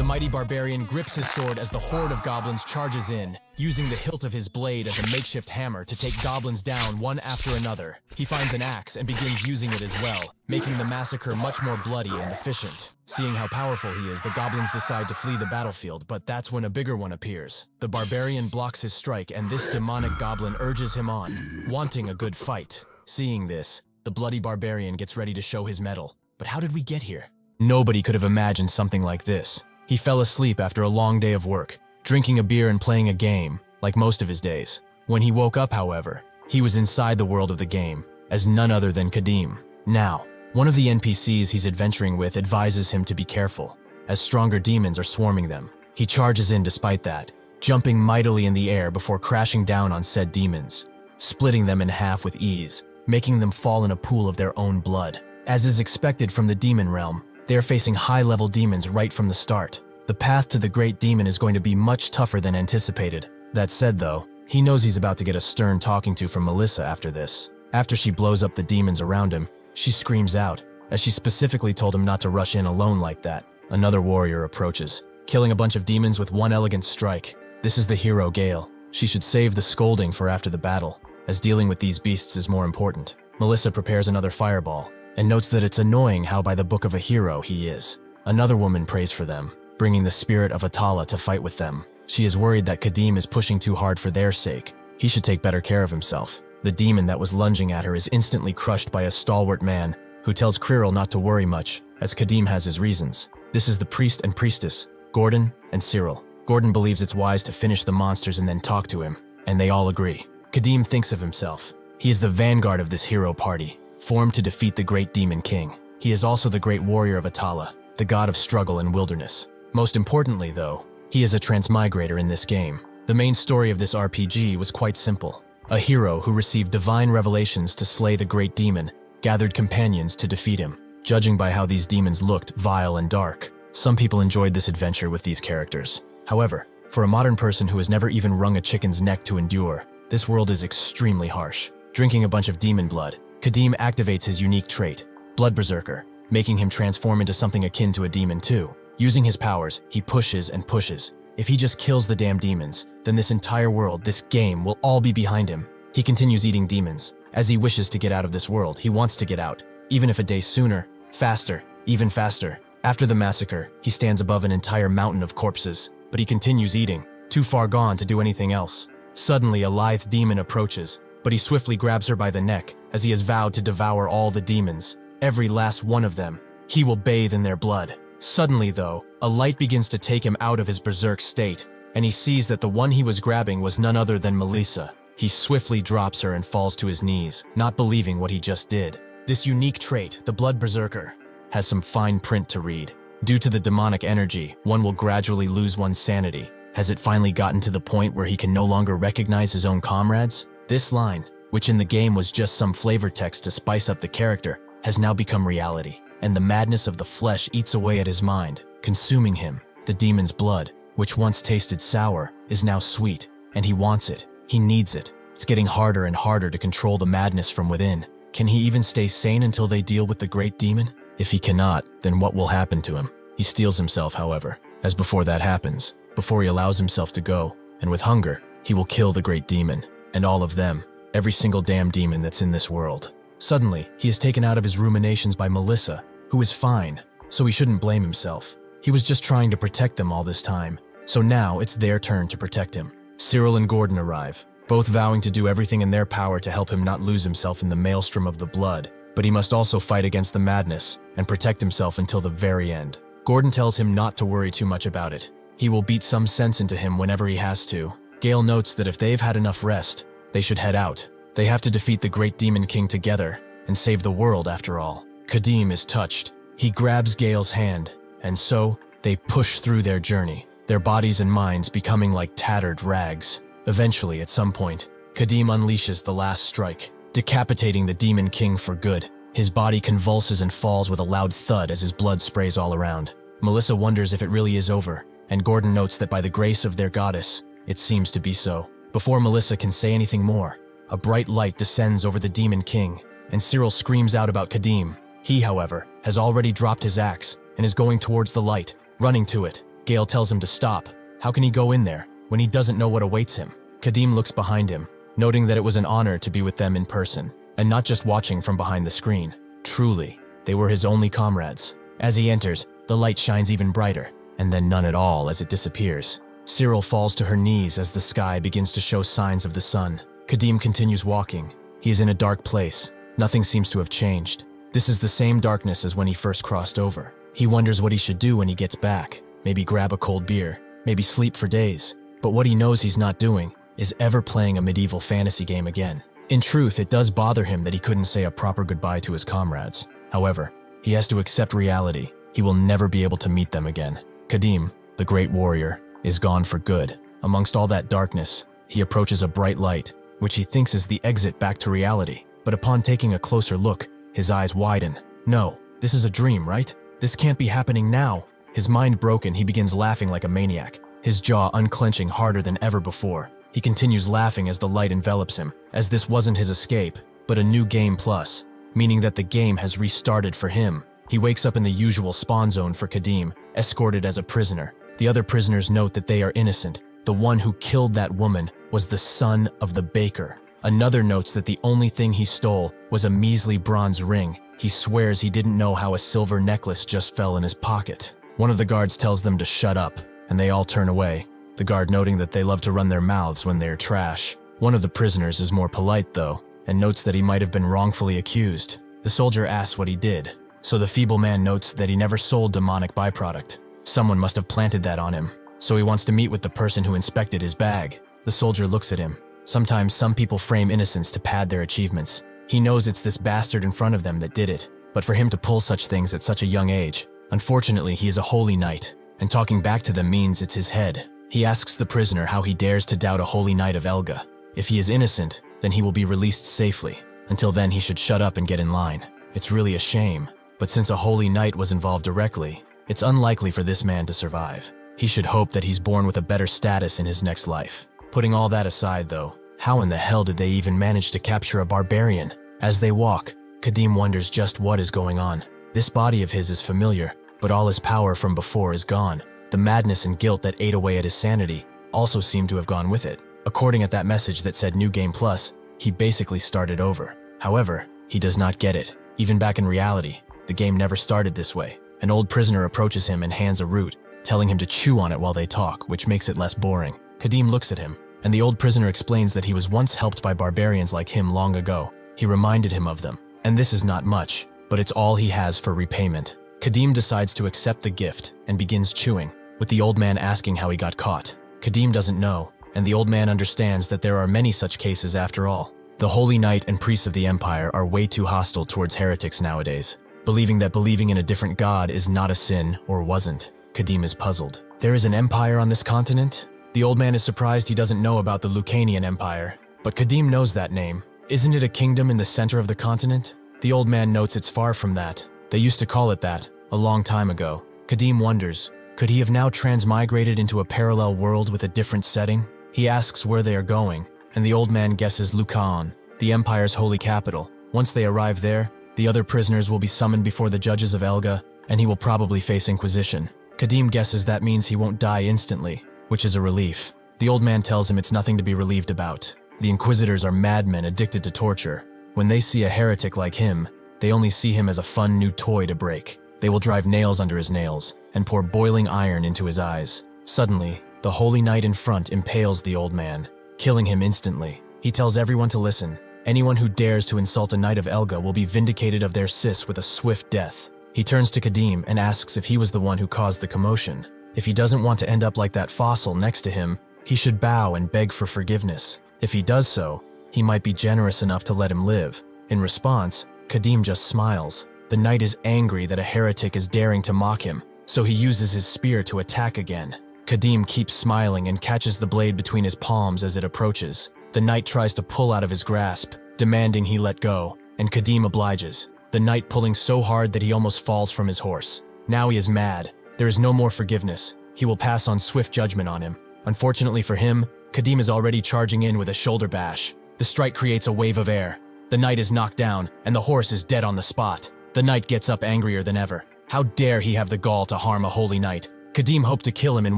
The mighty barbarian grips his sword as the horde of goblins charges in, using the hilt of his blade as a makeshift hammer to take goblins down one after another. He finds an axe and begins using it as well, making the massacre much more bloody and efficient. Seeing how powerful he is, the goblins decide to flee the battlefield, but that's when a bigger one appears. The barbarian blocks his strike, and this demonic goblin urges him on, wanting a good fight. Seeing this, the bloody barbarian gets ready to show his mettle. But how did we get here? Nobody could have imagined something like this. He fell asleep after a long day of work, drinking a beer and playing a game, like most of his days. When he woke up, however, he was inside the world of the game, as none other than Kadim. Now, one of the NPCs he's adventuring with advises him to be careful, as stronger demons are swarming them. He charges in despite that, jumping mightily in the air before crashing down on said demons, splitting them in half with ease, making them fall in a pool of their own blood. As is expected from the demon realm, they are facing high-level demons right from the start. The path to the great demon is going to be much tougher than anticipated. That said though, he knows he's about to get a stern talking to from Melissa after this. After she blows up the demons around him, she screams out, as she specifically told him not to rush in alone like that. Another warrior approaches, killing a bunch of demons with one elegant strike. This is the hero Gale. She should save the scolding for after the battle, as dealing with these beasts is more important. Melissa prepares another fireball, and notes that it's annoying how by the book of a hero he is. Another woman prays for them, bringing the spirit of Atala to fight with them. She is worried that Kadim is pushing too hard for their sake. He should take better care of himself. The demon that was lunging at her is instantly crushed by a stalwart man, who tells Cyril not to worry much, as Kadim has his reasons. This is the priest and priestess, Gordon and Cyril. Gordon believes it's wise to finish the monsters and then talk to him, and they all agree. Kadim thinks of himself. He is the vanguard of this hero party, formed to defeat the great demon king. He is also the great warrior of Atala, the god of struggle and wilderness. Most importantly though, he is a transmigrator in this game. The main story of this RPG was quite simple. A hero who received divine revelations to slay the great demon, gathered companions to defeat him. Judging by how these demons looked vile and dark, some people enjoyed this adventure with these characters. However, for a modern person who has never even wrung a chicken's neck to endure, this world is extremely harsh. Drinking a bunch of demon blood, Kadim activates his unique trait, Blood Berserker, making him transform into something akin to a demon too. Using his powers, he pushes and pushes. If he just kills the damn demons, then this entire world, this game, will all be behind him. He continues eating demons. As he wishes to get out of this world, he wants to get out, even if a day sooner, faster, even faster. After the massacre, he stands above an entire mountain of corpses, but he continues eating, too far gone to do anything else. Suddenly, a lithe demon approaches, but he swiftly grabs her by the neck, as he has vowed to devour all the demons, every last one of them. He will bathe in their blood. Suddenly though, a light begins to take him out of his berserk state, and he sees that the one he was grabbing was none other than Melissa. He swiftly drops her and falls to his knees, not believing what he just did. This unique trait, the Blood Berserker, has some fine print to read. Due to the demonic energy, one will gradually lose one's sanity. Has it finally gotten to the point where he can no longer recognize his own comrades? This line, which in the game was just some flavor text to spice up the character, has now become reality, and the madness of the flesh eats away at his mind, consuming him. The demon's blood, which once tasted sour, is now sweet, and he wants it. He needs it. It's getting harder and harder to control the madness from within. Can he even stay sane until they deal with the great demon? If he cannot, then what will happen to him? He steels himself, however, as before that happens, before he allows himself to go, and with hunger, he will kill the great demon, and all of them, every single damn demon that's in this world. Suddenly, he is taken out of his ruminations by Melissa, who is fine, so he shouldn't blame himself. He was just trying to protect them all this time, so now it's their turn to protect him. Cyril and Gordon arrive, both vowing to do everything in their power to help him not lose himself in the maelstrom of the blood, but he must also fight against the madness and protect himself until the very end. Gordon tells him not to worry too much about it. He will beat some sense into him whenever he has to. Gale notes that if they've had enough rest, they should head out. They have to defeat the great demon king together and save the world after all. Kadim is touched. He grabs Gale's hand, and so they push through their journey, their bodies and minds becoming like tattered rags. Eventually, at some point, Kadim unleashes the last strike, decapitating the demon king for good. His body convulses and falls with a loud thud as his blood sprays all around. Melissa wonders if it really is over, and Gordon notes that by the grace of their goddess, it seems to be so. Before Melissa can say anything more, a bright light descends over the demon king, and Cyril screams out about Kadim. He, however, has already dropped his axe and is going towards the light, running to it. Gale tells him to stop. How can he go in there when he doesn't know what awaits him? Kadim looks behind him, noting that it was an honor to be with them in person, and not just watching from behind the screen. Truly, they were his only comrades. As he enters, the light shines even brighter, and then none at all as it disappears. Cyril falls to her knees as the sky begins to show signs of the sun. Kadim continues walking. He is in a dark place. Nothing seems to have changed. This is the same darkness as when he first crossed over. He wonders what he should do when he gets back. Maybe grab a cold beer, maybe sleep for days. But what he knows he's not doing is ever playing a medieval fantasy game again. In truth, it does bother him that he couldn't say a proper goodbye to his comrades. However, he has to accept reality. He will never be able to meet them again. Kadim, the great warrior, is gone for good. Amongst all that darkness, he approaches a bright light, which he thinks is the exit back to reality. But upon taking a closer look, his eyes widen. No, this is a dream, right? This can't be happening now. His mind broken, he begins laughing like a maniac, his jaw unclenching harder than ever before. He continues laughing as the light envelops him, as this wasn't his escape, but a new game plus, meaning that the game has restarted for him. He wakes up in the usual spawn zone for Kadim, escorted as a prisoner. The other prisoners note that they are innocent. The one who killed that woman was the son of the baker. Another notes that the only thing he stole was a measly bronze ring. He swears he didn't know how a silver necklace just fell in his pocket. One of the guards tells them to shut up, and they all turn away, the guard noting that they love to run their mouths when they're trash. One of the prisoners is more polite, though, and notes that he might have been wrongfully accused. The soldier asks what he did, so the feeble man notes that he never sold demonic byproduct. Someone must have planted that on him, so he wants to meet with the person who inspected his bag. The soldier looks at him. Sometimes some people frame innocence to pad their achievements. He knows it's this bastard in front of them that did it, but for him to pull such things at such a young age, unfortunately he is a holy knight, and talking back to them means it's his head. He asks the prisoner how he dares to doubt a holy knight of Elga. If he is innocent, then he will be released safely. Until then he should shut up and get in line. It's really a shame, but since a holy knight was involved directly, it's unlikely for this man to survive. He should hope that he's born with a better status in his next life. Putting all that aside though, how in the hell did they even manage to capture a barbarian? As they walk, Kadim wonders just what is going on. This body of his is familiar, but all his power from before is gone. The madness and guilt that ate away at his sanity also seem to have gone with it. According at that message that said New Game Plus, he basically started over. However, he does not get it. Even back in reality, the game never started this way. An old prisoner approaches him and hands a root, telling him to chew on it while they talk, which makes it less boring. Kadim looks at him, and the old prisoner explains that he was once helped by barbarians like him long ago. He reminded him of them, and this is not much, but it's all he has for repayment. Kadim decides to accept the gift and begins chewing, with the old man asking how he got caught. Kadim doesn't know, and the old man understands that there are many such cases after all. The Holy Knight and priests of the Empire are way too hostile towards heretics nowadays, believing that believing in a different god is not a sin or wasn't. Kadim is puzzled. There is an empire on this continent? The old man is surprised he doesn't know about the Lucanian Empire, but Kadim knows that name. Isn't it a kingdom in the center of the continent? The old man notes it's far from that. They used to call it that, a long time ago. Kadim wonders, could he have now transmigrated into a parallel world with a different setting? He asks where they are going, and the old man guesses Lucan, the Empire's holy capital. Once they arrive there, the other prisoners will be summoned before the judges of Elga, and he will probably face Inquisition. Kadim guesses that means he won't die instantly, which is a relief. The old man tells him it's nothing to be relieved about. The Inquisitors are madmen addicted to torture. When they see a heretic like him, they only see him as a fun new toy to break. They will drive nails under his nails and pour boiling iron into his eyes. Suddenly, the holy knight in front impales the old man, killing him instantly. He tells everyone to listen. Anyone who dares to insult a knight of Elga will be vindicated of their sis with a swift death. He turns to Kadim and asks if he was the one who caused the commotion. If he doesn't want to end up like that fossil next to him, he should bow and beg for forgiveness. If he does so, he might be generous enough to let him live. In response, Kadim just smiles. The knight is angry that a heretic is daring to mock him, so he uses his spear to attack again. Kadim keeps smiling and catches the blade between his palms as it approaches. The knight tries to pull out of his grasp, demanding he let go, and Kadim obliges, the knight pulling so hard that he almost falls from his horse. Now he is mad. There is no more forgiveness. He will pass on swift judgment on him. Unfortunately for him, Kadim is already charging in with a shoulder bash. The strike creates a wave of air. The knight is knocked down, and the horse is dead on the spot. The knight gets up angrier than ever. How dare he have the gall to harm a holy knight? Kadim hoped to kill him in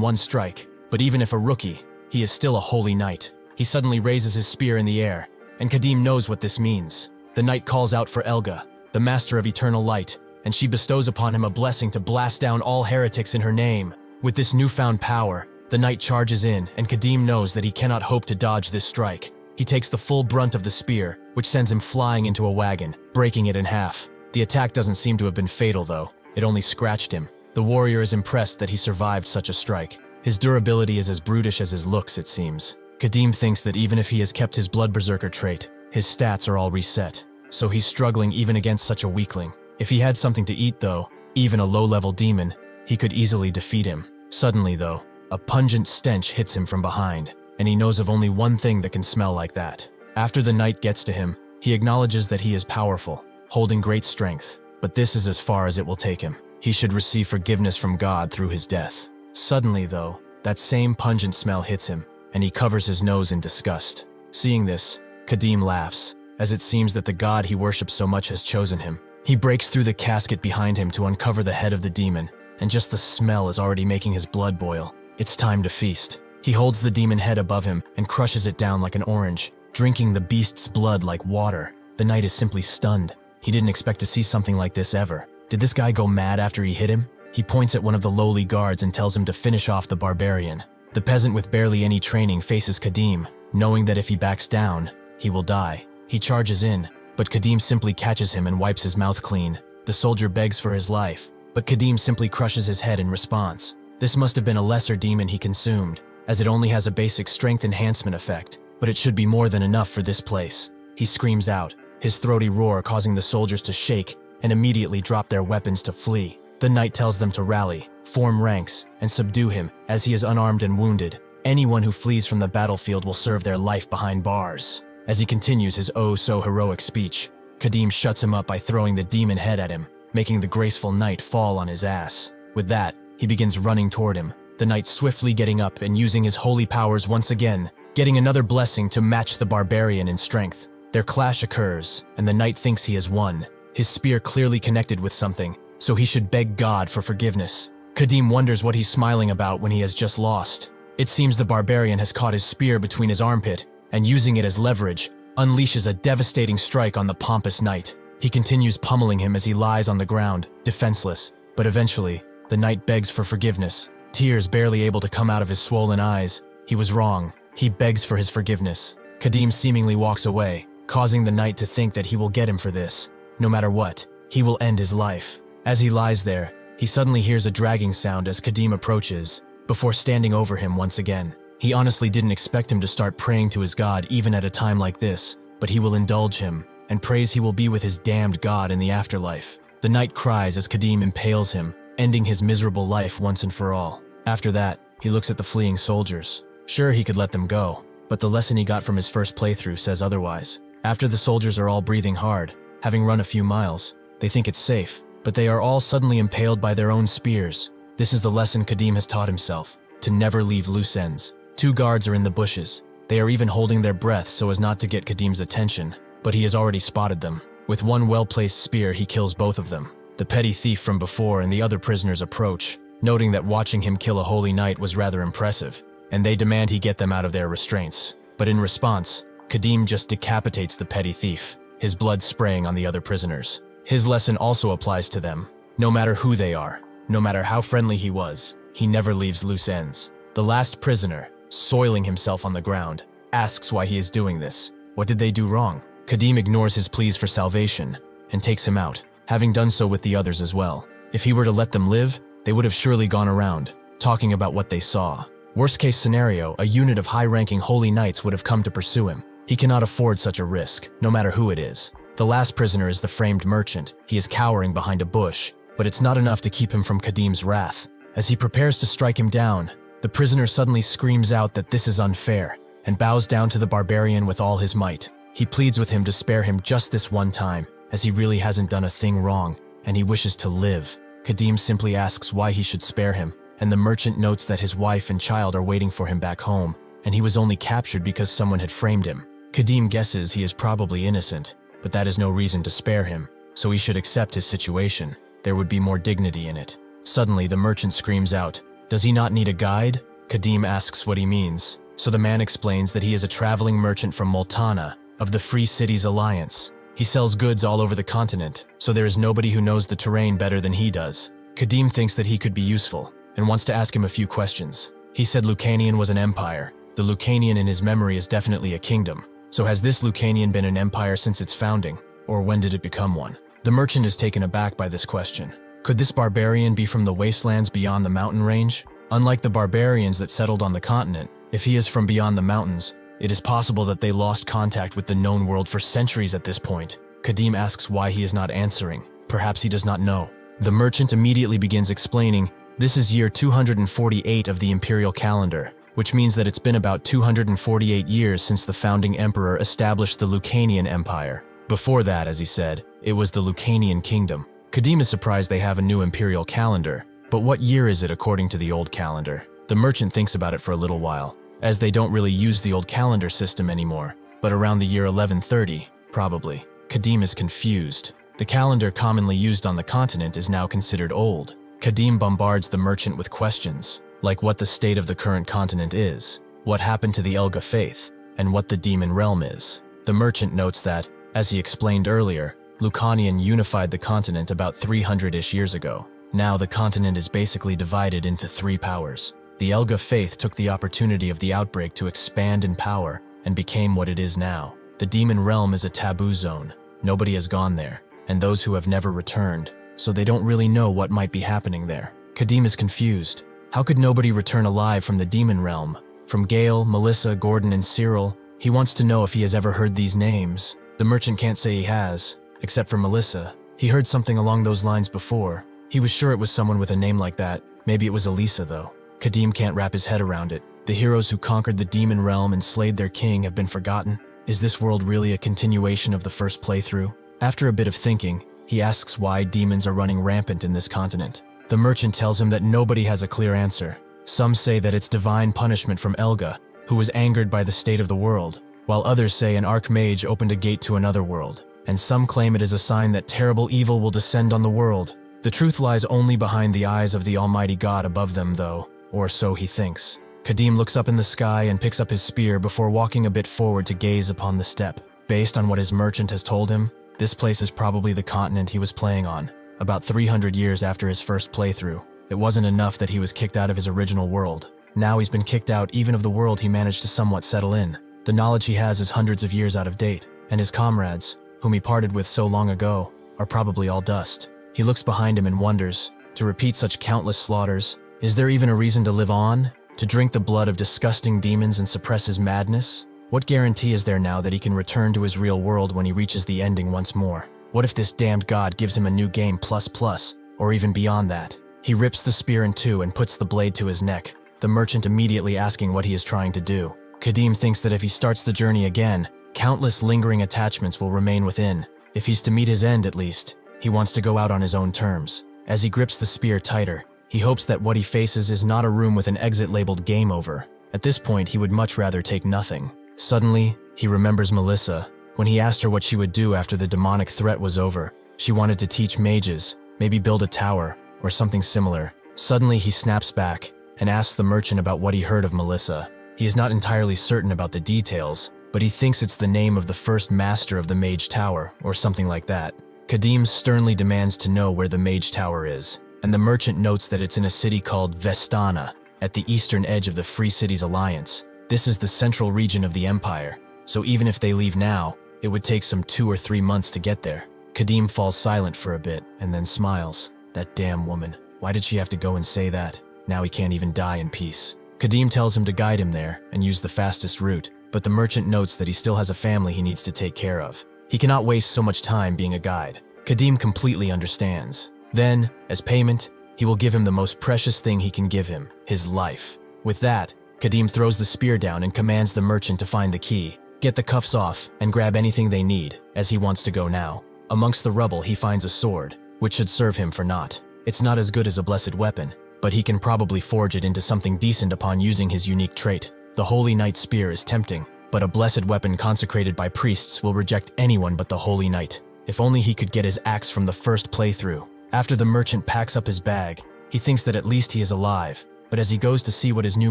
one strike, but even if a rookie, he is still a holy knight. He suddenly raises his spear in the air, and Kadim knows what this means. The knight calls out for Elga, the master of eternal light, and she bestows upon him a blessing to blast down all heretics in her name. With this newfound power, the knight charges in, and Kadim knows that he cannot hope to dodge this strike. He takes the full brunt of the spear, which sends him flying into a wagon, breaking it in half. The attack doesn't seem to have been fatal though, it only scratched him. The warrior is impressed that he survived such a strike. His durability is as brutish as his looks, it seems. Kadim thinks that even if he has kept his blood berserker trait, his stats are all reset. So he's struggling even against such a weakling. If he had something to eat though, even a low-level demon, he could easily defeat him. Suddenly though, a pungent stench hits him from behind, and he knows of only one thing that can smell like that. After the knight gets to him, he acknowledges that he is powerful, holding great strength, but this is as far as it will take him. He should receive forgiveness from God through his death. Suddenly though, that same pungent smell hits him, and he covers his nose in disgust. Seeing this, Kadim laughs, as it seems that the god he worships so much has chosen him. He breaks through the casket behind him to uncover the head of the demon, and just the smell is already making his blood boil. It's time to feast. He holds the demon head above him and crushes it down like an orange, drinking the beast's blood like water. The knight is simply stunned. He didn't expect to see something like this ever. Did this guy go mad after he hit him? He points at one of the lowly guards and tells him to finish off the barbarian. The peasant with barely any training faces Kadim, knowing that if he backs down, he will die. He charges in, but Kadim simply catches him and wipes his mouth clean. The soldier begs for his life, but Kadim simply crushes his head in response. This must have been a lesser demon he consumed, as it only has a basic strength enhancement effect, but it should be more than enough for this place. He screams out, his throaty roar causing the soldiers to shake and immediately drop their weapons to flee. The knight tells them to rally, form ranks, and subdue him as he is unarmed and wounded. Anyone who flees from the battlefield will serve their life behind bars. As he continues his oh-so-heroic speech, Kadim shuts him up by throwing the demon head at him, making the graceful knight fall on his ass. With that, he begins running toward him, the knight swiftly getting up and using his holy powers once again, getting another blessing to match the barbarian in strength. Their clash occurs, and the knight thinks he has won. His spear clearly connected with something, so he should beg God for forgiveness. Kadim wonders what he's smiling about when he has just lost. It seems the barbarian has caught his spear between his armpit, and using it as leverage, unleashes a devastating strike on the pompous knight. He continues pummeling him as he lies on the ground, defenseless, but eventually, the knight begs for forgiveness, tears barely able to come out of his swollen eyes. He was wrong. He begs for his forgiveness. Kadim seemingly walks away, causing the knight to think that he will get him for this. No matter what, he will end his life. As he lies there, he suddenly hears a dragging sound as Kadim approaches, before standing over him once again. He honestly didn't expect him to start praying to his god even at a time like this, but he will indulge him, and prays he will be with his damned god in the afterlife. The knight cries as Kadim impales him, ending his miserable life once and for all. After that, he looks at the fleeing soldiers. Sure, he could let them go, but the lesson he got from his first playthrough says otherwise. After the soldiers are all breathing hard, having run a few miles, they think it's safe, but they are all suddenly impaled by their own spears. This is the lesson Kadim has taught himself, to never leave loose ends. 2 guards are in the bushes. They are even holding their breath so as not to get Kadim's attention, but he has already spotted them. With one well-placed spear, he kills both of them. The petty thief from before and the other prisoners approach, noting that watching him kill a holy knight was rather impressive, and they demand he get them out of their restraints. But in response, Kadim just decapitates the petty thief, his blood spraying on the other prisoners. His lesson also applies to them. No matter who they are, no matter how friendly he was, he never leaves loose ends. The last prisoner, soiling himself on the ground, asks why he is doing this. What did they do wrong? Kadim ignores his pleas for salvation and takes him out, having done so with the others as well. If he were to let them live, they would have surely gone around, talking about what they saw. Worst case scenario, a unit of high-ranking holy knights would have come to pursue him. He cannot afford such a risk, no matter who it is. The last prisoner is the framed merchant. He is cowering behind a bush, but it's not enough to keep him from Kadim's wrath. As he prepares to strike him down, the prisoner suddenly screams out that this is unfair, and bows down to the barbarian with all his might. He pleads with him to spare him just this one time, as he really hasn't done a thing wrong, and he wishes to live. Kadim simply asks why he should spare him, and the merchant notes that his wife and child are waiting for him back home, and he was only captured because someone had framed him. Kadim guesses he is probably innocent, but that is no reason to spare him, so he should accept his situation. There would be more dignity in it. Suddenly, the merchant screams out, Does he not need a guide? Kadim asks what he means. So the man explains that he is a traveling merchant from Multana, of the Free Cities Alliance. He sells goods all over the continent, so there is nobody who knows the terrain better than he does. Kadim thinks that he could be useful, and wants to ask him a few questions. He said Lucanian was an empire. The Lucanian in his memory is definitely a kingdom. So has this Lucanian been an empire since its founding, or when did it become one? The merchant is taken aback by this question. Could this barbarian be from the wastelands beyond the mountain range? Unlike the barbarians that settled on the continent, if he is from beyond the mountains, it is possible that they lost contact with the known world for centuries at this point. Kadim asks why he is not answering. Perhaps he does not know. The merchant immediately begins explaining, this is year 248 of the imperial calendar, which means that it's been about 248 years since the founding emperor established the Lucanian Empire. Before that, as he said, it was the Lucanian kingdom. Kadim is surprised they have a new imperial calendar, but what year is it according to the old calendar? The merchant thinks about it for a little while, as they don't really use the old calendar system anymore, but around the year 1130, probably. Kadim is confused. The calendar commonly used on the continent is now considered old. Kadim bombards the merchant with questions, like what the state of the current continent is, what happened to the Elga faith, and what the demon realm is. The merchant notes that, as he explained earlier, Lucanian unified the continent about 300-ish years ago. Now the continent is basically divided into three powers. The Elga faith took the opportunity of the outbreak to expand in power and became what it is now. The demon realm is a taboo zone. Nobody has gone there, and those who have never returned, so they don't really know what might be happening there. Kadim is confused. How could nobody return alive from the demon realm? From Gale, Melissa, Gordon, and Cyril, he wants to know if he has ever heard these names. The merchant can't say he has, except for Melissa. He heard something along those lines before. He was sure it was someone with a name like that. Maybe it was Elisa, though. Kadim can't wrap his head around it. The heroes who conquered the demon realm and slayed their king have been forgotten. Is this world really a continuation of the first playthrough? After a bit of thinking, he asks why demons are running rampant in this continent. The merchant tells him that nobody has a clear answer. Some say that it's divine punishment from Elga, who was angered by the state of the world, while others say an archmage opened a gate to another world, and some claim it is a sign that terrible evil will descend on the world. The truth lies only behind the eyes of the Almighty God above them, though, or so he thinks. Kadim looks up in the sky and picks up his spear before walking a bit forward to gaze upon the steppe. Based on what his merchant has told him, this place is probably the continent he was playing on, about 300 years after his first playthrough. It wasn't enough that he was kicked out of his original world. Now he's been kicked out even of the world he managed to somewhat settle in. The knowledge he has is hundreds of years out of date, and his comrades, whom he parted with so long ago, are probably all dust. He looks behind him and wonders, to repeat such countless slaughters, is there even a reason to live on? To drink the blood of disgusting demons and suppress his madness? What guarantee is there now that he can return to his real world when he reaches the ending once more? What if this damned god gives him a new game plus, or even beyond that? He rips the spear in two and puts the blade to his neck, the merchant immediately asking what he is trying to do. Kadim thinks that if he starts the journey again, countless lingering attachments will remain within. If he's to meet his end at least, he wants to go out on his own terms. As he grips the spear tighter, he hopes that what he faces is not a room with an exit labeled game over. At this point, he would much rather take nothing. Suddenly, he remembers Melissa. When he asked her what she would do after the demonic threat was over, she wanted to teach mages, maybe build a tower, or something similar. Suddenly, he snaps back and asks the merchant about what he heard of Melissa. He is not entirely certain about the details, but he thinks it's the name of the first master of the Mage Tower, or something like that. Kadim sternly demands to know where the Mage Tower is, and the merchant notes that it's in a city called Vestana, at the eastern edge of the Free Cities Alliance. This is the central region of the Empire, so even if they leave now, it would take some 2 or 3 months to get there. Kadim falls silent for a bit, and then smiles. That damn woman. Why did she have to go and say that? Now he can't even die in peace. Kadim tells him to guide him there and use the fastest route, but the merchant notes that he still has a family he needs to take care of. He cannot waste so much time being a guide. Kadim completely understands. Then, as payment, he will give him the most precious thing he can give him, his life. With that, Kadim throws the spear down and commands the merchant to find the key, get the cuffs off, and grab anything they need, as he wants to go now. Amongst the rubble, he finds a sword, which should serve him for naught. It's not as good as a blessed weapon, but he can probably forge it into something decent upon using his unique trait. The Holy Knight spear is tempting, but a blessed weapon consecrated by priests will reject anyone but the Holy Knight. If only he could get his axe from the first playthrough. After the merchant packs up his bag, he thinks that at least he is alive, But as he goes to see what his new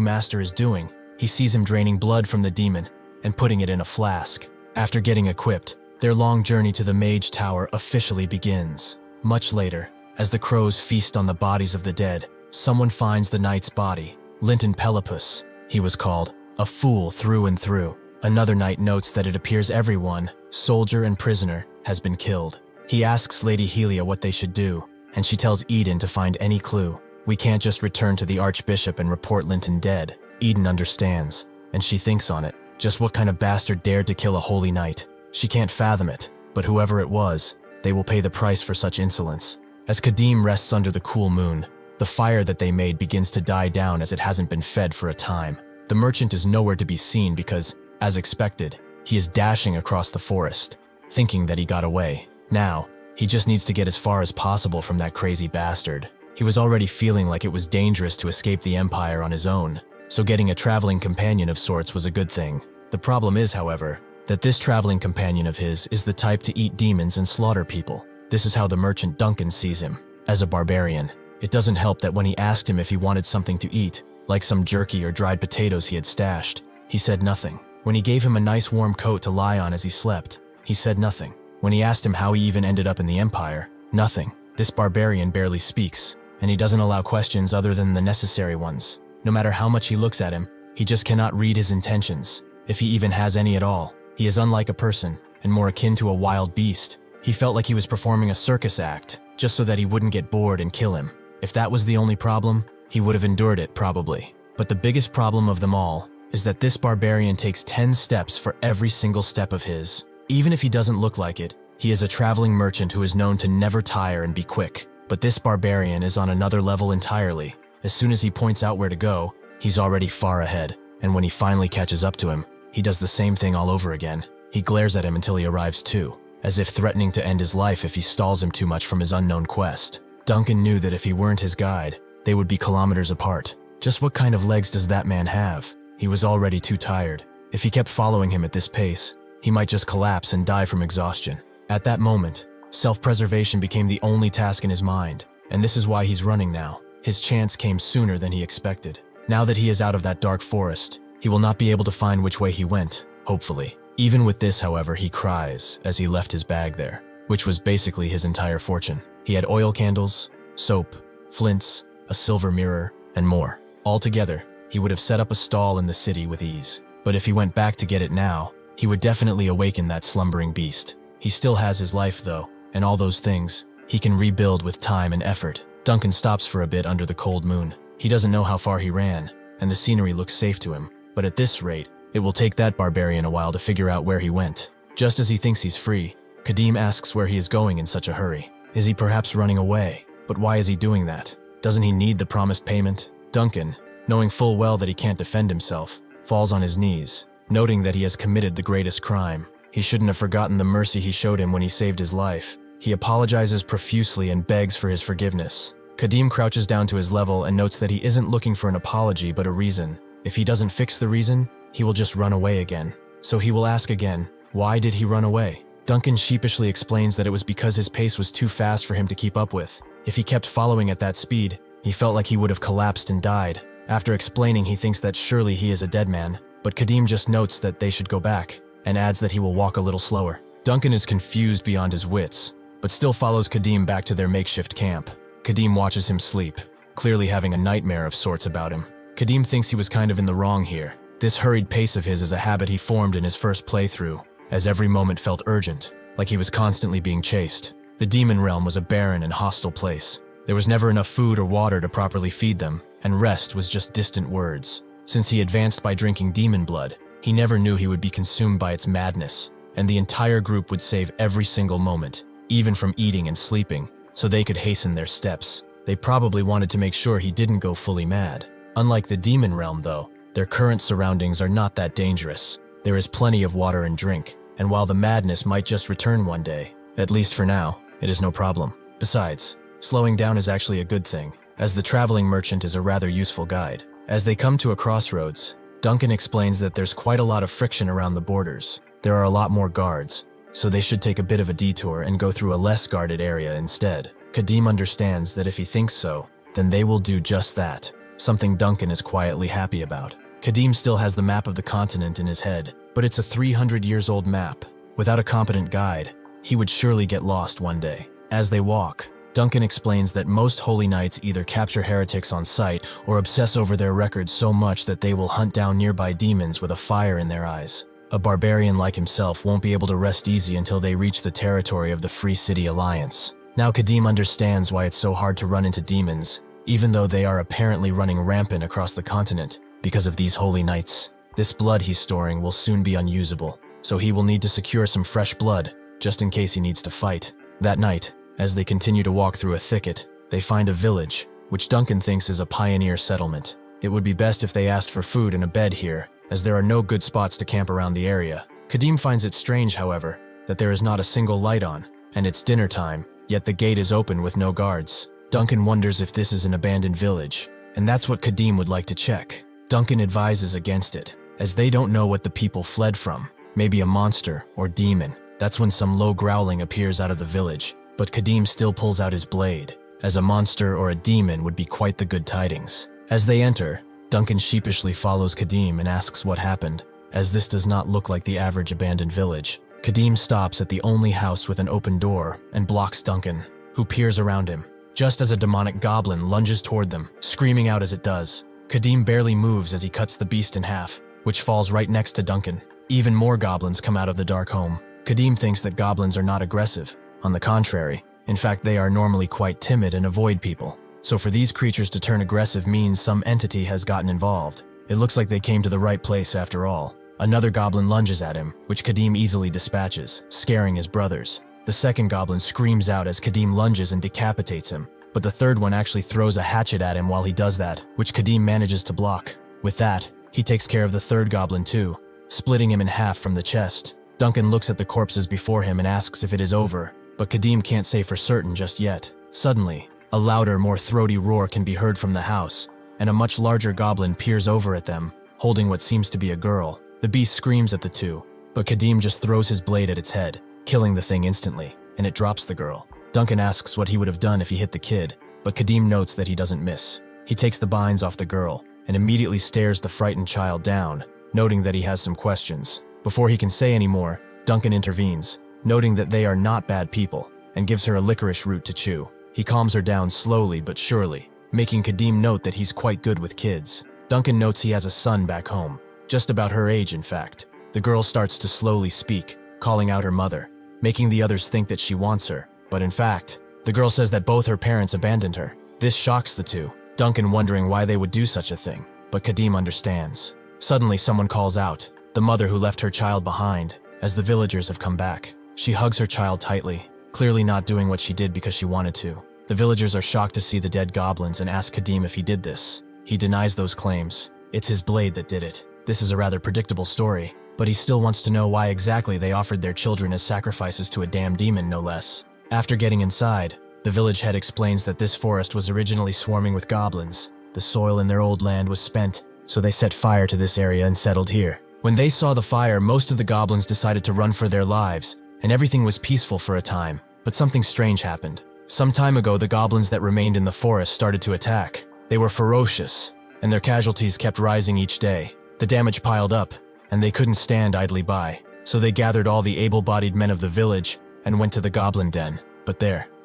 master is doing, he sees him draining blood from the demon and putting it in a flask. After getting equipped, their long journey to the Mage Tower officially begins. Much later, as the crows feast on the bodies of the dead, someone finds the knight's body. Linton Pelopus, he was called, a fool through and through. Another knight notes that it appears everyone, soldier and prisoner, has been killed. He asks Lady Helia what they should do, and she tells Eden to find any clue. We can't just return to the Archbishop and report Linton dead. Eden understands, and she thinks on it. Just what kind of bastard dared to kill a holy knight? She can't fathom it, but whoever it was, they will pay the price for such insolence. As Kadim rests under the cool moon, the fire that they made begins to die down as it hasn't been fed for a time. The merchant is nowhere to be seen because, as expected, he is dashing across the forest, thinking that he got away. Now, he just needs to get as far as possible from that crazy bastard. He was already feeling like it was dangerous to escape the Empire on his own, so getting a traveling companion of sorts was a good thing. The problem is, however, that this traveling companion of his is the type to eat demons and slaughter people. This is how the merchant Duncan sees him, as a barbarian. It doesn't help that when he asked him if he wanted something to eat, like some jerky or dried potatoes he had stashed, he said nothing. When he gave him a nice warm coat to lie on as he slept, he said nothing. When he asked him how he even ended up in the Empire, nothing. This barbarian barely speaks, and he doesn't allow questions other than the necessary ones. No matter how much he looks at him, he just cannot read his intentions, if he even has any at all. He is unlike a person, and more akin to a wild beast. He felt like he was performing a circus act, just so that he wouldn't get bored and kill him. If that was the only problem, he would have endured it, probably. But the biggest problem of them all is that this barbarian takes 10 steps for every single step of his. Even if he doesn't look like it, he is a traveling merchant who is known to never tire and be quick. But this barbarian is on another level entirely. As soon as he points out where to go, he's already far ahead. And when he finally catches up to him, he does the same thing all over again. He glares at him until he arrives too, as if threatening to end his life if he stalls him too much from his unknown quest. Duncan knew that if he weren't his guide, they would be kilometers apart. Just what kind of legs does that man have? He was already too tired. If he kept following him at this pace, he might just collapse and die from exhaustion. At that moment, self-preservation became the only task in his mind, and this is why he's running now. His chance came sooner than he expected. Now that he is out of that dark forest, he will not be able to find which way he went, hopefully. Even with this, however, he cries as he left his bag there, which was basically his entire fortune. He had oil candles, soap, flints, a silver mirror, and more. Altogether, he would have set up a stall in the city with ease. But if he went back to get it now, he would definitely awaken that slumbering beast. He still has his life, though, and all those things he can rebuild with time and effort. Duncan stops for a bit under the cold moon. He doesn't know how far he ran, and the scenery looks safe to him. But at this rate, it will take that barbarian a while to figure out where he went. Just as he thinks he's free, Kadim asks where he is going in such a hurry. Is he perhaps running away? But why is he doing that? Doesn't he need the promised payment? Duncan, knowing full well that he can't defend himself, falls on his knees, noting that he has committed the greatest crime. He shouldn't have forgotten the mercy he showed him when he saved his life. He apologizes profusely and begs for his forgiveness. Kadim crouches down to his level and notes that he isn't looking for an apology but a reason. If he doesn't fix the reason, he will just run away again. So he will ask again, why did he run away? Duncan sheepishly explains that it was because his pace was too fast for him to keep up with. If he kept following at that speed, he felt like he would have collapsed and died. After explaining, he thinks that surely he is a dead man, but Kadim just notes that they should go back, and adds that he will walk a little slower. Duncan is confused beyond his wits, but still follows Kadim back to their makeshift camp. Kadim watches him sleep, clearly having a nightmare of sorts about him. Kadim thinks he was kind of in the wrong here. This hurried pace of his is a habit he formed in his first playthrough, as every moment felt urgent, like he was constantly being chased. The demon realm was a barren and hostile place. There was never enough food or water to properly feed them, and rest was just distant words. Since he advanced by drinking demon blood, he never knew he would be consumed by its madness, and the entire group would save every single moment, even from eating and sleeping, so they could hasten their steps. They probably wanted to make sure he didn't go fully mad. Unlike the demon realm, though, their current surroundings are not that dangerous. There is plenty of water and drink, and while the madness might just return one day, at least for now, it is no problem. Besides, slowing down is actually a good thing, as the traveling merchant is a rather useful guide. As they come to a crossroads, Duncan explains that there's quite a lot of friction around the borders. There are a lot more guards, so they should take a bit of a detour and go through a less guarded area instead. Kadim understands that if he thinks so, then they will do just that. something Duncan is quietly happy about. Kadim still has the map of the continent in his head, but it's a 300 years old map. Without a competent guide, he would surely get lost one day. As they walk, Duncan explains that most holy knights either capture heretics on sight or obsess over their records so much that they will hunt down nearby demons with a fire in their eyes. A barbarian like himself won't be able to rest easy until they reach the territory of the Free City Alliance. Now Kadim understands why it's so hard to run into demons, even though they are apparently running rampant across the continent because of these holy knights. This blood he's storing will soon be unusable, so he will need to secure some fresh blood, just in case he needs to fight. That night, as they continue to walk through a thicket, they find a village, which Duncan thinks is a pioneer settlement. It would be best if they asked for food and a bed here, as there are no good spots to camp around the area. Kadim finds it strange, however, that there is not a single light on, and it's dinner time, yet the gate is open with no guards. Duncan wonders if this is an abandoned village, and that's what Kadim would like to check. Duncan advises against it, as they don't know what the people fled from, maybe a monster or demon. That's when some low growling appears out of the village, but Kadim still pulls out his blade, as a monster or a demon would be quite the good tidings. As they enter, Duncan sheepishly follows Kadim and asks what happened, as this does not look like the average abandoned village. Kadim stops at the only house with an open door and blocks Duncan, who peers around him, just as a demonic goblin lunges toward them, screaming out as it does. Kadim barely moves as he cuts the beast in half, which falls right next to Duncan. Even more goblins come out of the dark home. Kadim thinks that goblins are not aggressive. On the contrary, in fact they are normally quite timid and avoid people. So for these creatures to turn aggressive means some entity has gotten involved. It looks like they came to the right place after all. Another goblin lunges at him, which Kadim easily dispatches, scaring his brothers. The second goblin screams out as Kadim lunges and decapitates him, but the third one actually throws a hatchet at him while he does that, which Kadim manages to block. With that, he takes care of the third goblin too, splitting him in half from the chest. Duncan looks at the corpses before him and asks if it is over, but Kadim can't say for certain just yet. Suddenly, a louder, more throaty roar can be heard from the house, and a much larger goblin peers over at them, holding what seems to be a girl. The beast screams at the two, but Kadim just throws his blade at its head, killing the thing instantly, and it drops the girl. Duncan asks what he would have done if he hit the kid, but Kadim notes that he doesn't miss. He takes the binds off the girl, and immediately stares the frightened child down, noting that he has some questions. Before he can say any more, Duncan intervenes, noting that they are not bad people, and gives her a licorice root to chew. He calms her down slowly but surely, making Kadim note that he's quite good with kids. Duncan notes he has a son back home, just about her age in fact. The girl starts to slowly speak, calling out her mother, making the others think that she wants her, but in fact, the girl says that both her parents abandoned her. This shocks the two, Duncan wondering why they would do such a thing, but Kadim understands. Suddenly someone calls out, the mother who left her child behind, as the villagers have come back. She hugs her child tightly, clearly not doing what she did because she wanted to. The villagers are shocked to see the dead goblins and ask Kadim if he did this. He denies those claims. It's his blade that did it. This is a rather predictable story, but he still wants to know why exactly they offered their children as sacrifices to a damn demon, no less. After getting inside, the village head explains that this forest was originally swarming with goblins. The soil in their old land was spent, so they set fire to this area and settled here. When they saw the fire, most of the goblins decided to run for their lives, and everything was peaceful for a time, but something strange happened. Some time ago, the goblins that remained in the forest started to attack. They were ferocious, and their casualties kept rising each day. The damage piled up, and they couldn't stand idly by, so they gathered all the able-bodied men of the village and went to the goblin den. But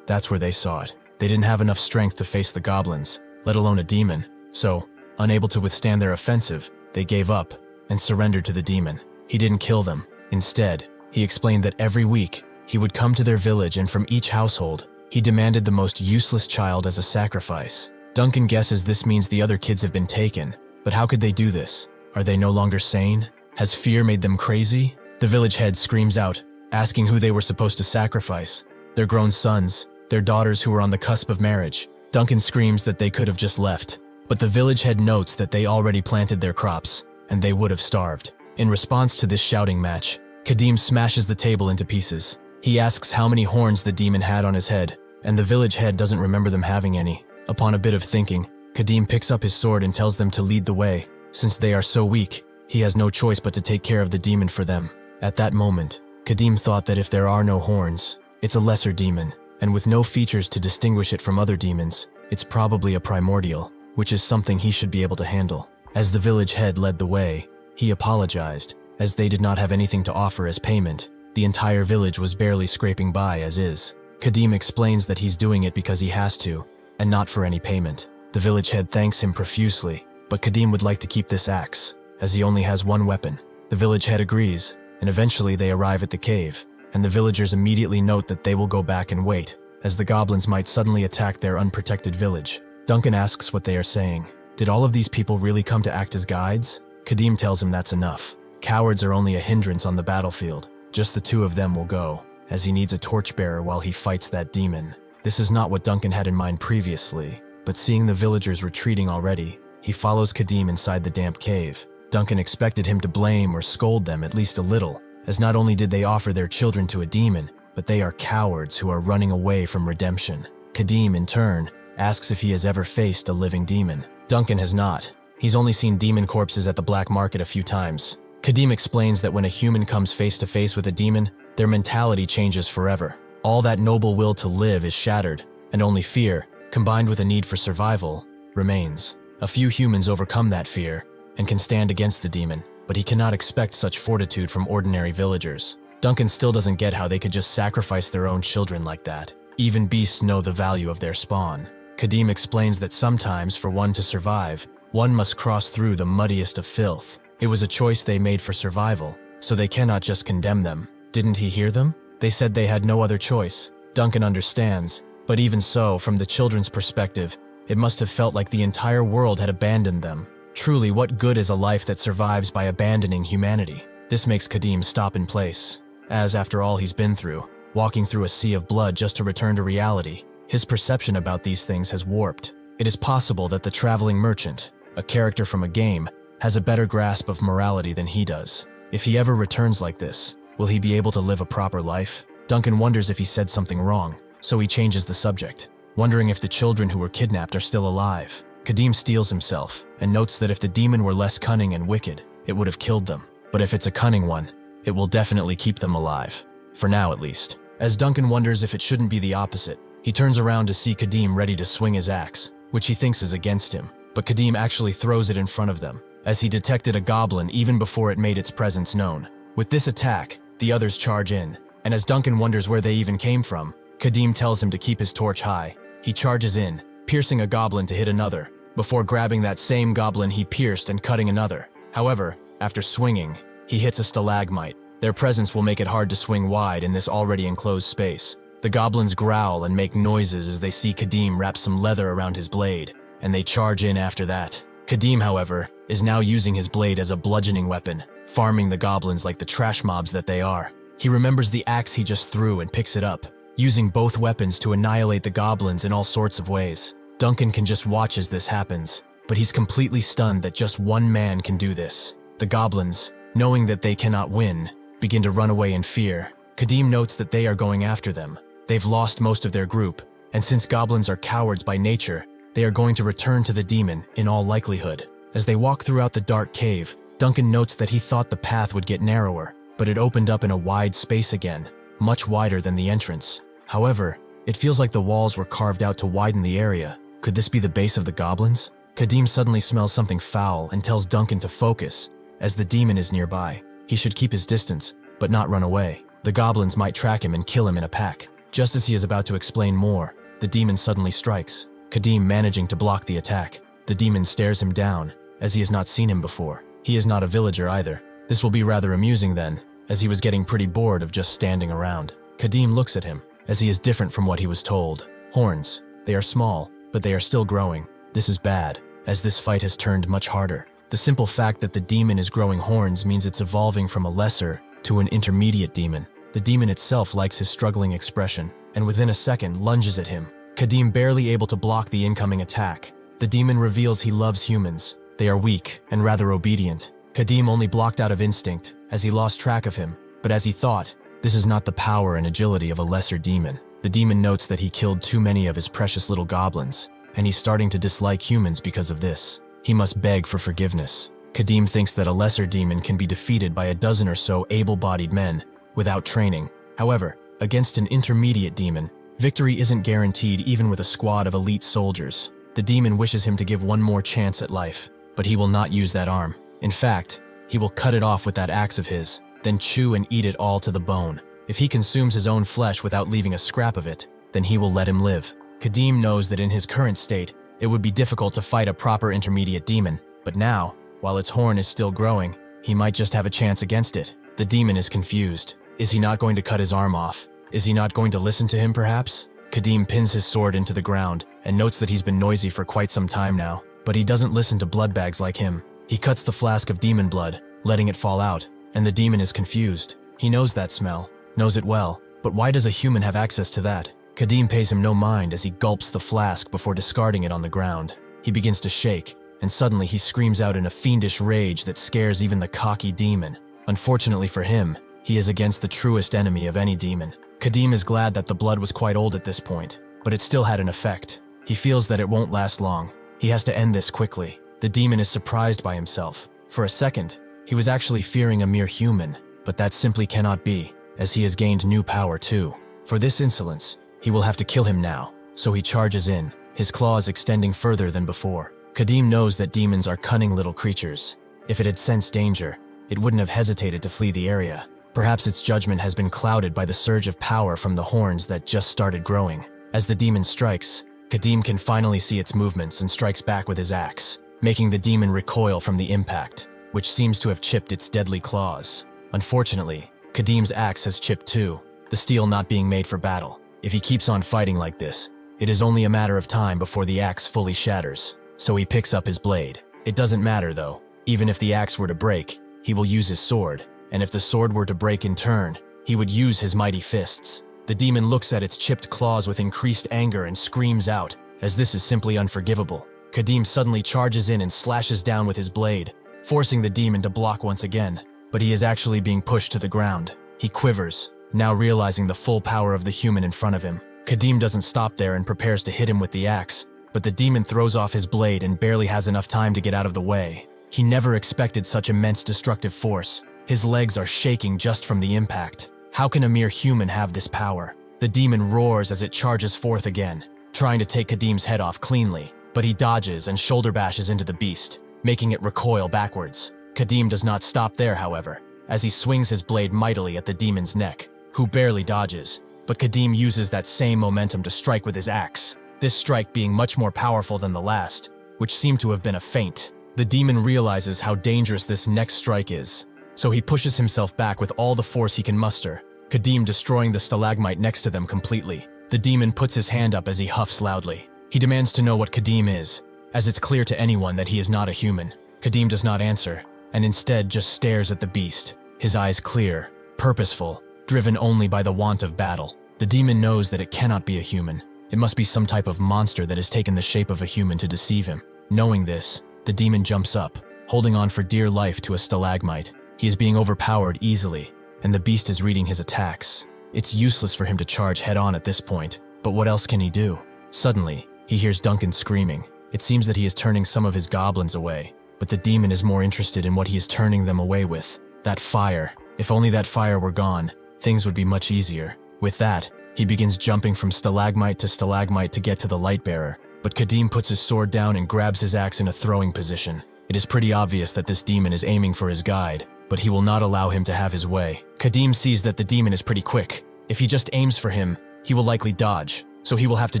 that's where they saw it. They didn't have enough strength to face the goblins, let alone a demon, so, unable to withstand their offensive, they gave up and surrendered to the demon. He didn't kill them. Instead, he explained that every week, he would come to their village, and from each household, he demanded the most useless child as a sacrifice. Duncan guesses this means the other kids have been taken, but how could they do this? Are they no longer sane? Has fear made them crazy? The village head screams out, asking who they were supposed to sacrifice. Their grown sons, their daughters who were on the cusp of marriage. Duncan screams that they could have just left, but the village head notes that they already planted their crops, and they would have starved. In response to this shouting match, Kadim smashes the table into pieces. He asks how many horns the demon had on his head, and the village head doesn't remember them having any. Upon a bit of thinking, Kadim picks up his sword and tells them to lead the way. Since they are so weak, he has no choice but to take care of the demon for them. At that moment, Kadim thought that if there are no horns, it's a lesser demon, and with no features to distinguish it from other demons, it's probably a primordial. which is something he should be able to handle. As the village head led the way, he apologized, as they did not have anything to offer as payment. The entire village was barely scraping by as is. Kadim explains that he's doing it because he has to, and not for any payment. The village head thanks him profusely, but Kadim would like to keep this axe, as he only has one weapon. The village head agrees, and eventually they arrive at the cave, and the villagers immediately note that they will go back and wait, as the goblins might suddenly attack their unprotected village. Duncan asks what they are saying. Did all of these people really come to act as guides? Kadim tells him that's enough. Cowards are only a hindrance on the battlefield. Just the two of them will go, as he needs a torchbearer while he fights that demon. This is not what Duncan had in mind previously, but seeing the villagers retreating already, he follows Kadim inside the damp cave. Duncan expected him to blame or scold them at least a little, as not only did they offer their children to a demon, but they are cowards who are running away from redemption. Kadim, in turn, asks if he has ever faced a living demon. Duncan has not. He's only seen demon corpses at the black market a few times. Kadim explains that when a human comes face to face with a demon, their mentality changes forever. All that noble will to live is shattered, and only fear, combined with a need for survival, remains. A few humans overcome that fear and can stand against the demon, but he cannot expect such fortitude from ordinary villagers. Duncan still doesn't get how they could just sacrifice their own children like that. Even beasts know the value of their spawn. Kadim explains that sometimes, for one to survive, one must cross through the muddiest of filth. It was a choice they made for survival, so they cannot just condemn them. Didn't he hear them? They said they had no other choice. Duncan understands, but even so, from the children's perspective, it must have felt like the entire world had abandoned them. Truly, what good is a life that survives by abandoning humanity? This makes Kadim stop in place, as after all he's been through, walking through a sea of blood just to return to reality, his perception about these things has warped. It is possible that the traveling merchant, a character from a game, has a better grasp of morality than he does. If he ever returns like this, will he be able to live a proper life? Duncan wonders if he said something wrong, so he changes the subject, wondering if the children who were kidnapped are still alive. Kadim steels himself and notes that if the demon were less cunning and wicked, it would have killed them. But if it's a cunning one, it will definitely keep them alive. For now, at least. As Duncan wonders if it shouldn't be the opposite, he turns around to see Kadim ready to swing his axe, which he thinks is against him. But Kadim actually throws it in front of them, as he detected a goblin even before it made its presence known. With this attack, the others charge in, and as Duncan wonders where they even came from, Kadim tells him to keep his torch high. He charges in, piercing a goblin to hit another, before grabbing that same goblin he pierced and cutting another. However, after swinging, he hits a stalagmite. Their presence will make it hard to swing wide in this already enclosed space. The goblins growl and make noises as they see Kadim wrap some leather around his blade, and they charge in after that. Kadim, however, is now using his blade as a bludgeoning weapon, farming the goblins like the trash mobs that they are. He remembers the axe he just threw and picks it up, using both weapons to annihilate the goblins in all sorts of ways. Duncan can just watch as this happens, but he's completely stunned that just one man can do this. The goblins, knowing that they cannot win, begin to run away in fear. Kadim notes that they are going after them. They've lost most of their group, and since goblins are cowards by nature, they are going to return to the demon in all likelihood. As they walk throughout the dark cave, Duncan notes that he thought the path would get narrower, but it opened up in a wide space again, much wider than the entrance. However, it feels like the walls were carved out to widen the area. Could this be the base of the goblins? Kadim suddenly smells something foul and tells Duncan to focus, as the demon is nearby. He should keep his distance, but not run away. The goblins might track him and kill him in a pack. Just as he is about to explain more, the demon suddenly strikes, Kadim managing to block the attack. The demon stares him down, as he has not seen him before. He is not a villager either. This will be rather amusing then, as he was getting pretty bored of just standing around. Kadim looks at him, as he is different from what he was told. Horns. They are small, but they are still growing. This is bad, as this fight has turned much harder. The simple fact that the demon is growing horns means it's evolving from a lesser to an intermediate demon. The demon itself likes his struggling expression, and within a second lunges at him. Kadim barely able to block the incoming attack. The demon reveals he loves humans. They are weak and rather obedient. Kadim only blocked out of instinct, as he lost track of him. But as he thought, this is not the power and agility of a lesser demon. The demon notes that he killed too many of his precious little goblins, and he's starting to dislike humans because of this. He must beg for forgiveness. Kadim thinks that a lesser demon can be defeated by a dozen or so able-bodied men, without training. However, against an intermediate demon, victory isn't guaranteed even with a squad of elite soldiers. The demon wishes him to give one more chance at life, but he will not use that arm. In fact, he will cut it off with that axe of his, then chew and eat it all to the bone. If he consumes his own flesh without leaving a scrap of it, then he will let him live. Kadim knows that in his current state, it would be difficult to fight a proper intermediate demon, but now, while its horn is still growing, he might just have a chance against it. The demon is confused. Is he not going to cut his arm off? Is he not going to listen to him, perhaps? Kadim pins his sword into the ground and notes that he's been noisy for quite some time now, but he doesn't listen to bloodbags like him. He cuts the flask of demon blood, letting it fall out, and the demon is confused. He knows that smell, knows it well, but why does a human have access to that? Kadim pays him no mind as he gulps the flask before discarding it on the ground. He begins to shake, and suddenly he screams out in a fiendish rage that scares even the cocky demon. Unfortunately for him, he is against the truest enemy of any demon. Kadim is glad that the blood was quite old at this point, but it still had an effect. He feels that it won't last long. He has to end this quickly. The demon is surprised by himself. For a second, he was actually fearing a mere human, but that simply cannot be, as he has gained new power too. For this insolence, he will have to kill him now, so he charges in, his claws extending further than before. Kadim knows that demons are cunning little creatures. If it had sensed danger, it wouldn't have hesitated to flee the area. Perhaps its judgment has been clouded by the surge of power from the horns that just started growing. As the demon strikes, Kadim can finally see its movements and strikes back with his axe, making the demon recoil from the impact, which seems to have chipped its deadly claws. Unfortunately, Kadim's axe has chipped too, the steel not being made for battle. If he keeps on fighting like this, it is only a matter of time before the axe fully shatters, so he picks up his blade. It doesn't matter though. Even if the axe were to break, he will use his sword, and if the sword were to break in turn, he would use his mighty fists. The demon looks at its chipped claws with increased anger and screams out, as this is simply unforgivable. Kadim suddenly charges in and slashes down with his blade, forcing the demon to block once again, but he is actually being pushed to the ground. He quivers, now realizing the full power of the human in front of him. Kadim doesn't stop there and prepares to hit him with the axe, but the demon throws off his blade and barely has enough time to get out of the way. He never expected such immense destructive force. His legs are shaking just from the impact. How can a mere human have this power? The demon roars as it charges forth again, trying to take Kadim's head off cleanly, but he dodges and shoulder bashes into the beast, making it recoil backwards. Kadim does not stop there, however, as he swings his blade mightily at the demon's neck, who barely dodges, but Kadim uses that same momentum to strike with his axe, this strike being much more powerful than the last, which seemed to have been a feint. The demon realizes how dangerous this next strike is, so he pushes himself back with all the force he can muster, Kadim destroying the stalagmite next to them completely. The demon puts his hand up as he huffs loudly. He demands to know what Kadim is, as it's clear to anyone that he is not a human. Kadim does not answer, and instead just stares at the beast, his eyes clear, purposeful, driven only by the want of battle. The demon knows that it cannot be a human. It must be some type of monster that has taken the shape of a human to deceive him. Knowing this, the demon jumps up, holding on for dear life to a stalagmite. He is being overpowered easily, and the beast is reading his attacks. It's useless for him to charge head-on at this point, but what else can he do? Suddenly, he hears Duncan screaming. It seems that he is turning some of his goblins away, but the demon is more interested in what he is turning them away with. That fire. If only that fire were gone, things would be much easier. With that, he begins jumping from stalagmite to stalagmite to get to the light bearer, but Kadim puts his sword down and grabs his axe in a throwing position. It is pretty obvious that this demon is aiming for his guide, but he will not allow him to have his way. Kadim sees that the demon is pretty quick. If he just aims for him, he will likely dodge, so he will have to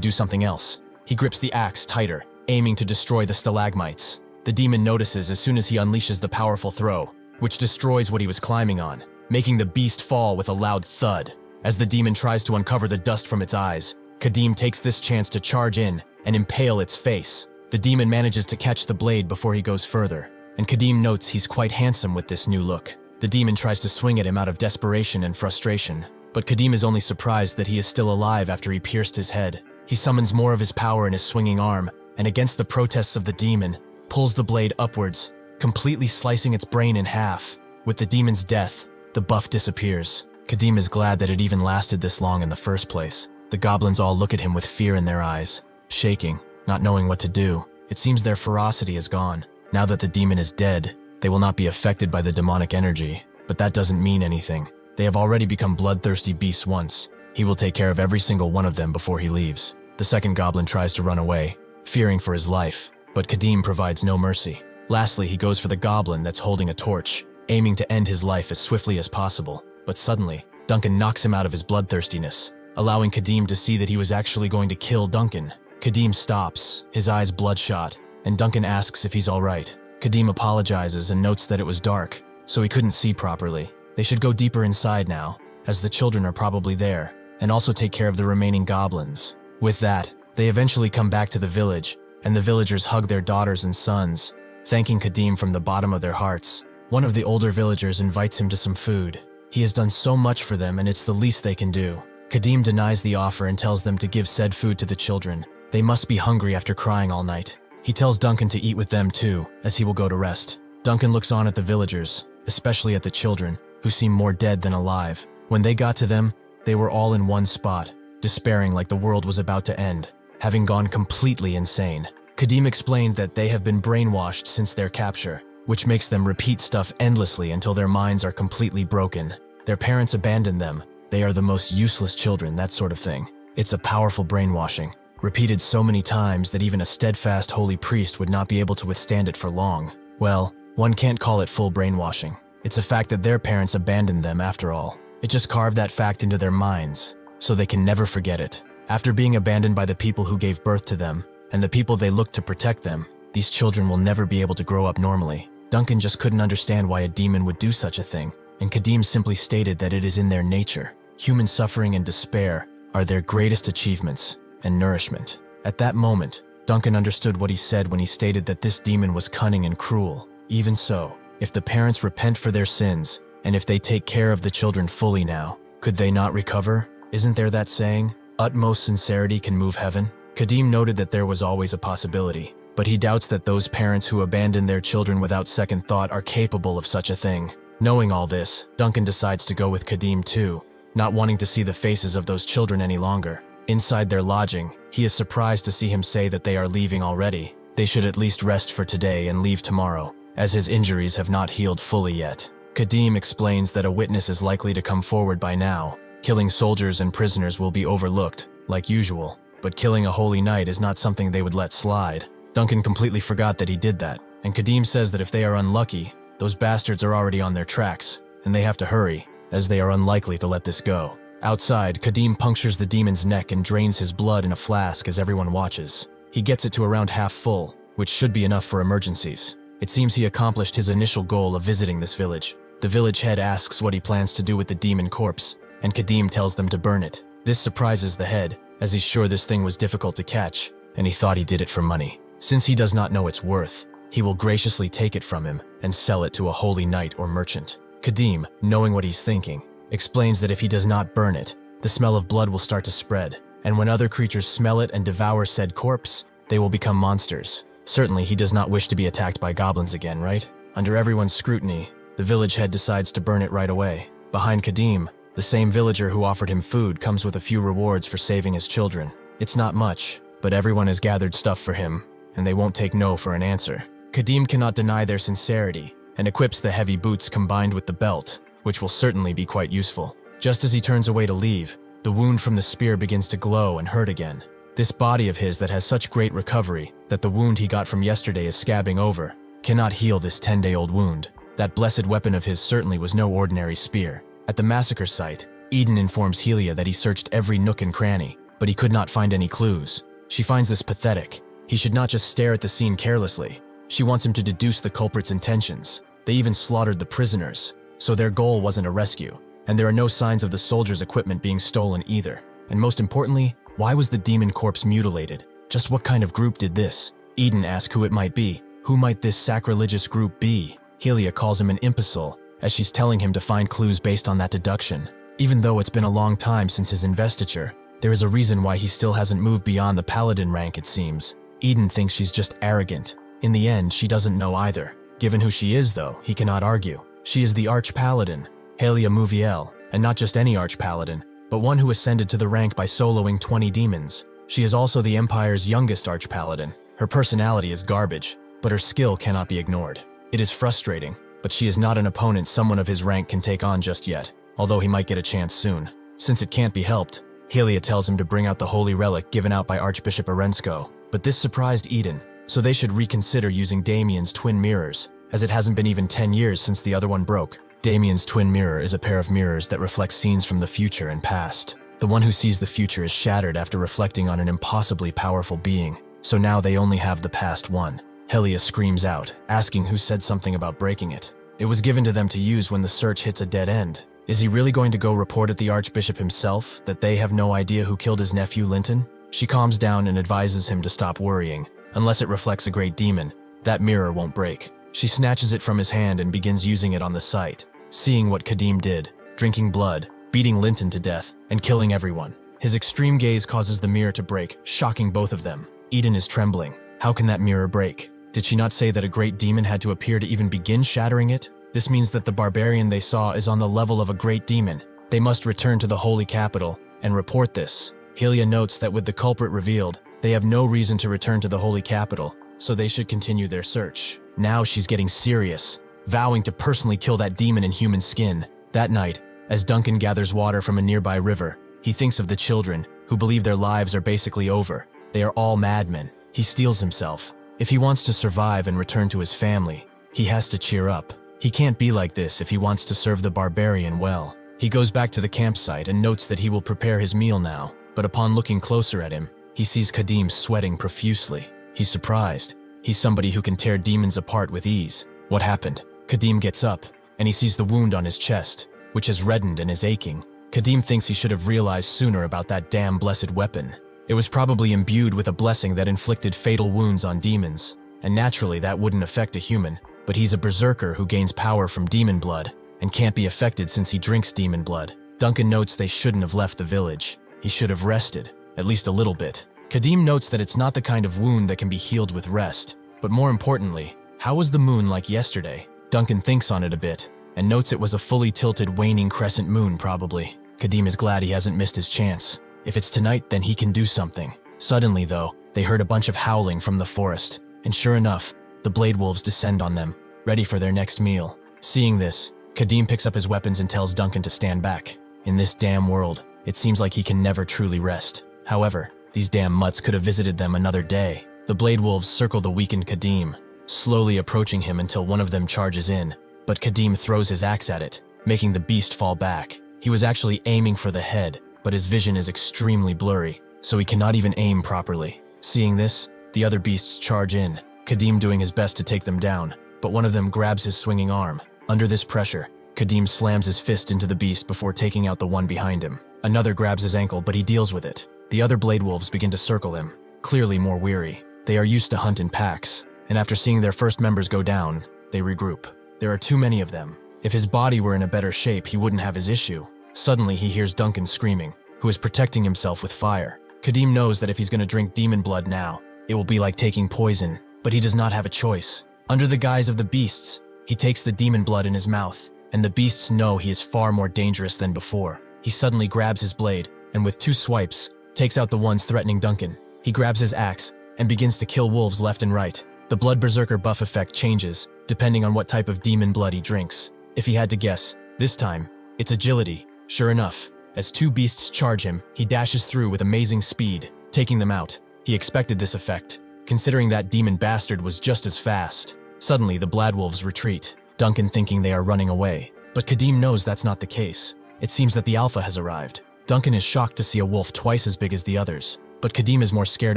do something else. He grips the axe tighter, aiming to destroy the stalagmites. The demon notices as soon as he unleashes the powerful throw, which destroys what he was climbing on, making the beast fall with a loud thud. As the demon tries to uncover the dust from its eyes, Kadim takes this chance to charge in and impale its face. The demon manages to catch the blade before he goes further, and Kadim notes he's quite handsome with this new look. The demon tries to swing at him out of desperation and frustration, but Kadim is only surprised that he is still alive after he pierced his head. He summons more of his power in his swinging arm, and against the protests of the demon, pulls the blade upwards, completely slicing its brain in half. With the demon's death, the buff disappears. Kadim is glad that it even lasted this long in the first place. The goblins all look at him with fear in their eyes, shaking, not knowing what to do. It seems their ferocity is gone. Now that the demon is dead, they will not be affected by the demonic energy, but that doesn't mean anything. They have already become bloodthirsty beasts once. He will take care of every single one of them before he leaves. The second goblin tries to run away, fearing for his life. But Kadim provides no mercy. Lastly, he goes for the goblin that's holding a torch, aiming to end his life as swiftly as possible. But suddenly, Duncan knocks him out of his bloodthirstiness, allowing Kadim to see that he was actually going to kill Duncan. Kadim stops, his eyes bloodshot, and Duncan asks if he's alright. Kadim apologizes and notes that it was dark, so he couldn't see properly. They should go deeper inside now, as the children are probably there, and also take care of the remaining goblins. With that, they eventually come back to the village, and the villagers hug their daughters and sons, thanking Kadim from the bottom of their hearts. One of the older villagers invites him to some food. He has done so much for them, and it's the least they can do. Kadim denies the offer and tells them to give said food to the children. They must be hungry after crying all night. He tells Duncan to eat with them too, as he will go to rest. Duncan looks on at the villagers, especially at the children, who seem more dead than alive. When they got to them, they were all in one spot, despairing like the world was about to end, having gone completely insane. Kadim explained that they have been brainwashed since their capture, which makes them repeat stuff endlessly until their minds are completely broken. Their parents abandoned them. They are the most useless children, that sort of thing. It's a powerful brainwashing, repeated so many times that even a steadfast holy priest would not be able to withstand it for long. Well, one can't call it full brainwashing. It's a fact that their parents abandoned them after all. It just carved that fact into their minds, so they can never forget it. After being abandoned by the people who gave birth to them, and the people they looked to protect them, these children will never be able to grow up normally. Duncan just couldn't understand why a demon would do such a thing, and Kadim simply stated that it is in their nature. Human suffering and despair are their greatest achievements and nourishment. At that moment, Duncan understood what he said when he stated that this demon was cunning and cruel. Even so, if the parents repent for their sins, and if they take care of the children fully now, could they not recover? Isn't there that saying, utmost sincerity can move heaven? Kadim noted that there was always a possibility, but he doubts that those parents who abandon their children without second thought are capable of such a thing. Knowing all this, Duncan decides to go with Kadim too, not wanting to see the faces of those children any longer. Inside their lodging, he is surprised to see him say that they are leaving already. They should at least rest for today and leave tomorrow, as his injuries have not healed fully yet. Kadim explains that a witness is likely to come forward by now. Killing soldiers and prisoners will be overlooked, like usual, but killing a holy knight is not something they would let slide. Duncan completely forgot that he did that, and Kadim says that if they are unlucky, those bastards are already on their tracks, and they have to hurry, as they are unlikely to let this go. Outside, Kadim punctures the demon's neck and drains his blood in a flask as everyone watches. He gets it to around half full, which should be enough for emergencies. It seems he accomplished his initial goal of visiting this village. The village head asks what he plans to do with the demon corpse, and Kadim tells them to burn it. This surprises the head, as he's sure this thing was difficult to catch, and he thought he did it for money. Since he does not know its worth, he will graciously take it from him and sell it to a holy knight or merchant. Kadim, knowing what he's thinking, explains that if he does not burn it, the smell of blood will start to spread, and when other creatures smell it and devour said corpse, they will become monsters. Certainly he does not wish to be attacked by goblins again, right? Under everyone's scrutiny, the village head decides to burn it right away. Behind Kadim, the same villager who offered him food comes with a few rewards for saving his children. It's not much, but everyone has gathered stuff for him, and they won't take no for an answer. Kadim cannot deny their sincerity, and equips the heavy boots combined with the belt, which will certainly be quite useful. Just as he turns away to leave, the wound from the spear begins to glow and hurt again. This body of his that has such great recovery that the wound he got from yesterday is scabbing over cannot heal this 10-day-old wound. That blessed weapon of his certainly was no ordinary spear. At the massacre site, Eden informs Helia that he searched every nook and cranny, but he could not find any clues. She finds this pathetic. He should not just stare at the scene carelessly. She wants him to deduce the culprit's intentions. They even slaughtered the prisoners, so their goal wasn't a rescue, and there are no signs of the soldiers' equipment being stolen either. And most importantly, why was the demon corpse mutilated? Just what kind of group did this? Eden asks who it might be. Who might this sacrilegious group be? Helia calls him an imbecile, as she's telling him to find clues based on that deduction. Even though it's been a long time since his investiture, there is a reason why he still hasn't moved beyond the paladin rank, it seems. Eden thinks she's just arrogant. In the end, she doesn't know either. Given who she is, though, he cannot argue. She is the Arch-Paladin, Helia Muviel, and not just any Arch-Paladin, but one who ascended to the rank by soloing 20 demons. She is also the Empire's youngest Arch-Paladin. Her personality is garbage, but her skill cannot be ignored. It is frustrating, but she is not an opponent someone of his rank can take on just yet, although he might get a chance soon. Since it can't be helped, Helia tells him to bring out the holy relic given out by Archbishop Arensko. But this surprised Eden, so they should reconsider using Damien's twin mirrors, as it hasn't been even 10 years since the other one broke. Damien's twin mirror is a pair of mirrors that reflect scenes from the future and past. The one who sees the future is shattered after reflecting on an impossibly powerful being, so now they only have the past one. Helia screams out, asking who said something about breaking it. It was given to them to use when the search hits a dead end. Is he really going to go report at the Archbishop himself that they have no idea who killed his nephew Linton? She calms down and advises him to stop worrying. Unless it reflects a great demon, that mirror won't break. She snatches it from his hand and begins using it on the site. Seeing what Kadim did, drinking blood, beating Linton to death, and killing everyone. His extreme gaze causes the mirror to break, shocking both of them. Eden is trembling. How can that mirror break? Did she not say that a great demon had to appear to even begin shattering it? This means that the barbarian they saw is on the level of a great demon. They must return to the holy capital and report this. Helia notes that with the culprit revealed, they have no reason to return to the holy capital, so they should continue their search. Now she's getting serious, vowing to personally kill that demon in human skin. That night, as Duncan gathers water from a nearby river, he thinks of the children, who believe their lives are basically over. They are all madmen. He steels himself. If he wants to survive and return to his family, he has to cheer up. He can't be like this if he wants to serve the barbarian well. He goes back to the campsite and notes that he will prepare his meal now, but upon looking closer at him, he sees Kadim sweating profusely. He's surprised. He's somebody who can tear demons apart with ease. What happened? Kadim gets up, and he sees the wound on his chest, which has reddened and is aching. Kadim thinks he should have realized sooner about that damn blessed weapon. It was probably imbued with a blessing that inflicted fatal wounds on demons, and naturally that wouldn't affect a human, but he's a berserker who gains power from demon blood, and can't be affected since he drinks demon blood. Duncan notes they shouldn't have left the village. He should have rested, at least a little bit. Kadim notes that it's not the kind of wound that can be healed with rest, but more importantly, how was the moon like yesterday? Duncan thinks on it a bit, and notes it was a fully tilted waning crescent moon probably. Kadim is glad he hasn't missed his chance. If it's tonight, then he can do something. Suddenly, though, they heard a bunch of howling from the forest, and sure enough, the blade wolves descend on them, ready for their next meal. Seeing this, Kadim picks up his weapons and tells Duncan to stand back. In this damn world, it seems like he can never truly rest. However, these damn mutts could have visited them another day. The blade wolves circle the weakened Kadim, slowly approaching him until one of them charges in, but Kadim throws his axe at it, making the beast fall back. He was actually aiming for the head, but his vision is extremely blurry, so he cannot even aim properly. Seeing this, the other beasts charge in, Kadim doing his best to take them down, but one of them grabs his swinging arm. Under this pressure, Kadim slams his fist into the beast before taking out the one behind him. Another grabs his ankle, but he deals with it. The other blade wolves begin to circle him, clearly more weary. They are used to hunt in packs, and after seeing their first members go down, they regroup. There are too many of them. If his body were in a better shape, he wouldn't have his issue. Suddenly, he hears Duncan screaming, who is protecting himself with fire. Kadim knows that if he's going to drink demon blood now, it will be like taking poison, but he does not have a choice. Under the guise of the beasts, he takes the demon blood in his mouth, and the beasts know he is far more dangerous than before. He suddenly grabs his blade, and with 2 swipes, takes out the ones threatening Duncan. He grabs his axe, and begins to kill wolves left and right. The blood berserker buff effect changes, depending on what type of demon blood he drinks. If he had to guess, this time, it's agility. Sure enough, as 2 beasts charge him, he dashes through with amazing speed, taking them out. He expected this effect, considering that demon bastard was just as fast. Suddenly, the Bladwolves retreat, Duncan thinking they are running away. But Kadim knows that's not the case. It seems that the Alpha has arrived. Duncan is shocked to see a wolf twice as big as the others, but Kadim is more scared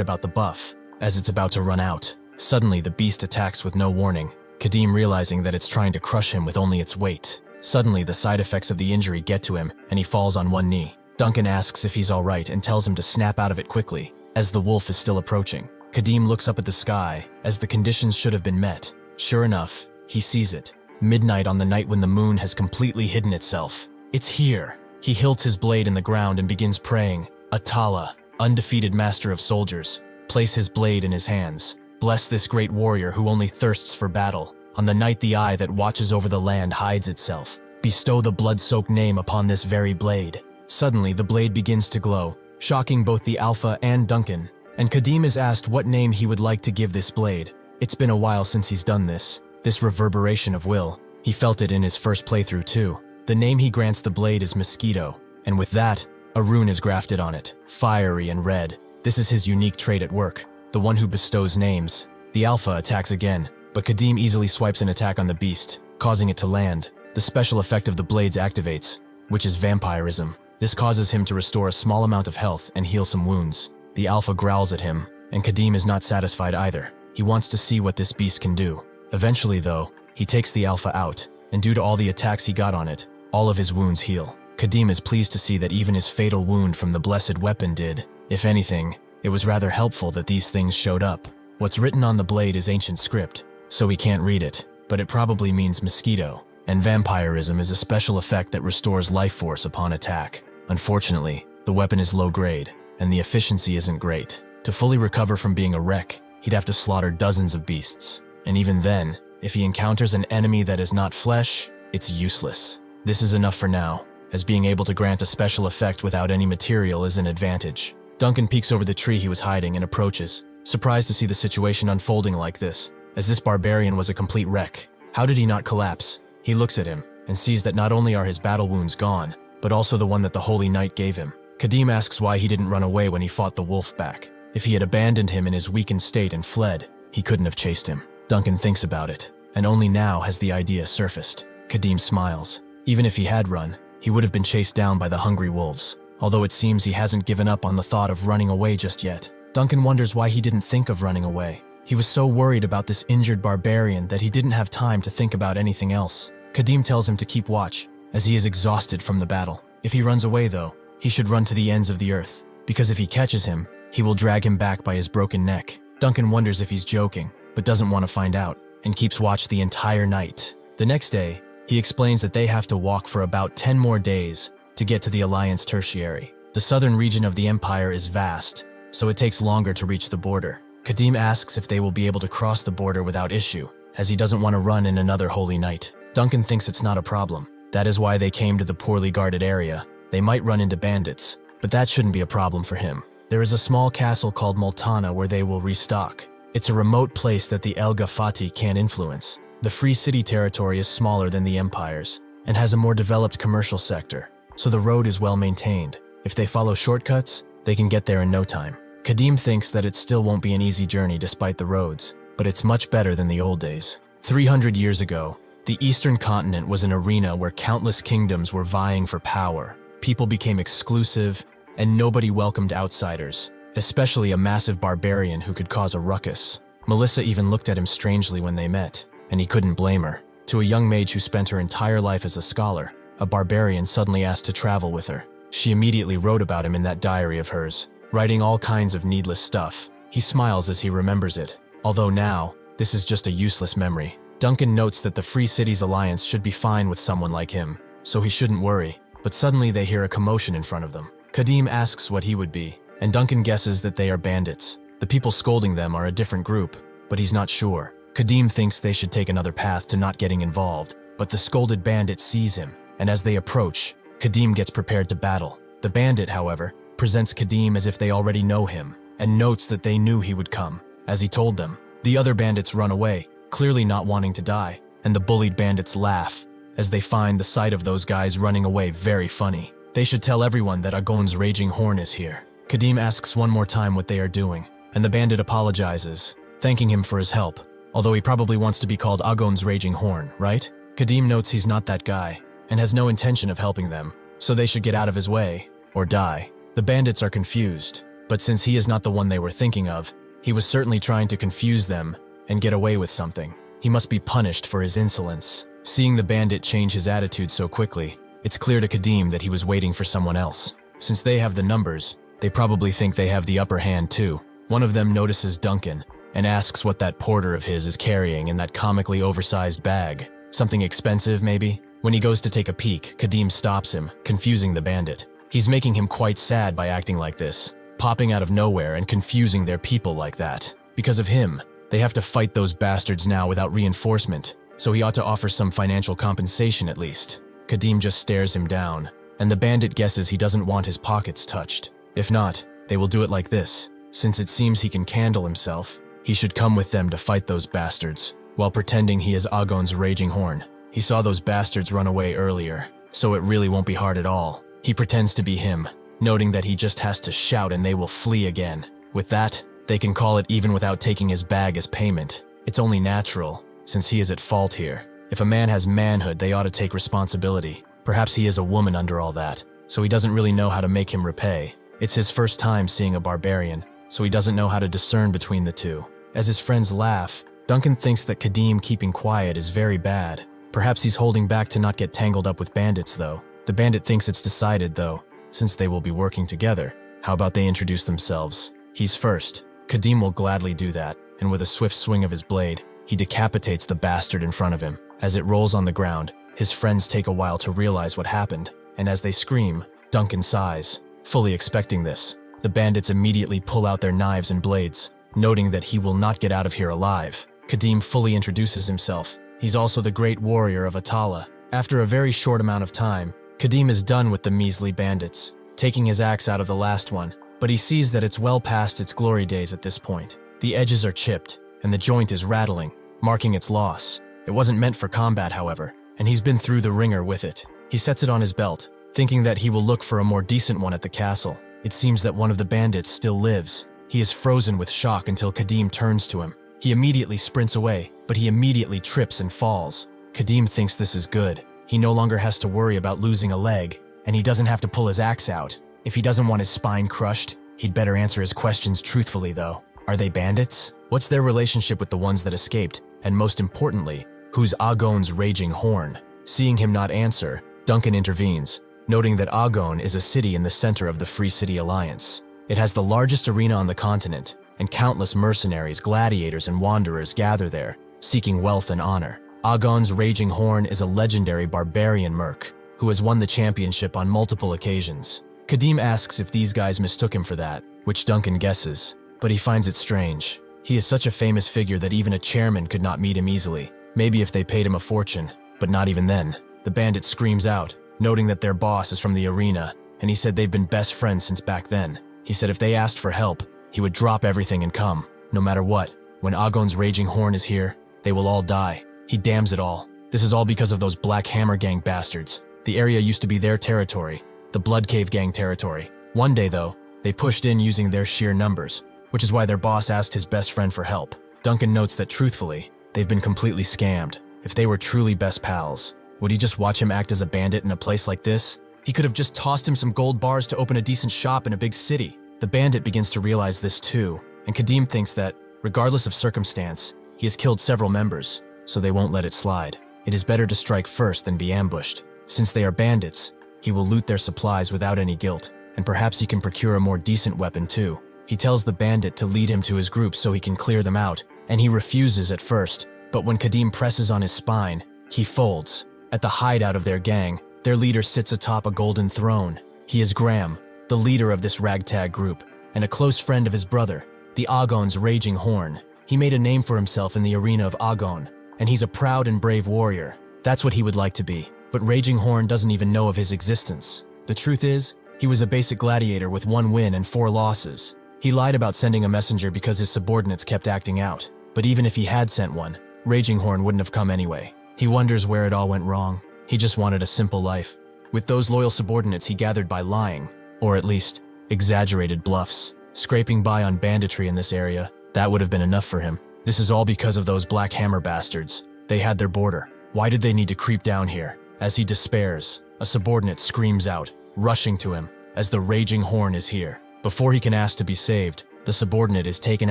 about the buff, as it's about to run out. Suddenly, the beast attacks with no warning, Kadim realizing that it's trying to crush him with only its weight. Suddenly, the side effects of the injury get to him, and he falls on one knee. Duncan asks if he's alright and tells him to snap out of it quickly, as the wolf is still approaching. Kadim looks up at the sky, as the conditions should have been met. Sure enough, he sees it. Midnight on the night when the moon has completely hidden itself. It's here. He hilts his blade in the ground and begins praying. Atala, undefeated master of soldiers, place his blade in his hands. Bless this great warrior who only thirsts for battle. On the night the eye that watches over the land hides itself, bestow the blood-soaked name upon this very blade. Suddenly, the blade begins to glow, shocking both the Alpha and Duncan, and Kadim is asked what name he would like to give this blade. It's been a while since he's done this reverberation of will. He felt it in his first playthrough too. The name he grants the blade is Mosquito, and with that, a rune is grafted on it, fiery and red. This is his unique trait at work. the one who bestows names. The Alpha attacks again, but Kadim easily swipes an attack on the beast, causing it to land. The special effect of the blades activates, which is vampirism. This causes him to restore a small amount of health and heal some wounds. The Alpha growls at him, and Kadim is not satisfied either. He wants to see what this beast can do. Eventually, though, he takes the Alpha out, and due to all the attacks he got on it, all of his wounds heal. Kadim is pleased to see that even his fatal wound from the blessed weapon did. If anything, it was rather helpful that these things showed up. What's written on the blade is ancient script, so he can't read it, but it probably means mosquito, and vampirism is a special effect that restores life force upon attack. Unfortunately, the weapon is low grade, and the efficiency isn't great. To fully recover from being a wreck, he'd have to slaughter dozens of beasts, and even then, if he encounters an enemy that is not flesh, it's useless. This is enough for now, as being able to grant a special effect without any material is an advantage. Duncan peeks over the tree he was hiding and approaches, surprised to see the situation unfolding like this, as this barbarian was a complete wreck. How did he not collapse? He looks at him, and sees that not only are his battle wounds gone, but also the one that the Holy Knight gave him. Kadim asks why he didn't run away when he fought the wolf back. If he had abandoned him in his weakened state and fled, he couldn't have chased him. Duncan thinks about it, and only now has the idea surfaced. Kadim smiles. Even if he had run, he would have been chased down by the hungry wolves, although it seems he hasn't given up on the thought of running away just yet. Duncan wonders why he didn't think of running away. He was so worried about this injured barbarian that he didn't have time to think about anything else. Kadim tells him to keep watch, as he is exhausted from the battle. If he runs away though, he should run to the ends of the earth, because if he catches him, he will drag him back by his broken neck. Duncan wonders if he's joking, but doesn't want to find out, and keeps watch the entire night. The next day, he explains that they have to walk for about 10 more days to get to the Alliance Tertiary. The southern region of the Empire is vast, so it takes longer to reach the border. Kadim asks if they will be able to cross the border without issue, as he doesn't want to run in another Holy Knight. Duncan thinks it's not a problem. That is why they came to the poorly guarded area. They might run into bandits, but that shouldn't be a problem for him. There is a small castle called Multana where they will restock. It's a remote place that the El Gafati can't influence. The Free City territory is smaller than the Empire's, and has a more developed commercial sector, so the road is well maintained. If they follow shortcuts, they can get there in no time. Kadim thinks that it still won't be an easy journey despite the roads, but it's much better than the old days. 300 years ago, the Eastern continent was an arena where countless kingdoms were vying for power. People became exclusive, and nobody welcomed outsiders, especially a massive barbarian who could cause a ruckus. Melissa even looked at him strangely when they met, and he couldn't blame her. To a young mage who spent her entire life as a scholar, a barbarian suddenly asked to travel with her. She immediately wrote about him in that diary of hers, writing all kinds of needless stuff. He smiles as he remembers it, although now, this is just a useless memory. Duncan notes that the Free Cities Alliance should be fine with someone like him, so he shouldn't worry, but suddenly they hear a commotion in front of them. Kadim asks what he would be, and Duncan guesses that they are bandits. The people scolding them are a different group, but he's not sure. Kadim thinks they should take another path to not getting involved, but the scolded bandit sees him, and as they approach, Kadim gets prepared to battle. The bandit, however, presents Kadim as if they already know him, and notes that they knew he would come, as he told them. The other bandits run away, clearly not wanting to die, and the bullied bandits laugh, as they find the sight of those guys running away very funny. They should tell everyone that Agon's raging horn is here. Kadim asks one more time what they are doing, and the bandit apologizes, thanking him for his help, although he probably wants to be called Agon's raging horn, right? Kadim notes he's not that guy, and has no intention of helping them, so they should get out of his way, or die. The bandits are confused, but since he is not the one they were thinking of, he was certainly trying to confuse them and get away with something. He must be punished for his insolence. Seeing the bandit change his attitude so quickly, it's clear to Kadim that he was waiting for someone else. Since they have the numbers, they probably think they have the upper hand too. One of them notices Duncan and asks what that porter of his is carrying in that comically oversized bag. Something expensive, maybe? When he goes to take a peek, Kadim stops him, confusing the bandit. He's making him quite sad by acting like this, popping out of nowhere and confusing their people like that. Because of him, they have to fight those bastards now without reinforcement, so he ought to offer some financial compensation at least. Kadim just stares him down, and the bandit guesses he doesn't want his pockets touched. If not, they will do it like this. Since it seems he can handle himself, he should come with them to fight those bastards, while pretending he is Agon's raging horn. He saw those bastards run away earlier, so it really won't be hard at all. He pretends to be him, noting that he just has to shout and they will flee again. With that, They can call it even without taking his bag as payment. It's only natural, since he is at fault here. If a man has manhood, they ought to take responsibility. Perhaps he is a woman under all that, so he doesn't really know how to make him repay. It's his first time seeing a barbarian, so he doesn't know how to discern between the two. As his friends laugh, Duncan thinks that Kadim keeping quiet is very bad. Perhaps he's holding back to not get tangled up with bandits, though. The bandit thinks it's decided, though, since they will be working together. How about they introduce themselves? He's first. Kadim will gladly do that, and with a swift swing of his blade, he decapitates the bastard in front of him. As it rolls on the ground, his friends take a while to realize what happened, and as they scream, Duncan sighs, fully expecting this. The bandits immediately pull out their knives and blades, noting that he will not get out of here alive. Kadim fully introduces himself. He's also the great warrior of Atala. After a very short amount of time, Kadim is done with the measly bandits, taking his axe out of the last one, but he sees that it's well past its glory days at this point. The edges are chipped, and the joint is rattling, marking its loss. It wasn't meant for combat, however, and he's been through the ringer with it. He sets it on his belt, thinking that he will look for a more decent one at the castle. It seems that one of the bandits still lives. He is frozen with shock until Kadim turns to him. He immediately sprints away, but he immediately trips and falls. Kadim thinks this is good. He no longer has to worry about losing a leg, and he doesn't have to pull his axe out. If he doesn't want his spine crushed, he'd better answer his questions truthfully, though. Are they bandits? What's their relationship with the ones that escaped? And most importantly, who's Agon's raging horn? Seeing him not answer, Duncan intervenes, noting that Agon is a city in the center of the Free City Alliance. It has the largest arena on the continent, and countless mercenaries, gladiators, and wanderers gather there, seeking wealth and honor. Agon's raging horn is a legendary barbarian merc who has won the championship on multiple occasions. Kadim asks if these guys mistook him for that, which Duncan guesses, but he finds it strange. He is such a famous figure that even a chairman could not meet him easily. Maybe if they paid him a fortune, but not even then. The bandit screams out, noting that their boss is from the arena, and he said they've been best friends since back then. He said if they asked for help, he would drop everything and come, no matter what. When Agon's raging horn is here, they will all die. He damns it all. This is all because of those Black Hammer Gang bastards. The area used to be their territory, the Blood Cave Gang territory. One day, though, they pushed in using their sheer numbers, which is why their boss asked his best friend for help. Duncan notes that truthfully, they've been completely scammed. If they were truly best pals, would he just watch him act as a bandit in a place like this? He could have just tossed him some gold bars to open a decent shop in a big city. The bandit begins to realize this too, and Kadim thinks that, regardless of circumstance, he has killed several members, so they won't let it slide. It is better to strike first than be ambushed. Since they are bandits, he will loot their supplies without any guilt, and perhaps he can procure a more decent weapon too. He tells the bandit to lead him to his group so he can clear them out, and he refuses at first, but when Kadim presses on his spine, he folds. At the hideout of their gang, their leader sits atop a golden throne. He is Graham, the leader of this ragtag group, and a close friend of his brother, the Agon's raging horn. He made a name for himself in the arena of Agon, and he's a proud and brave warrior. That's what he would like to be, but Raging Horn doesn't even know of his existence. The truth is, he was a basic gladiator with 1 win and 4 losses. He lied about sending a messenger because his subordinates kept acting out, but even if he had sent one, Raging Horn wouldn't have come anyway. He wonders where it all went wrong. He just wanted a simple life. With those loyal subordinates he gathered by lying, or at least, exaggerated bluffs. Scraping by on banditry in this area, that would have been enough for him. This is all because of those Black Hammer bastards. They had their border. Why did they need to creep down here? As he despairs, a subordinate screams out, rushing to him, as the Raging Horn is here. Before he can ask to be saved, the subordinate is taken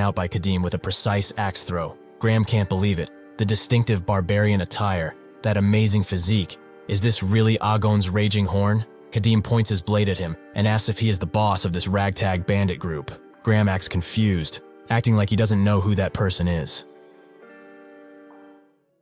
out by Kadim with a precise axe throw. Graham can't believe it. The distinctive barbarian attire, that amazing physique. Is this really Agon's Raging Horn? Kadim points his blade at him and asks if he is the boss of this ragtag bandit group. Graham acts confused, acting like he doesn't know who that person is.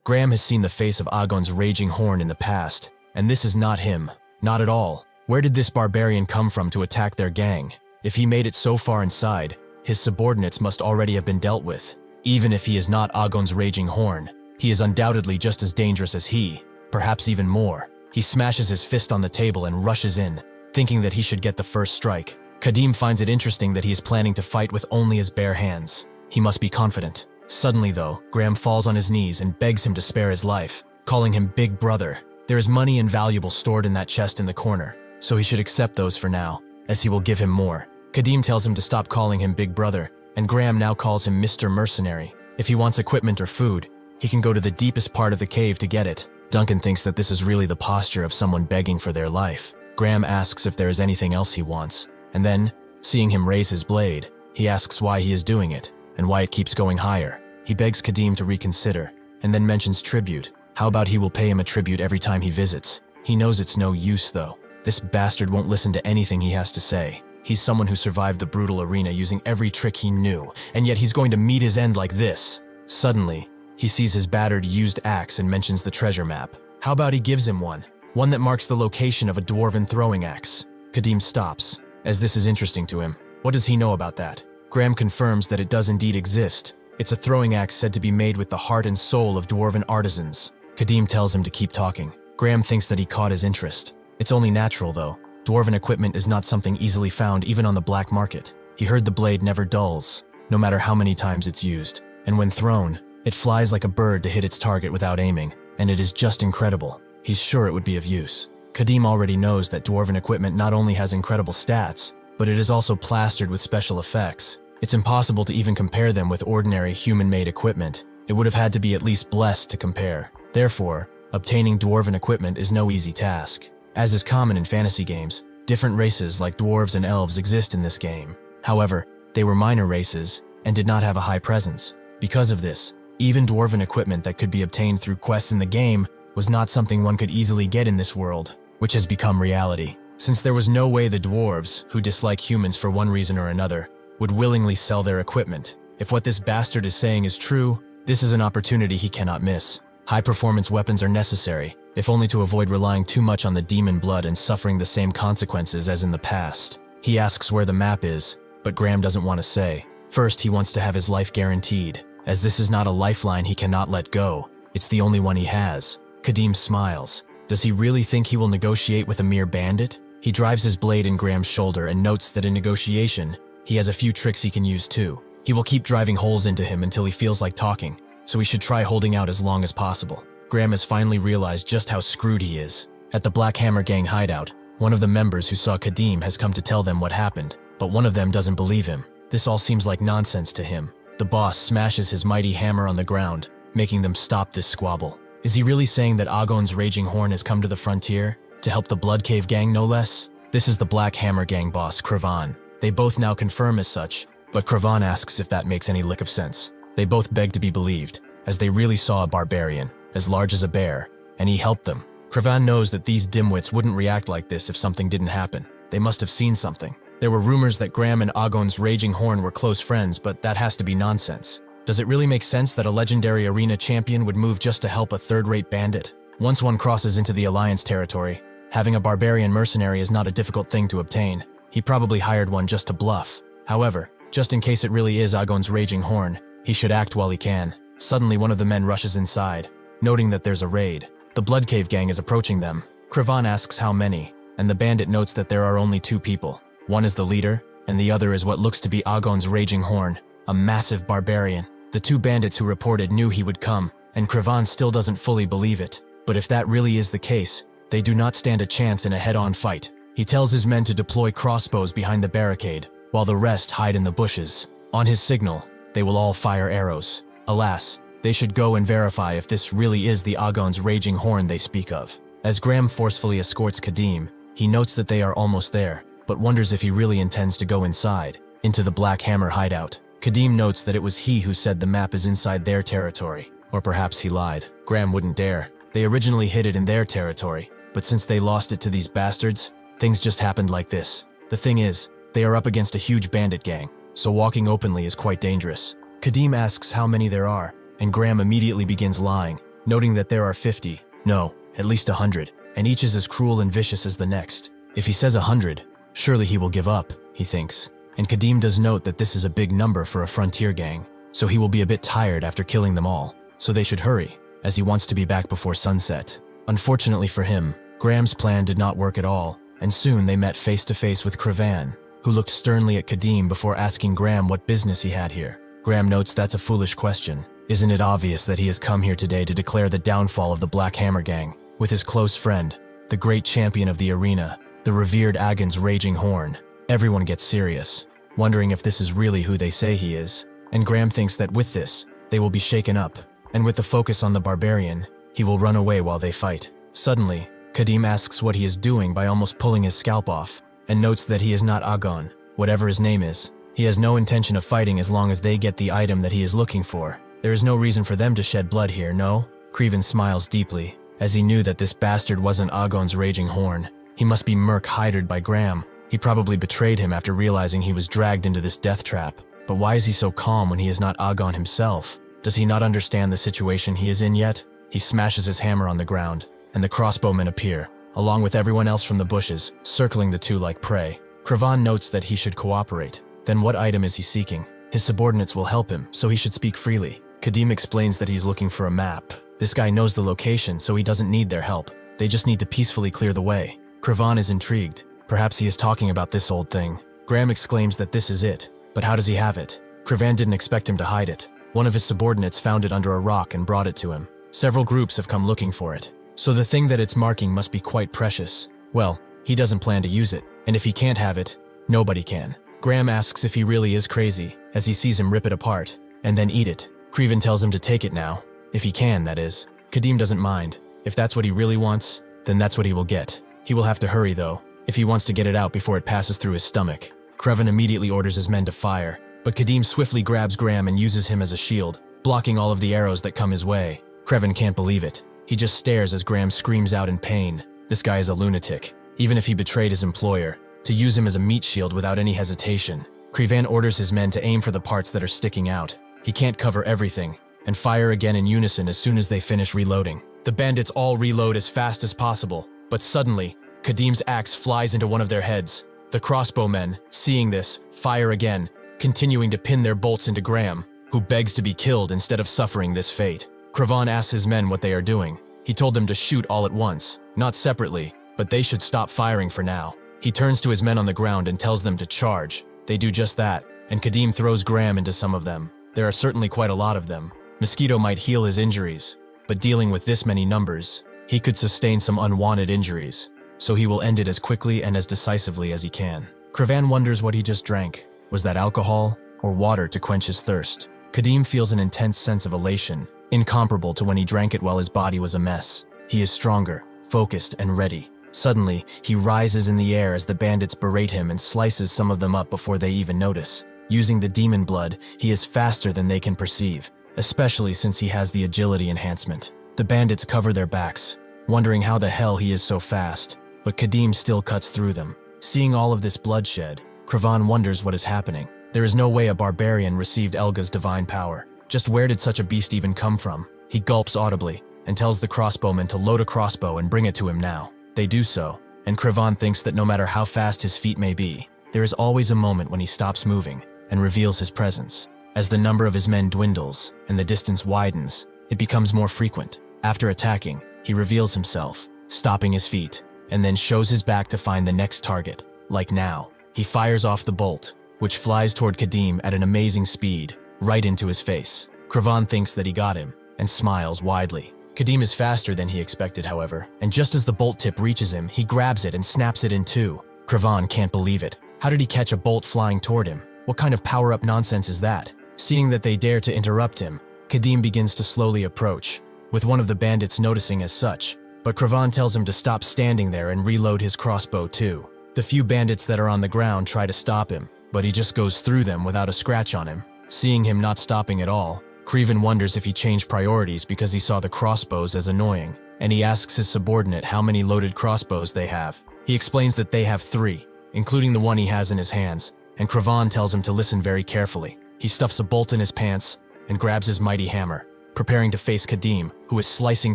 Graham has seen the face of Agon's Raging Horn in the past, and this is not him. Not at all. Where did this barbarian come from to attack their gang? If he made it so far inside, his subordinates must already have been dealt with. Even if he is not Agon's Raging Horn, he is undoubtedly just as dangerous as he, perhaps even more. He smashes his fist on the table and rushes in, thinking that he should get the first strike. Kadim finds it interesting that he is planning to fight with only his bare hands. He must be confident. Suddenly though, Graham falls on his knees and begs him to spare his life, calling him Big Brother. There is money and valuables stored in that chest in the corner, so he should accept those for now, as he will give him more. Kadim tells him to stop calling him Big Brother, and Graham now calls him Mr. Mercenary. If he wants equipment or food, he can go to the deepest part of the cave to get it. Duncan thinks that this is really the posture of someone begging for their life. Graham asks if there is anything else he wants, and then, seeing him raise his blade, he asks why he is doing it, and why it keeps going higher. He begs Kadim to reconsider, and then mentions tribute. How about he will pay him a tribute every time he visits? He knows it's no use though. This bastard won't listen to anything he has to say. He's someone who survived the brutal arena using every trick he knew, and yet he's going to meet his end like this. Suddenly, he sees his battered, used axe and mentions the treasure map. How about he gives him one? One that marks the location of a dwarven throwing axe. Kadim stops, as this is interesting to him. What does he know about that? Graham confirms that it does indeed exist. It's a throwing axe said to be made with the heart and soul of dwarven artisans. Kadim tells him to keep talking. Graham thinks that he caught his interest. It's only natural though. Dwarven equipment is not something easily found even on the black market. He heard the blade never dulls, no matter how many times it's used. And when thrown, it flies like a bird to hit its target without aiming, and it is just incredible. He's sure it would be of use. Kadim already knows that dwarven equipment not only has incredible stats, but it is also plastered with special effects. It's impossible to even compare them with ordinary human-made equipment. It would have had to be at least blessed to compare. Therefore, obtaining dwarven equipment is no easy task. As is common in fantasy games, different races like dwarves and elves exist in this game. However, they were minor races and did not have a high presence. Because of this, even dwarven equipment that could be obtained through quests in the game was not something one could easily get in this world, which has become reality. Since there was no way the dwarves, who dislike humans for one reason or another, would willingly sell their equipment. If what this bastard is saying is true, this is an opportunity he cannot miss. High-performance weapons are necessary, if only to avoid relying too much on the demon blood and suffering the same consequences as in the past. He asks where the map is, but Graham doesn't want to say. First, he wants to have his life guaranteed. As this is not a lifeline he cannot let go, it's the only one he has. Kadim smiles. Does he really think he will negotiate with a mere bandit? He drives his blade in Graham's shoulder and notes that in negotiation, he has a few tricks he can use too. He will keep driving holes into him until he feels like talking, so he should try holding out as long as possible. Graham has finally realized just how screwed he is. At the Black Hammer Gang hideout, one of the members who saw Kadim has come to tell them what happened, but one of them doesn't believe him. This all seems like nonsense to him. The boss smashes his mighty hammer on the ground, making them stop this squabble. Is he really saying that Agon's Raging Horn has come to the frontier? To help the Blood Cave Gang, no less? This is the Black Hammer Gang boss, Kravan. They both now confirm as such, but Kravan asks if that makes any lick of sense. They both beg to be believed, as they really saw a barbarian, as large as a bear, and he helped them. Kravan knows that these dimwits wouldn't react like this if something didn't happen. They must have seen something. There were rumors that Graham and Agon's Raging Horn were close friends, but that has to be nonsense. Does it really make sense that a legendary arena champion would move just to help a third-rate bandit? Once one crosses into the Alliance territory, having a barbarian mercenary is not a difficult thing to obtain. He probably hired one just to bluff. However, just in case it really is Agon's Raging Horn, he should act while he can. Suddenly, one of the men rushes inside, noting that there's a raid. The Blood Cave Gang is approaching them. Kravan asks how many, and the bandit notes that there are only 2 people. One is the leader, and the other is what looks to be Agon's Raging Horn, a massive barbarian. The 2 bandits who reported knew he would come, and Kravan still doesn't fully believe it. But if that really is the case, they do not stand a chance in a head-on fight. He tells his men to deploy crossbows behind the barricade, while the rest hide in the bushes. On his signal, they will all fire arrows. Alas, they should go and verify if this really is the Agon's Raging Horn they speak of. As Graham forcefully escorts Kadim, he notes that they are almost there, but wonders if he really intends to go inside, into the Black Hammer hideout. Kadim notes that it was he who said the map is inside their territory, or perhaps he lied. Graham wouldn't dare. They originally hid it in their territory, but since they lost it to these bastards, things just happened like this. The thing is, they are up against a huge bandit gang, so walking openly is quite dangerous. Kadim asks how many there are, and Graham immediately begins lying, noting that there are 50, no, at least 100, and each is as cruel and vicious as the next. If he says 100, surely he will give up, he thinks. And Kadim does note that this is a big number for a frontier gang, so he will be a bit tired after killing them all, so they should hurry, as he wants to be back before sunset. Unfortunately for him, Graham's plan did not work at all, and soon they met face to face with Kravan, who looked sternly at Kadim before asking Graham what business he had here. Graham notes that's a foolish question. Isn't it obvious that he has come here today to declare the downfall of the Black Hammer Gang, with his close friend, the great champion of the arena, the revered Agon's Raging Horn? Everyone gets serious. wondering if this is really who they say he is. And Graham thinks that with this, they will be shaken up, and with the focus on the barbarian, he will run away while they fight. Suddenly, Kadim asks what he is doing by almost pulling his scalp off, and notes that he is not Agon, whatever his name is. He has no intention of fighting as long as they get the item that he is looking for. There is no reason for them to shed blood here, no? Creven smiles deeply, as he knew that this bastard wasn't Agon's raging horn. He must be Merc hired by Graham. He probably betrayed him after realizing he was dragged into this death trap. But why is he so calm when he is not Agon himself? Does he not understand the situation he is in yet? He smashes his hammer on the ground, and the crossbowmen appear, along with everyone else from the bushes, circling the two like prey. Cravan notes that he should cooperate. Then what item is he seeking? His subordinates will help him, so he should speak freely. Kadim explains that he's looking for a map. This guy knows the location, so he doesn't need their help. They just need to peacefully clear the way. Cravan is intrigued. Perhaps he is talking about this old thing. Graham exclaims that this is it, but how does he have it? Cravan didn't expect him to hide it. One of his subordinates found it under a rock and brought it to him. Several groups have come looking for it. So the thing that it's marking must be quite precious. Well, he doesn't plan to use it, and if he can't have it, nobody can. Graham asks if he really is crazy, as he sees him rip it apart, and then eat it. Creven tells him to take it now. If he can, that is. Kadim doesn't mind. If that's what he really wants, then that's what he will get. He will have to hurry, though, if he wants to get it out before it passes through his stomach. Creven immediately orders his men to fire, but Kadim swiftly grabs Graham and uses him as a shield, blocking all of the arrows that come his way. Creven can't believe it. He just stares as Graham screams out in pain. This guy is a lunatic, even if he betrayed his employer, to use him as a meat shield without any hesitation. Crevan orders his men to aim for the parts that are sticking out. He can't cover everything, and fire again in unison as soon as they finish reloading. The bandits all reload as fast as possible, but suddenly, Kadim's axe flies into one of their heads. The crossbowmen, seeing this, fire again, continuing to pin their bolts into Graham, who begs to be killed instead of suffering this fate. Cravan asks his men what they are doing. He told them to shoot all at once, not separately, but they should stop firing for now. He turns to his men on the ground and tells them to charge. They do just that, and Kadim throws Graham into some of them. There are certainly quite a lot of them. Mosquito might heal his injuries, but dealing with this many numbers, he could sustain some unwanted injuries, so he will end it as quickly and as decisively as he can. Cravan wonders what he just drank. Was that alcohol or water to quench his thirst? Kadim feels an intense sense of elation, incomparable to when he drank it while his body was a mess. He is stronger, focused, and ready. Suddenly, he rises in the air as the bandits berate him and slices some of them up before they even notice. Using the demon blood, he is faster than they can perceive, especially since he has the agility enhancement. The bandits cover their backs, wondering how the hell he is so fast, but Kadim still cuts through them. Seeing all of this bloodshed, Cravan wonders what is happening. There is no way a barbarian received Elga's divine power. Just where did such a beast even come from? He gulps audibly and tells the crossbowman to load a crossbow and bring it to him now. They do so, and Cravan thinks that no matter how fast his feet may be, there is always a moment when he stops moving and reveals his presence. As the number of his men dwindles and the distance widens, it becomes more frequent. After attacking, he reveals himself, stopping his feet, and then shows his back to find the next target. Like now, he fires off the bolt, which flies toward Kadim at an amazing speed, right into his face. Cravan thinks that he got him, and smiles widely. Kadim is faster than he expected, however, and just as the bolt tip reaches him, he grabs it and snaps it in two. Cravan can't believe it. How did he catch a bolt flying toward him? What kind of power-up nonsense is that? Seeing that they dare to interrupt him, Kadim begins to slowly approach, with one of the bandits noticing as such, but Cravan tells him to stop standing there and reload his crossbow too. The few bandits that are on the ground try to stop him, but he just goes through them without a scratch on him. Seeing him not stopping at all, Creven wonders if he changed priorities because he saw the crossbows as annoying, and he asks his subordinate how many loaded crossbows they have. He explains that they have 3, including the one he has in his hands, and Cravan tells him to listen very carefully. He stuffs a bolt in his pants and grabs his mighty hammer, preparing to face Kadim, who is slicing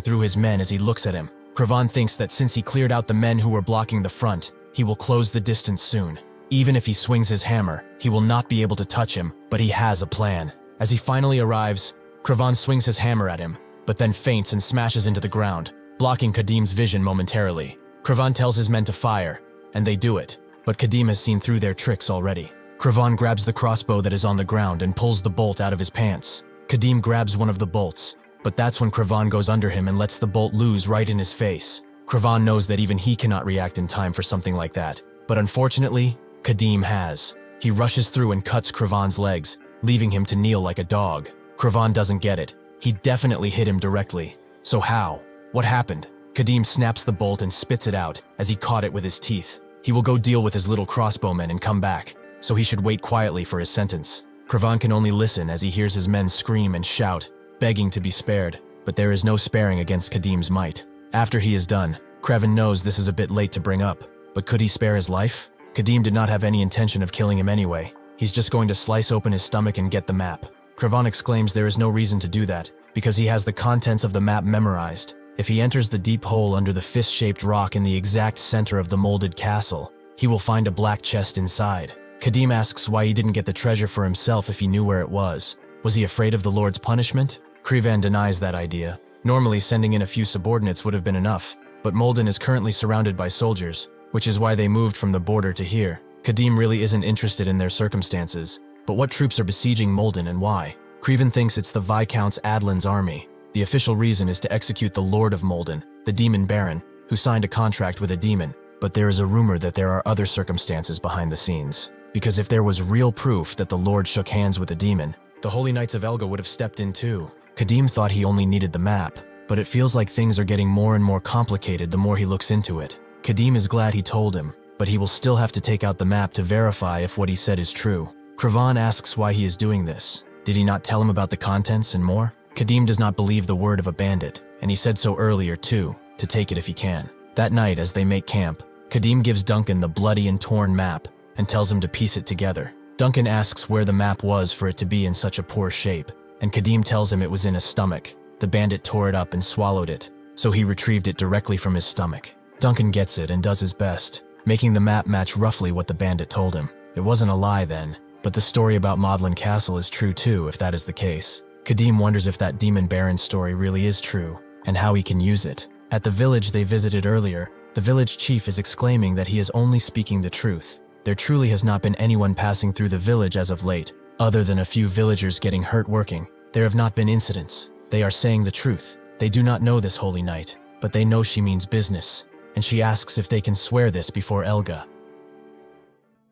through his men as he looks at him. Cravan thinks that since he cleared out the men who were blocking the front, he will close the distance soon. Even if he swings his hammer, he will not be able to touch him, but he has a plan. As he finally arrives, Cravan swings his hammer at him, but then feints and smashes into the ground, blocking Kadim's vision momentarily. Cravan tells his men to fire, and they do it, but Kadim has seen through their tricks already. Cravan grabs the crossbow that is on the ground and pulls the bolt out of his pants. Kadim grabs one of the bolts, but that's when Cravan goes under him and lets the bolt loose right in his face. Cravan knows that even he cannot react in time for something like that, but unfortunately, Kadim has. He rushes through and cuts Kravan's legs, leaving him to kneel like a dog. Kravan doesn't get it. He definitely hit him directly. So how? What happened? Kadim snaps the bolt and spits it out as he caught it with his teeth. He will go deal with his little crossbowmen and come back, so he should wait quietly for his sentence. Kravan can only listen as he hears his men scream and shout, begging to be spared, but there is no sparing against Kadim's might. After he is done, Kravan knows this is a bit late to bring up, but could he spare his life? Kadim did not have any intention of killing him anyway. He's just going to slice open his stomach and get the map. Kravan exclaims there is no reason to do that, because he has the contents of the map memorized. If he enters the deep hole under the fist-shaped rock in the exact center of the molded castle, he will find a black chest inside. Kadim asks why he didn't get the treasure for himself if he knew where it was. Was he afraid of the Lord's punishment? Kravan denies that idea. Normally, sending in a few subordinates would have been enough, but Molden is currently surrounded by soldiers, which is why they moved from the border to here. Kadim really isn't interested in their circumstances, but what troops are besieging Molden and why? Kravan thinks it's the Viscount Adlin's army. The official reason is to execute the Lord of Molden, the Demon Baron, who signed a contract with a demon. But there is a rumor that there are other circumstances behind the scenes. Because if there was real proof that the Lord shook hands with a demon, the Holy Knights of Elga would have stepped in too. Kadim thought he only needed the map, but it feels like things are getting more and more complicated the more he looks into it. Kadim is glad he told him, but he will still have to take out the map to verify if what he said is true. Kravan asks why he is doing this. Did he not tell him about the contents and more? Kadim does not believe the word of a bandit, and he said so earlier too, to take it if he can. That night, as they make camp, Kadim gives Duncan the bloody and torn map and tells him to piece it together. Duncan asks where the map was for it to be in such a poor shape, and Kadim tells him it was in his stomach. The bandit tore it up and swallowed it, so he retrieved it directly from his stomach. Duncan gets it and does his best, making the map match roughly what the bandit told him. It wasn't a lie then, but the story about Maudlin Castle is true too if that is the case. Kadim wonders if that Demon Baron story really is true, and how he can use it. At the village they visited earlier, the village chief is exclaiming that he is only speaking the truth. There truly has not been anyone passing through the village as of late, other than a few villagers getting hurt working. There have not been incidents. They are saying the truth. They do not know this holy knight, but they know she means business, and she asks if they can swear this before Elga.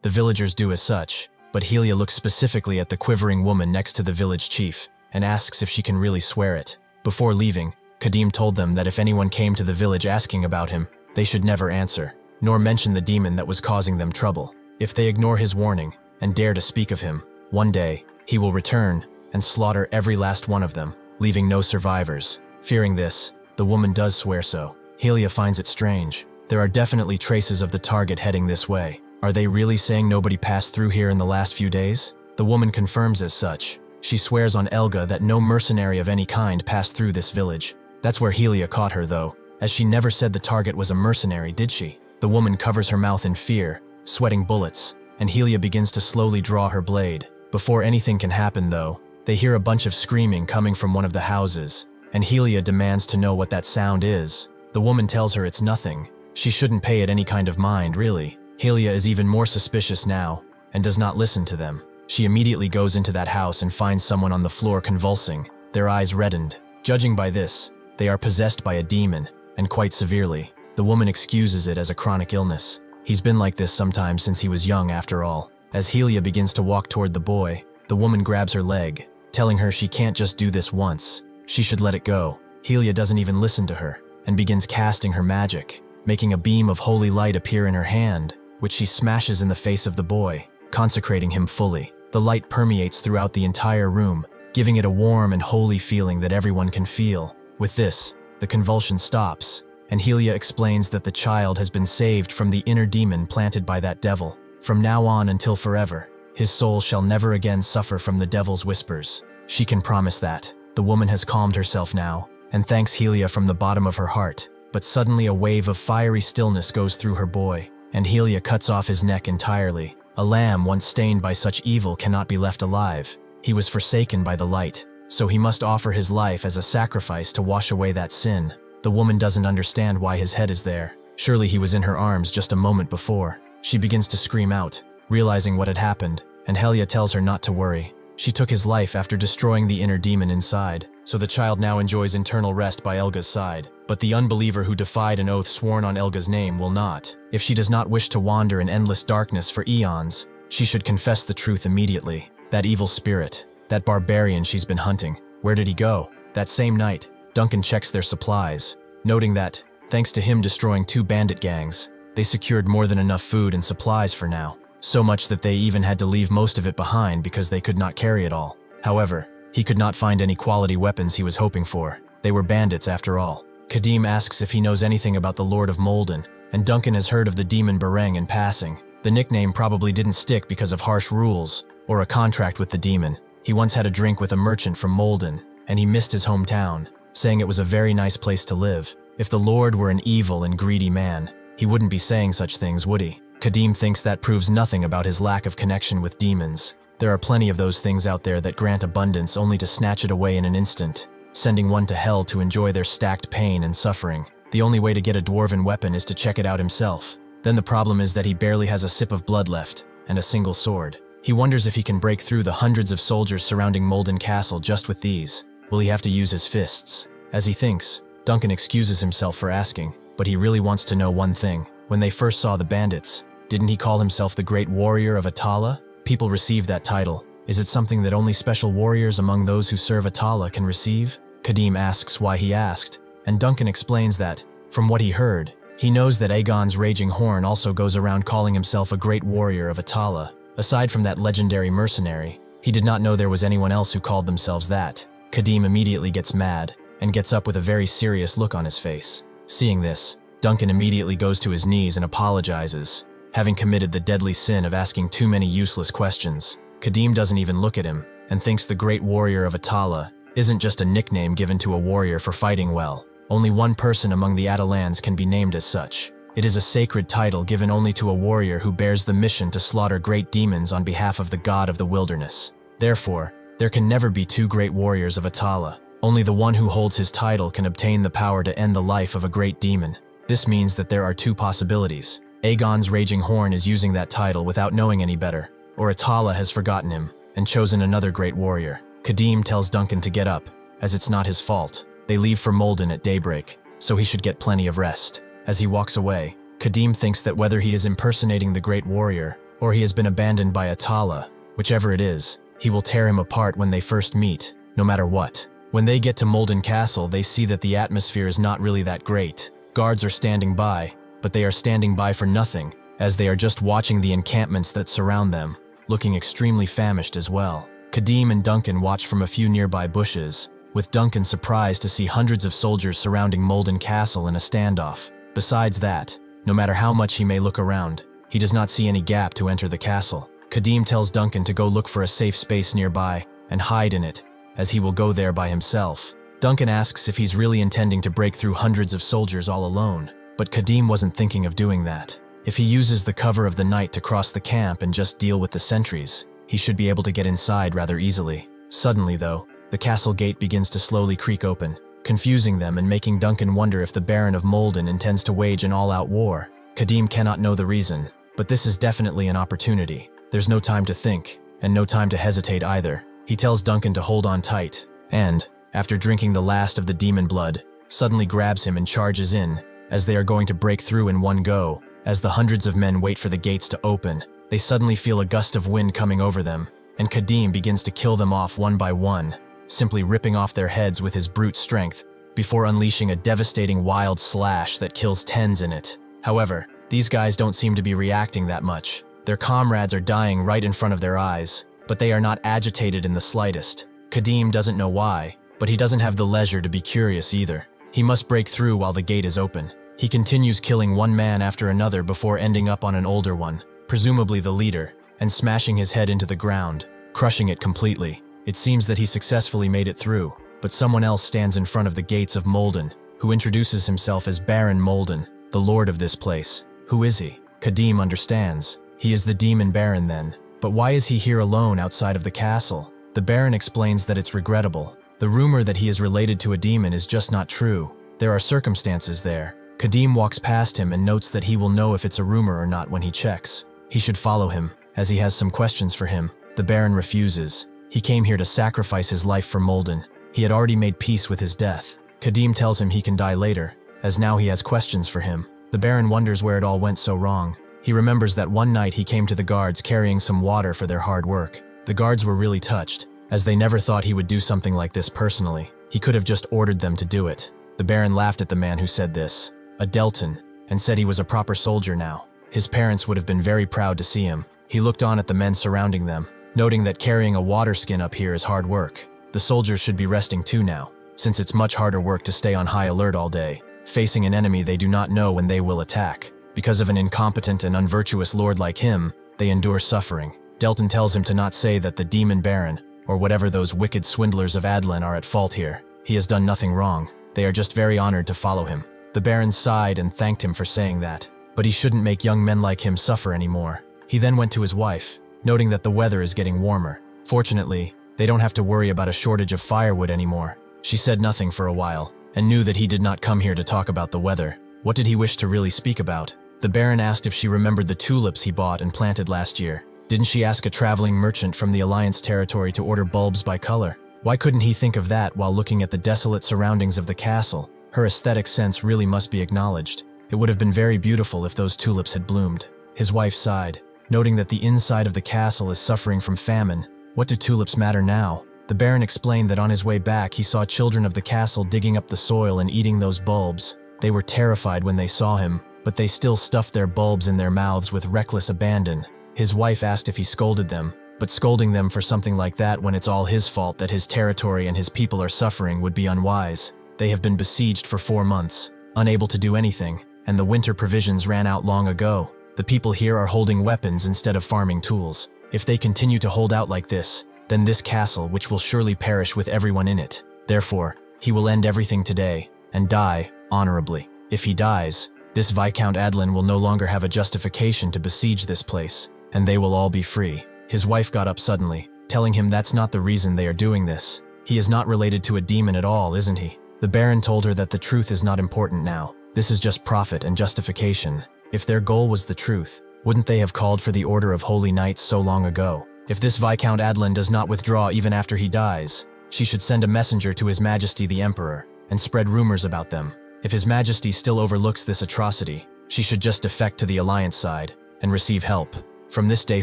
The villagers do as such, but Helia looks specifically at the quivering woman next to the village chief, and asks if she can really swear it. Before leaving, Kadim told them that if anyone came to the village asking about him, they should never answer, nor mention the demon that was causing them trouble. If they ignore his warning and dare to speak of him, one day he will return and slaughter every last one of them, leaving no survivors. Fearing this, the woman does swear so. Helia finds it strange. There are definitely traces of the target heading this way. Are they really saying nobody passed through here in the last few days? The woman confirms as such. She swears on Elga that no mercenary of any kind passed through this village. That's where Helia caught her though, as she never said the target was a mercenary, did she? The woman covers her mouth in fear, sweating bullets, and Helia begins to slowly draw her blade. Before anything can happen though, they hear a bunch of screaming coming from one of the houses, and Helia demands to know what that sound is. The woman tells her it's nothing. She shouldn't pay it any kind of mind, really. Helia is even more suspicious now, and does not listen to them. She immediately goes into that house and finds someone on the floor convulsing, their eyes reddened. Judging by this, they are possessed by a demon, and quite severely. The woman excuses it as a chronic illness. He's been like this sometimes since he was young after all. As Helia begins to walk toward the boy, the woman grabs her leg, telling her she can't just do this once. She should let it go. Helia doesn't even listen to her, and begins casting her magic, making a beam of holy light appear in her hand, which she smashes in the face of the boy, consecrating him fully. The light permeates throughout the entire room, giving it a warm and holy feeling that everyone can feel. With this, the convulsion stops, and Helia explains that the child has been saved from the inner demon planted by that devil. From now on until forever, his soul shall never again suffer from the devil's whispers. She can promise that. The woman has calmed herself now, and thanks Helia from the bottom of her heart. But suddenly a wave of fiery stillness goes through her boy, and Helia cuts off his neck entirely. A lamb once stained by such evil cannot be left alive. He was forsaken by the light, so he must offer his life as a sacrifice to wash away that sin. The woman doesn't understand why his head is there. Surely he was in her arms just a moment before. She begins to scream out, realizing what had happened, and Helia tells her not to worry. She took his life after destroying the inner demon inside, so the child now enjoys eternal rest by Elga's side. But the unbeliever who defied an oath sworn on Elga's name will not. If she does not wish to wander in endless darkness for eons, She should confess the truth immediately. That evil spirit, that barbarian she's been hunting, where did he go? That same night, Duncan checks their supplies, noting that, thanks to him destroying 2 bandit gangs, they secured more than enough food and supplies for now, so much that they even had to leave most of it behind because they could not carry it all. However, he could not find any quality weapons he was hoping for. They were bandits after all. Kadim asks if he knows anything about the Lord of Molden, and Duncan has heard of the demon Bareng in passing. The nickname probably didn't stick because of harsh rules or a contract with the demon. He once had a drink with a merchant from Molden, and he missed his hometown, saying it was a very nice place to live. If the Lord were an evil and greedy man, he wouldn't be saying such things, would he? Kadim thinks that proves nothing about his lack of connection with demons. There are plenty of those things out there that grant abundance only to snatch it away in an instant, sending one to hell to enjoy their stacked pain and suffering. The only way to get a dwarven weapon is to check it out himself. Then the problem is that he barely has a sip of blood left, and a single sword. He wonders if he can break through the hundreds of soldiers surrounding Molden Castle just with these. Will he have to use his fists? As he thinks, Duncan excuses himself for asking, but he really wants to know one thing. When they first saw the bandits, didn't he call himself the Great Warrior of Atala? People receive that title. Is it something that only special warriors among those who serve Atala can receive? Kadim asks why he asked, and Duncan explains that, from what he heard, he knows that Aegon's Raging Horn also goes around calling himself a Great Warrior of Atala. Aside from that legendary mercenary, he did not know there was anyone else who called themselves that. Kadim immediately gets mad, and gets up with a very serious look on his face. Seeing this, Duncan immediately goes to his knees and apologizes, having committed the deadly sin of asking too many useless questions. Kadim doesn't even look at him, and thinks the Great Warrior of Atala isn't just a nickname given to a warrior for fighting well. Only one person among the Atalans can be named as such. It is a sacred title given only to a warrior who bears the mission to slaughter great demons on behalf of the god of the wilderness. Therefore, there can never be 2 great warriors of Atala. Only the one who holds his title can obtain the power to end the life of a great demon. This means that there are 2 possibilities. Aegon's Raging Horn is using that title without knowing any better, or Atala has forgotten him and chosen another great warrior. Kadim tells Duncan to get up, as it's not his fault. They leave for Molden at daybreak, so he should get plenty of rest. As he walks away, Kadim thinks that whether he is impersonating the great warrior, or he has been abandoned by Atala, whichever it is, he will tear him apart when they first meet, no matter what. When they get to Molden Castle, they see that the atmosphere is not really that great. Guards are standing by, but they are standing by for nothing, as they are just watching the encampments that surround them, looking extremely famished as well. Kadim and Duncan watch from a few nearby bushes, with Duncan surprised to see hundreds of soldiers surrounding Molden Castle in a standoff. Besides that, no matter how much he may look around, he does not see any gap to enter the castle. Kadim tells Duncan to go look for a safe space nearby and hide in it, as he will go there by himself. Duncan asks if he's really intending to break through hundreds of soldiers all alone, but Kadim wasn't thinking of doing that. If he uses the cover of the night to cross the camp and just deal with the sentries, he should be able to get inside rather easily. Suddenly, though, the castle gate begins to slowly creak open, confusing them and making Duncan wonder if the Baron of Molden intends to wage an all-out war. Kadim cannot know the reason, but this is definitely an opportunity. There's no time to think, and no time to hesitate either. He tells Duncan to hold on tight, and, after drinking the last of the demon blood, suddenly grabs him and charges in, as they are going to break through in one go. As the hundreds of men wait for the gates to open, they suddenly feel a gust of wind coming over them, and Kadim begins to kill them off one by one, simply ripping off their heads with his brute strength, before unleashing a devastating wild slash that kills tens in it. However, these guys don't seem to be reacting that much. Their comrades are dying right in front of their eyes, but they are not agitated in the slightest. Kadim doesn't know why, but he doesn't have the leisure to be curious either. He must break through while the gate is open. He continues killing one man after another before ending up on an older one, presumably the leader, and smashing his head into the ground, crushing it completely. It seems that he successfully made it through, but someone else stands in front of the gates of Molden, who introduces himself as Baron Molden, the lord of this place. Who is he? Kadim understands. He is the demon baron then. But why is he here alone outside of the castle? The baron explains that it's regrettable. The rumor that he is related to a demon is just not true. There are circumstances there. Kadim walks past him and notes that he will know if it's a rumor or not when he checks. He should follow him, as he has some questions for him. The baron refuses. He came here to sacrifice his life for Molden. He had already made peace with his death. Kadim tells him he can die later, as now he has questions for him. The baron wonders where it all went so wrong. He remembers that one night he came to the guards carrying some water for their hard work. The guards were really touched, as they never thought he would do something like this personally. He could have just ordered them to do it. The Baron laughed at the man who said this, a Deltan, and said he was a proper soldier now. His parents would have been very proud to see him. He looked on at the men surrounding them, noting that carrying a water skin up here is hard work. The soldiers should be resting too now, since it's much harder work to stay on high alert all day, facing an enemy they do not know when they will attack. Because of an incompetent and unvirtuous lord like him, they endure suffering. Deltan tells him to not say that the Demon Baron, or whatever those wicked swindlers of Adlan are at fault here. He has done nothing wrong. They are just very honored to follow him. The Baron sighed and thanked him for saying that, but he shouldn't make young men like him suffer anymore. He then went to his wife, noting that the weather is getting warmer. Fortunately, they don't have to worry about a shortage of firewood anymore. She said nothing for a while, and knew that he did not come here to talk about the weather. What did he wish to really speak about? The Baron asked if she remembered the tulips he bought and planted last year. Didn't she ask a traveling merchant from the Alliance territory to order bulbs by color? Why couldn't he think of that while looking at the desolate surroundings of the castle? Her aesthetic sense really must be acknowledged. It would have been very beautiful if those tulips had bloomed. His wife sighed, noting that the inside of the castle is suffering from famine. What do tulips matter now? The Baron explained that on his way back he saw children of the castle digging up the soil and eating those bulbs. They were terrified when they saw him, but they still stuffed their bulbs in their mouths with reckless abandon. His wife asked if he scolded them, but scolding them for something like that when it's all his fault that his territory and his people are suffering would be unwise. They have been besieged for 4 months, unable to do anything, and the winter provisions ran out long ago. The people here are holding weapons instead of farming tools. If they continue to hold out like this, then this castle, which will surely perish with everyone in it. Therefore, he will end everything today, and die honorably. If he dies, this Viscount Adlan will no longer have a justification to besiege this place, and they will all be free. His wife got up suddenly, telling him that's not the reason they are doing this. He is not related to a demon at all, isn't he? The Baron told her that the truth is not important now. This is just profit and justification. If their goal was the truth, wouldn't they have called for the Order of Holy Knights so long ago? If this Viscount Adlan does not withdraw even after he dies, she should send a messenger to His Majesty the Emperor and spread rumors about them. If His Majesty still overlooks this atrocity, she should just defect to the Alliance side and receive help. From this day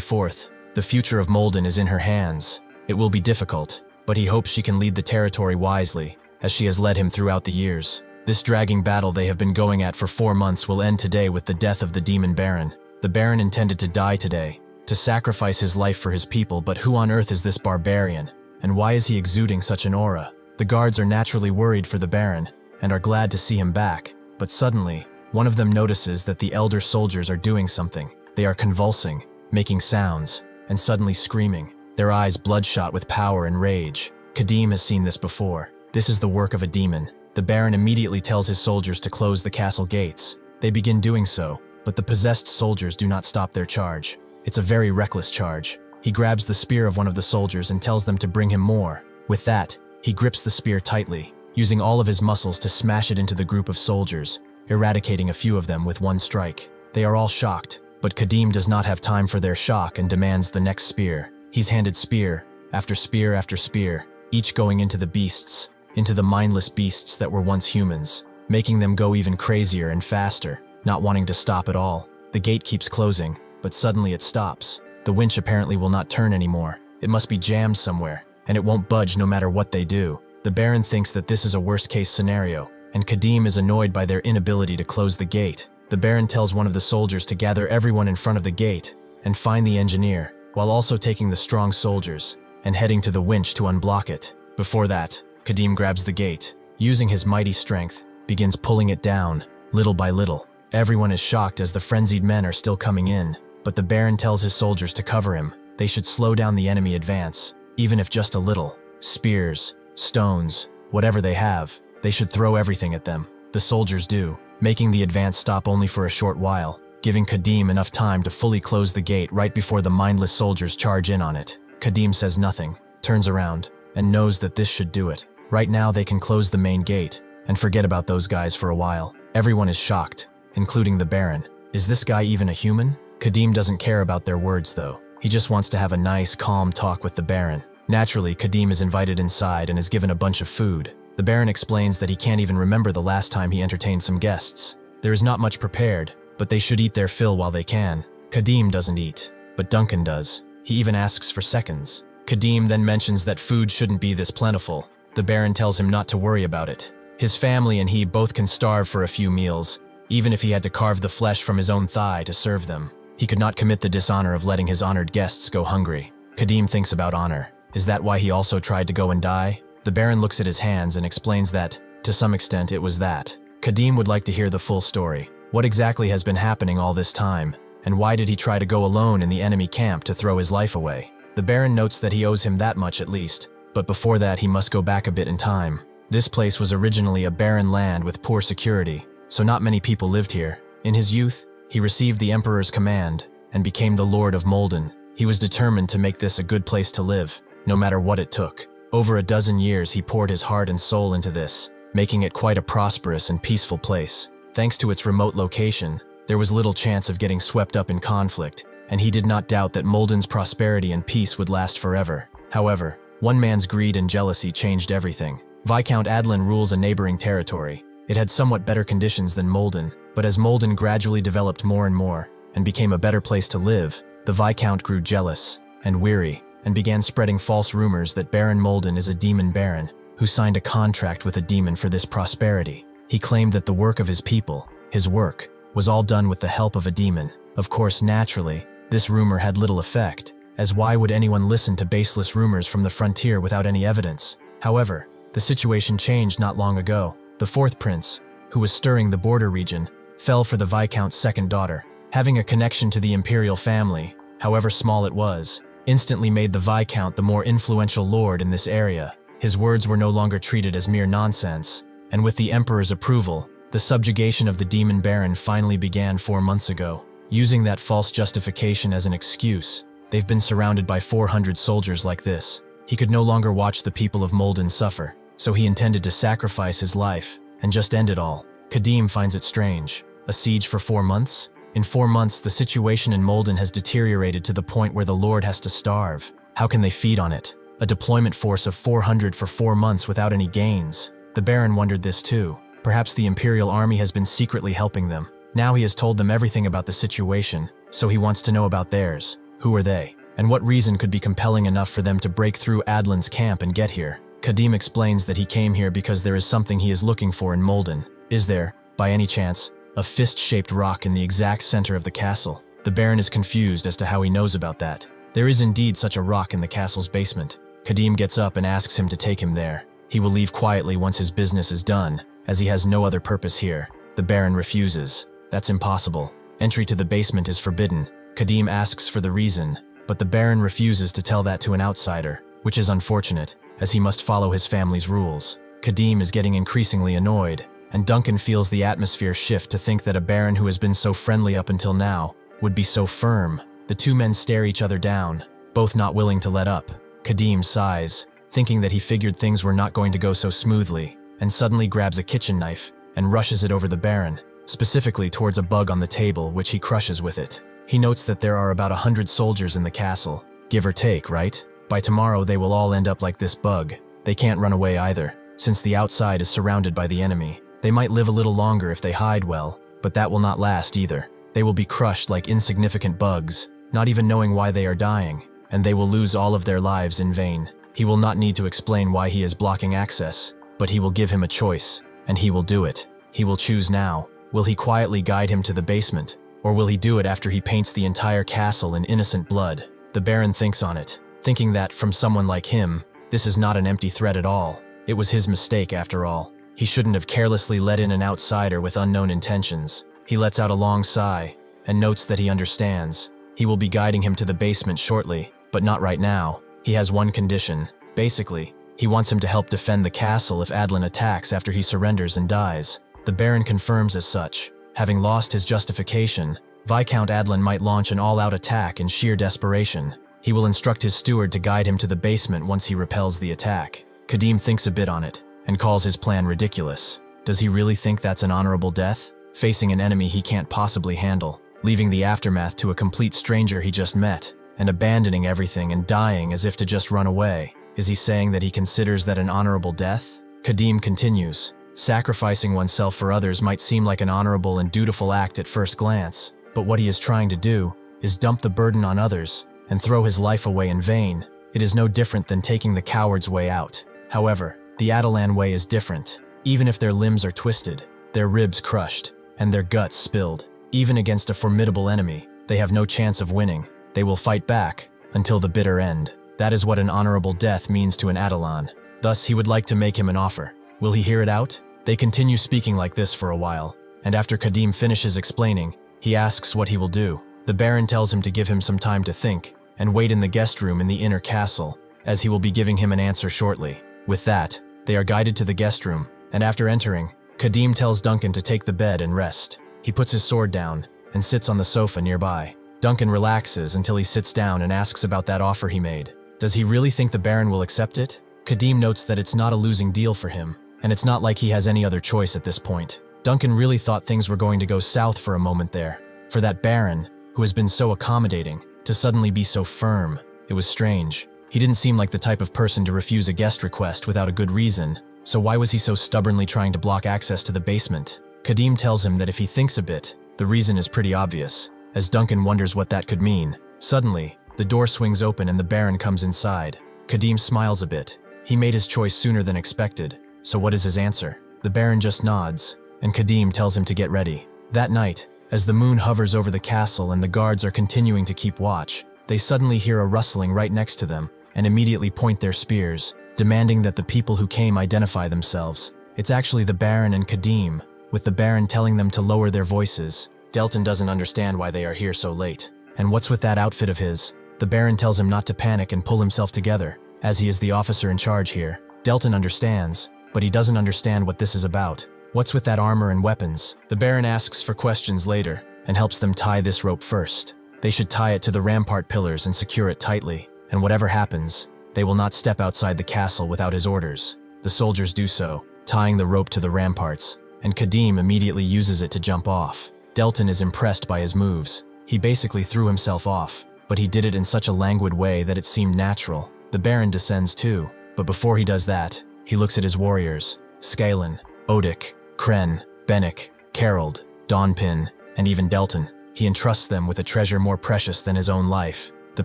forth, the future of Molden is in her hands. It will be difficult, but he hopes she can lead the territory wisely, as she has led him throughout the years. This dragging battle they have been going at for 4 months will end today with the death of the Demon Baron. The Baron intended to die today, to sacrifice his life for his people, but who on earth is this barbarian? And why is he exuding such an aura? The guards are naturally worried for the Baron, and are glad to see him back, but suddenly, one of them notices that the elder soldiers are doing something. They are convulsing, making sounds, and suddenly screaming, their eyes bloodshot with power and rage. Kadim has seen this before. This is the work of a demon. The Baron immediately tells his soldiers to close the castle gates. They begin doing so, but the possessed soldiers do not stop their charge. It's a very reckless charge. He grabs the spear of one of the soldiers and tells them to bring him more. With that, he grips the spear tightly, using all of his muscles to smash it into the group of soldiers, eradicating a few of them with one strike. They are all shocked, but Kadim does not have time for their shock and demands the next spear. He's handed spear after spear after spear, each going into the beasts, into the mindless beasts that were once humans, making them go even crazier and faster, not wanting to stop at all. The gate keeps closing, but suddenly it stops. The winch apparently will not turn anymore. It must be jammed somewhere, and it won't budge no matter what they do. The Baron thinks that this is a worst-case scenario, and Kadim is annoyed by their inability to close the gate. The Baron tells one of the soldiers to gather everyone in front of the gate and find the engineer, while also taking the strong soldiers and heading to the winch to unblock it. Before that, Kadim grabs the gate, using his mighty strength, begins pulling it down, little by little. Everyone is shocked as the frenzied men are still coming in, but the Baron tells his soldiers to cover him. They should slow down the enemy advance, even if just a little. Spears, stones, whatever they have, they should throw everything at them. The soldiers do, making the advance stop only for a short while, giving Kadim enough time to fully close the gate right before the mindless soldiers charge in on it. Kadim says nothing, turns around, and knows that this should do it. Right now they can close the main gate and forget about those guys for a while. Everyone is shocked, including the Baron. Is this guy even a human? Kadim doesn't care about their words though. He just wants to have a nice, calm talk with the Baron. Naturally, Kadim is invited inside and is given a bunch of food. The Baron explains that he can't even remember the last time he entertained some guests. There is not much prepared, but they should eat their fill while they can. Kadim doesn't eat, but Duncan does. He even asks for seconds. Kadim then mentions that food shouldn't be this plentiful. The Baron tells him not to worry about it. His family and he both can starve for a few meals, even if he had to carve the flesh from his own thigh to serve them. He could not commit the dishonor of letting his honored guests go hungry. Kadim thinks about honor. Is that why he also tried to go and die? The Baron looks at his hands and explains that, to some extent, it was that. Kadim would like to hear the full story. What exactly has been happening all this time? And why did he try to go alone in the enemy camp to throw his life away? The Baron notes that he owes him that much at least, but before that he must go back a bit in time. This place was originally a barren land with poor security, so not many people lived here. In his youth, he received the Emperor's command and became the Lord of Molden. He was determined to make this a good place to live, no matter what it took. Over a dozen years he poured his heart and soul into this, making it quite a prosperous and peaceful place. Thanks to its remote location, there was little chance of getting swept up in conflict, and he did not doubt that Molden's prosperity and peace would last forever. However, one man's greed and jealousy changed everything. Viscount Adlin rules a neighboring territory. It had somewhat better conditions than Molden, but as Molden gradually developed more and more, and became a better place to live, the Viscount grew jealous and weary, and began spreading false rumors that Baron Molden is a demon baron, who signed a contract with a demon for this prosperity. He claimed that the work of his people, his work, was all done with the help of a demon. Of course, naturally, this rumor had little effect, as why would anyone listen to baseless rumors from the frontier without any evidence? However, the situation changed not long ago. The fourth prince, who was stirring the border region, fell for the Viscount's second daughter. Having a connection to the imperial family, however small it was, instantly made the Viscount the more influential lord in this area. His words were no longer treated as mere nonsense, and with the Emperor's approval, the subjugation of the demon baron finally began 4 months ago. Using that false justification as an excuse, they've been surrounded by 400 soldiers like this. He could no longer watch the people of Molden suffer, so he intended to sacrifice his life and just end it all. Kadim finds it strange. A siege for 4 months? In 4 months, the situation in Molden has deteriorated to the point where the Lord has to starve. How can they feed on it? A deployment force of 400 for 4 months without any gains. The Baron wondered this too. Perhaps the Imperial Army has been secretly helping them. Now he has told them everything about the situation, so he wants to know about theirs. Who are they? And what reason could be compelling enough for them to break through Adlin's camp and get here? Kadim explains that he came here because there is something he is looking for in Molden. Is there, by any chance, a fist-shaped rock in the exact center of the castle? The Baron is confused as to how he knows about that. There is indeed such a rock in the castle's basement. Kadim gets up and asks him to take him there. He will leave quietly once his business is done, as he has no other purpose here. The Baron refuses. That's impossible. Entry to the basement is forbidden. Kadim asks for the reason, but the Baron refuses to tell that to an outsider, which is unfortunate, as he must follow his family's rules. Kadim is getting increasingly annoyed, and Duncan feels the atmosphere shift to think that a Baron who has been so friendly up until now would be so firm. The two men stare each other down, both not willing to let up. Kadim sighs, thinking that he figured things were not going to go so smoothly, and suddenly grabs a kitchen knife and rushes it over the Baron, specifically towards a bug on the table, which he crushes with it. He notes that there are about 100 soldiers in the castle, give or take, right? By tomorrow they will all end up like this bug. They can't run away either, since the outside is surrounded by the enemy. They might live a little longer if they hide well, but that will not last either. They will be crushed like insignificant bugs, not even knowing why they are dying, and they will lose all of their lives in vain. He will not need to explain why he is blocking access, but he will give him a choice, and he will do it. He will choose now. Will he quietly guide him to the basement, or will he do it after he paints the entire castle in innocent blood? The Baron thinks on it, thinking that, from someone like him, this is not an empty threat at all. It was his mistake after all. He shouldn't have carelessly let in an outsider with unknown intentions. He lets out a long sigh, and notes that he understands. He will be guiding him to the basement shortly, but not right now. He has one condition. Basically, he wants him to help defend the castle if Adlin attacks after he surrenders and dies. The Baron confirms as such. Having lost his justification, Viscount Adlin might launch an all-out attack in sheer desperation. He will instruct his steward to guide him to the basement once he repels the attack. Kadim thinks a bit on it, and calls his plan ridiculous. Does he really think that's an honorable death? Facing an enemy he can't possibly handle, leaving the aftermath to a complete stranger he just met, and abandoning everything and dying as if to just run away. Is he saying that he considers that an honorable death? Kadim continues. Sacrificing oneself for others might seem like an honorable and dutiful act at first glance, but what he is trying to do is dump the burden on others and throw his life away in vain. It is no different than taking the coward's way out. However, the Atalan way is different. Even if their limbs are twisted, their ribs crushed, and their guts spilled, even against a formidable enemy, they have no chance of winning. They will fight back until the bitter end. That is what an honorable death means to an Atalan. Thus, he would like to make him an offer. Will he hear it out? They continue speaking like this for a while, and after Kadim finishes explaining, he asks what he will do. The Baron tells him to give him some time to think and wait in the guest room in the inner castle, as he will be giving him an answer shortly. With that, they are guided to the guest room, and after entering, Kadim tells Duncan to take the bed and rest. He puts his sword down and sits on the sofa nearby. Duncan relaxes until he sits down and asks about that offer he made. Does he really think the Baron will accept it? Kadim notes that it's not a losing deal for him, and it's not like he has any other choice at this point. Duncan really thought things were going to go south for a moment there. For that Baron, who has been so accommodating, to suddenly be so firm, it was strange. He didn't seem like the type of person to refuse a guest request without a good reason, so why was he so stubbornly trying to block access to the basement? Kadim tells him that if he thinks a bit, the reason is pretty obvious, as Duncan wonders what that could mean. Suddenly, the door swings open and the Baron comes inside. Kadim smiles a bit. He made his choice sooner than expected, so what is his answer? The Baron just nods, and Kadim tells him to get ready. That night, as the moon hovers over the castle and the guards are continuing to keep watch, they suddenly hear a rustling right next to them and immediately point their spears, demanding that the people who came identify themselves. It's actually the Baron and Kadim, with the Baron telling them to lower their voices. Delton doesn't understand why they are here so late. And what's with that outfit of his? The Baron tells him not to panic and pull himself together, as he is the officer in charge here. Delton understands, but he doesn't understand what this is about. What's with that armor and weapons? The Baron asks for questions later and helps them tie this rope first. They should tie it to the rampart pillars and secure it tightly, and whatever happens, they will not step outside the castle without his orders. The soldiers do so, tying the rope to the ramparts, and Kadim immediately uses it to jump off. Delton is impressed by his moves. He basically threw himself off, but he did it in such a languid way that it seemed natural. The Baron descends too, but before he does that, he looks at his warriors, Skalen, Odik, Kren, Bennick, Carold, Dawnpin, and even Delton. He entrusts them with a treasure more precious than his own life, the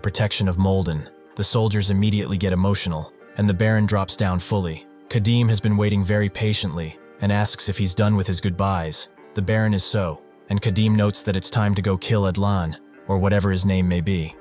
protection of Molden. The soldiers immediately get emotional, and the Baron drops down fully. Kadim has been waiting very patiently and asks if he's done with his goodbyes. The Baron is so, and Kadim notes that it's time to go kill Adlan, or whatever his name may be.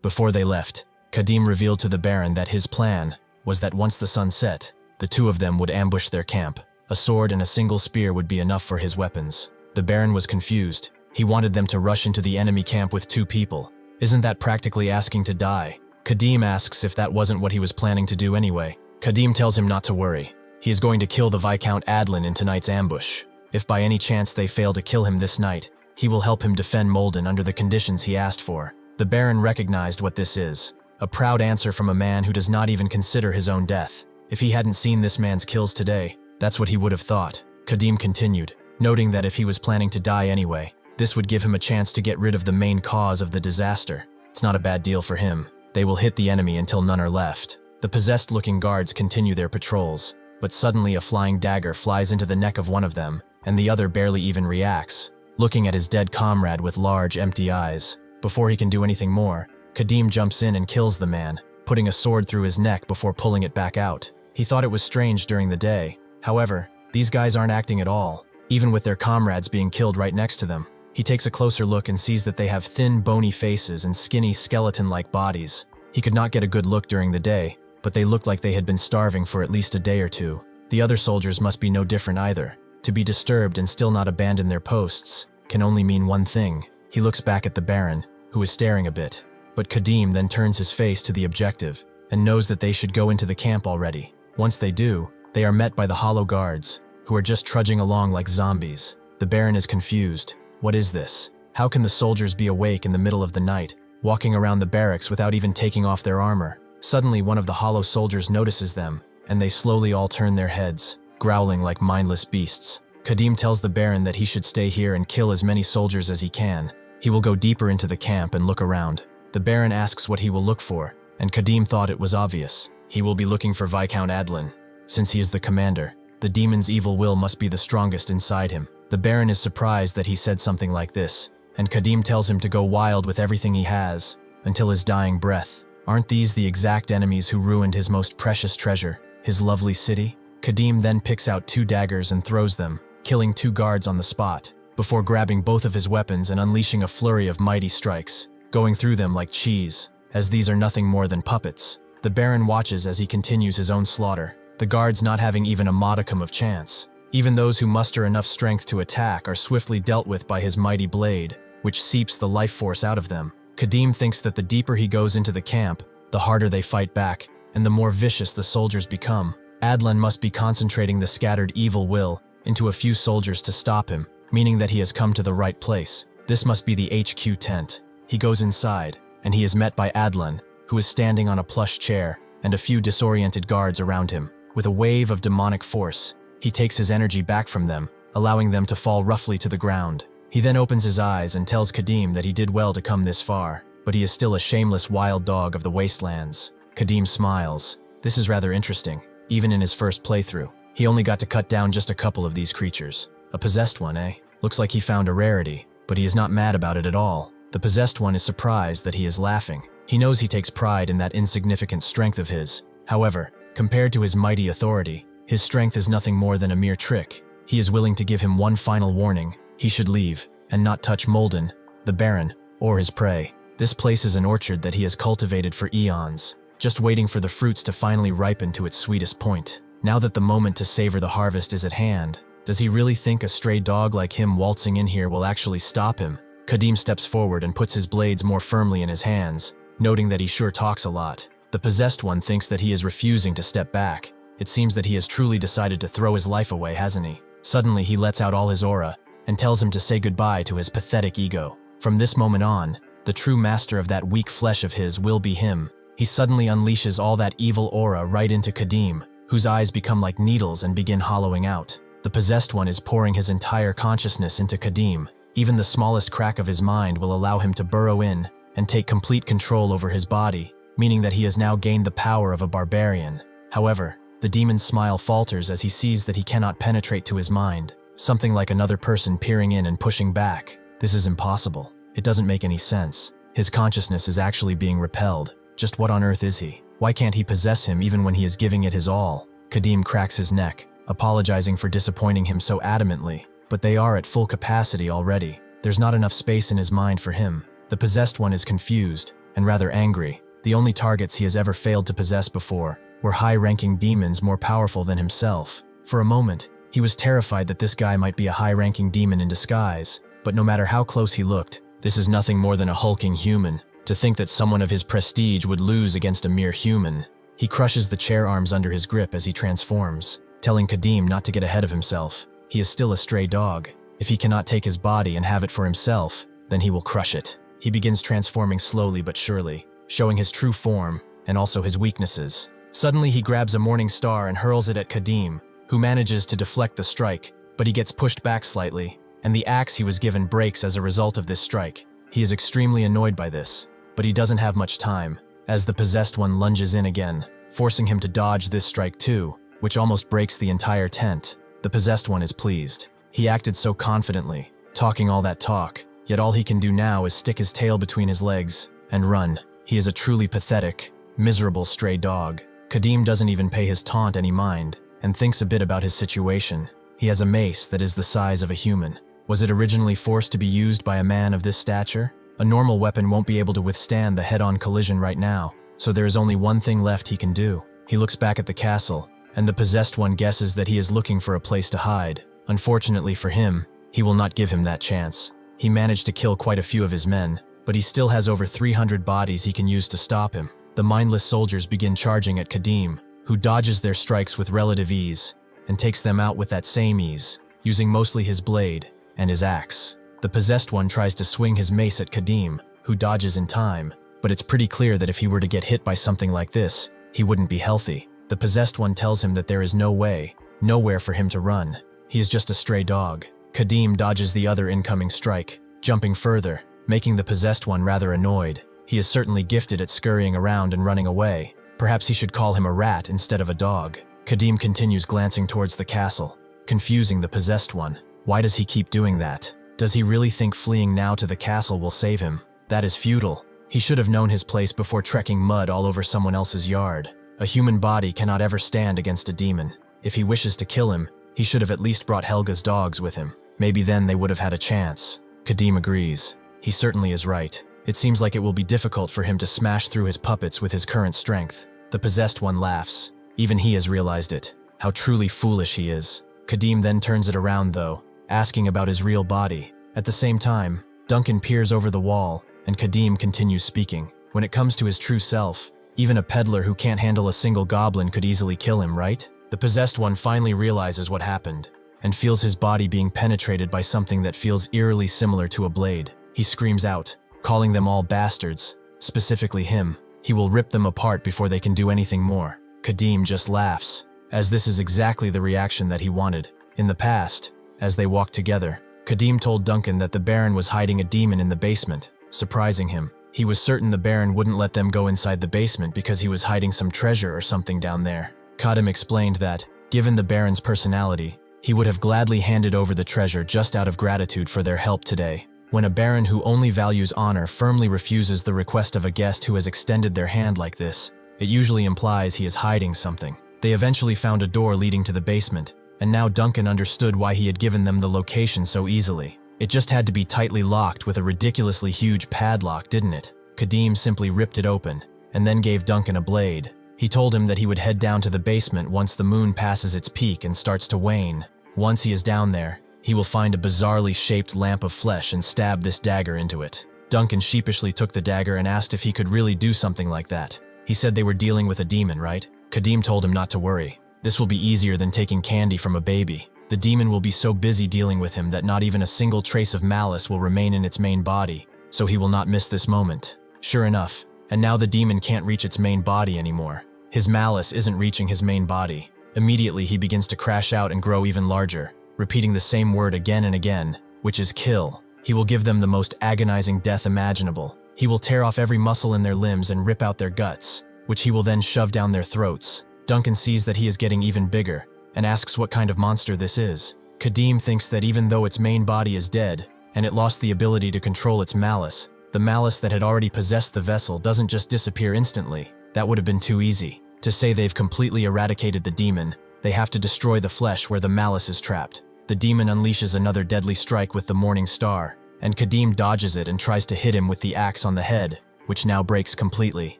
Before they left, Kadim revealed to the Baron that his plan was that once the sun set, the two of them would ambush their camp. A sword and a single spear would be enough for his weapons. The Baron was confused. He wanted them to rush into the enemy camp with 2 people. Isn't that practically asking to die? Kadim asks if that wasn't what he was planning to do anyway. Kadim tells him not to worry. He is going to kill the Viscount Adlin in tonight's ambush. If by any chance they fail to kill him this night, he will help him defend Molden under the conditions he asked for. The Baron recognized what this is. A proud answer from a man who does not even consider his own death. If he hadn't seen this man's kills today, that's what he would have thought. Kadim continued, noting that if he was planning to die anyway, this would give him a chance to get rid of the main cause of the disaster. It's not a bad deal for him. They will hit the enemy until none are left. The possessed-looking guards continue their patrols, but suddenly a flying dagger flies into the neck of one of them, and the other barely even reacts, looking at his dead comrade with large, empty eyes. Before he can do anything more, Kadim jumps in and kills the man, putting a sword through his neck before pulling it back out. He thought it was strange during the day. However, these guys aren't acting at all, even with their comrades being killed right next to them. He takes a closer look and sees that they have thin, bony faces and skinny, skeleton-like bodies. He could not get a good look during the day, but they looked like they had been starving for at least a day or two. The other soldiers must be no different either. To be disturbed and still not abandon their posts can only mean one thing. He looks back at the Baron, who is staring a bit. But Kadim then turns his face to the objective and knows that they should go into the camp already. Once they do, they are met by the Hollow Guards, who are just trudging along like zombies. The Baron is confused. What is this? How can the soldiers be awake in the middle of the night, walking around the barracks without even taking off their armor? Suddenly, one of the Hollow soldiers notices them, and they slowly all turn their heads, growling like mindless beasts. Kadim tells the Baron that he should stay here and kill as many soldiers as he can. He will go deeper into the camp and look around. The Baron asks what he will look for, and Kadim thought it was obvious. He will be looking for Viscount Adlin. Since he is the commander, the demon's evil will must be the strongest inside him. The Baron is surprised that he said something like this. and Kadim tells him to go wild with everything he has, until his dying breath. Aren't these the exact enemies who ruined his most precious treasure, his lovely city? Kadim then picks out 2 daggers and throws them, killing 2 guards on the spot, before grabbing both of his weapons and unleashing a flurry of mighty strikes, going through them like cheese, as these are nothing more than puppets. The Baron watches as he continues his own slaughter, the guards not having even a modicum of chance. Even those who muster enough strength to attack are swiftly dealt with by his mighty blade, which seeps the life force out of them. Kadim thinks that the deeper he goes into the camp, the harder they fight back, and the more vicious the soldiers become. Adlan must be concentrating the scattered evil will into a few soldiers to stop him, meaning that he has come to the right place. This must be the HQ tent. He goes inside, and he is met by Adlan, who is standing on a plush chair, and a few disoriented guards around him. With a wave of demonic force, he takes his energy back from them, allowing them to fall roughly to the ground. He then opens his eyes and tells Kadim that he did well to come this far, but he is still a shameless wild dog of the wastelands. Kadim smiles. This is rather interesting. Even in his first playthrough, he only got to cut down just a couple of these creatures. A possessed one, eh? Looks like he found a rarity, but he is not mad about it at all. The possessed one is surprised that he is laughing. He knows he takes pride in that insignificant strength of his. However, compared to his mighty authority, his strength is nothing more than a mere trick. He is willing to give him one final warning. He should leave, and not touch Molden, the Baron, or his prey. This place is an orchard that he has cultivated for eons, just waiting for the fruits to finally ripen to its sweetest point. Now that the moment to savor the harvest is at hand, does he really think a stray dog like him waltzing in here will actually stop him? Kadim steps forward and puts his blades more firmly in his hands, noting that he sure talks a lot. The possessed one thinks that he is refusing to step back. It seems that he has truly decided to throw his life away, hasn't he? Suddenly he lets out all his aura and tells him to say goodbye to his pathetic ego. From this moment on, the true master of that weak flesh of his will be him. He suddenly unleashes all that evil aura right into Kadim, whose eyes become like needles and begin hollowing out. The possessed one is pouring his entire consciousness into Kadim. Even the smallest crack of his mind will allow him to burrow in and take complete control over his body, meaning that he has now gained the power of a barbarian. However, the demon's smile falters as he sees that he cannot penetrate to his mind, something like another person peering in and pushing back. This is impossible. It doesn't make any sense. His consciousness is actually being repelled. Just what on earth is he? Why can't he possess him even when he is giving it his all? Kadim cracks his neck, apologizing for disappointing him so adamantly. But they are at full capacity already. There's not enough space in his mind for him. The possessed one is confused and rather angry. The only targets he has ever failed to possess before were high-ranking demons more powerful than himself. For a moment, he was terrified that this guy might be a high-ranking demon in disguise. But no matter how close he looked, this is nothing more than a hulking human. To think that someone of his prestige would lose against a mere human. He crushes the chair arms under his grip as he transforms, telling Kadim not to get ahead of himself. He is still a stray dog. If he cannot take his body and have it for himself, then he will crush it. He begins transforming slowly but surely, showing his true form and also his weaknesses. Suddenly he grabs a morning star and hurls it at Kadim, who manages to deflect the strike, but he gets pushed back slightly, and the axe he was given breaks as a result of this strike. He is extremely annoyed by this, but he doesn't have much time, as the possessed one lunges in again, forcing him to dodge this strike too, which almost breaks the entire tent. The possessed one is pleased. He acted so confidently, talking all that talk, yet all he can do now is stick his tail between his legs and run. He is a truly pathetic, miserable stray dog. Kadim doesn't even pay his taunt any mind, and thinks a bit about his situation. He has a mace that is the size of a human. Was it originally forced to be used by a man of this stature? A normal weapon won't be able to withstand the head-on collision right now, so there is only one thing left he can do. He looks back at the castle, and the possessed one guesses that he is looking for a place to hide. Unfortunately for him, he will not give him that chance. He managed to kill quite a few of his men, but he still has over 300 bodies he can use to stop him. The mindless soldiers begin charging at Kadim, who dodges their strikes with relative ease, and takes them out with that same ease, using mostly his blade and his axe. The possessed one tries to swing his mace at Kadim, who dodges in time, but it's pretty clear that if he were to get hit by something like this, he wouldn't be healthy. The possessed one tells him that there is no way, nowhere for him to run. He is just a stray dog. Kadim dodges the other incoming strike, jumping further, making the possessed one rather annoyed. He is certainly gifted at scurrying around and running away. Perhaps he should call him a rat instead of a dog. Kadim continues glancing towards the castle, confusing the possessed one. Why does he keep doing that? Does he really think fleeing now to the castle will save him? That is futile. He should have known his place before trekking mud all over someone else's yard. A human body cannot ever stand against a demon. If he wishes to kill him, he should have at least brought Helga's dogs with him. Maybe then they would have had a chance. Kadim agrees. He certainly is right. It seems like it will be difficult for him to smash through his puppets with his current strength. The possessed one laughs. Even he has realized it. How truly foolish he is. Kadim then turns it around though, asking about his real body. At the same time, Duncan peers over the wall, and Kadim continues speaking. When it comes to his true self, even a peddler who can't handle a single goblin could easily kill him, right? The possessed one finally realizes what happened, and feels his body being penetrated by something that feels eerily similar to a blade. He screams out, calling them all bastards, specifically him. He will rip them apart before they can do anything more. Kadim just laughs, as this is exactly the reaction that he wanted. In the past, as they walked together, Kadim told Duncan that the Baron was hiding a demon in the basement, surprising him. He was certain the Baron wouldn't let them go inside the basement because he was hiding some treasure or something down there. Kadim explained that, given the Baron's personality, he would have gladly handed over the treasure just out of gratitude for their help today. When a Baron who only values honor firmly refuses the request of a guest who has extended their hand like this, it usually implies he is hiding something. They eventually found a door leading to the basement, and now Duncan understood why he had given them the location so easily. It just had to be tightly locked with a ridiculously huge padlock, didn't it? Kadim simply ripped it open, and then gave Duncan a blade. He told him that he would head down to the basement once the moon passes its peak and starts to wane. Once he is down there, he will find a bizarrely shaped lamp of flesh and stab this dagger into it. Duncan sheepishly took the dagger and asked if he could really do something like that. He said they were dealing with a demon, right? Kadim told him not to worry. This will be easier than taking candy from a baby. The demon will be so busy dealing with him that not even a single trace of malice will remain in its main body, so he will not miss this moment. Sure enough, and now the demon can't reach its main body anymore. His malice isn't reaching his main body. Immediately he begins to crash out and grow even larger, repeating the same word again and again, which is kill. He will give them the most agonizing death imaginable. He will tear off every muscle in their limbs and rip out their guts, which he will then shove down their throats. Duncan sees that he is getting even bigger, and asks what kind of monster this is. Kadim thinks that even though its main body is dead, and it lost the ability to control its malice, the malice that had already possessed the vessel doesn't just disappear instantly. That would have been too easy. To say they've completely eradicated the demon, they have to destroy the flesh where the malice is trapped. The demon unleashes another deadly strike with the morning star, and Kadim dodges it and tries to hit him with the axe on the head, which now breaks completely.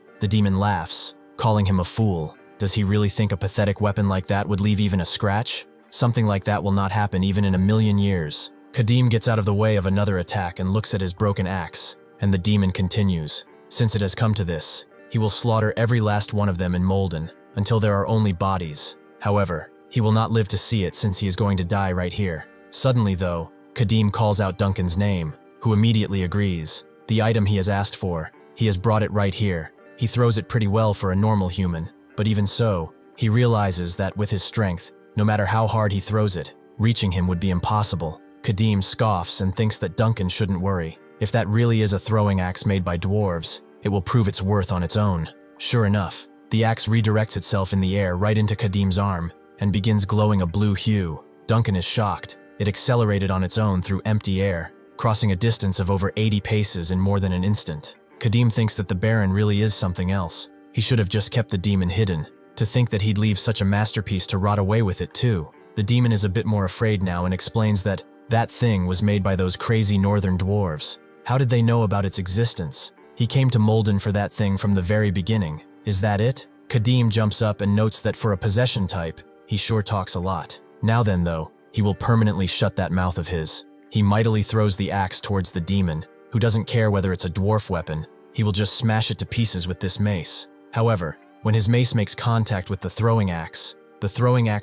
The demon laughs, calling him a fool. Does he really think a pathetic weapon like that would leave even a scratch? Something like that will not happen even in a million years. Kadim gets out of the way of another attack and looks at his broken axe, and the demon continues. Since it has come to this, he will slaughter every last one of them in Molden, until there are only bodies. However, he will not live to see it since he is going to die right here. Suddenly though, Kadim calls out Duncan's name, who immediately agrees. The item he has asked for, he has brought it right here. He throws it pretty well for a normal human, but even so, he realizes that with his strength, no matter how hard he throws it, reaching him would be impossible. Kadim scoffs and thinks that Duncan shouldn't worry. If that really is a throwing axe made by dwarves, it will prove its worth on its own. Sure enough, the axe redirects itself in the air right into Kadim's arm and begins glowing a blue hue. Duncan is shocked. It accelerated on its own through empty air, crossing a distance of over 80 paces in more than an instant. Kadim thinks that the Baron really is something else. He should have just kept the demon hidden. To think that he'd leave such a masterpiece to rot away with it too. The demon is a bit more afraid now and explains that that thing was made by those crazy northern dwarves. How did they know about its existence? He came to Molden for that thing from the very beginning. Is that it? Kadim jumps up and notes that for a possession type, he sure talks a lot. Now then though, he will permanently shut that mouth of his. He mightily throws the axe towards the demon, who doesn't care whether it's a dwarf weapon. He will just smash it to pieces with this mace. However, when his mace makes contact with the throwing axe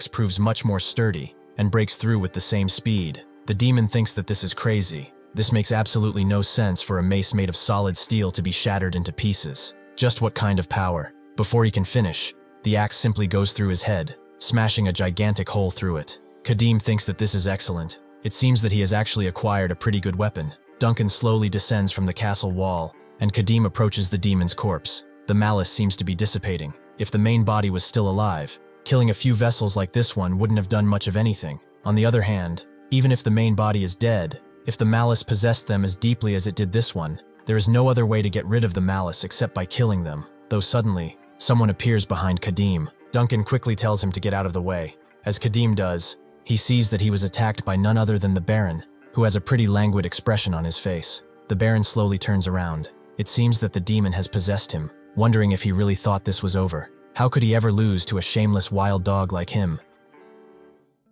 proves much more sturdy and breaks through with the same speed. The demon thinks that this is crazy. This makes absolutely no sense for a mace made of solid steel to be shattered into pieces. Just what kind of power? Before he can finish, the axe simply goes through his head, smashing a gigantic hole through it. Kadim thinks that this is excellent. It seems that he has actually acquired a pretty good weapon. Duncan slowly descends from the castle wall, and Kadim approaches the demon's corpse. The malice seems to be dissipating. If the main body was still alive, killing a few vessels like this one wouldn't have done much of anything. On the other hand, even if the main body is dead, If the malice possessed them as deeply as it did this one, there is no other way to get rid of the malice except by killing them. Though suddenly, someone appears behind Kadim. Duncan quickly tells him to get out of the way. As Kadim does, he sees that he was attacked by none other than the Baron, who has a pretty languid expression on his face. The Baron slowly turns around. It seems that the demon has possessed him, wondering if he really thought this was over. How could he ever lose to a shameless wild dog like him?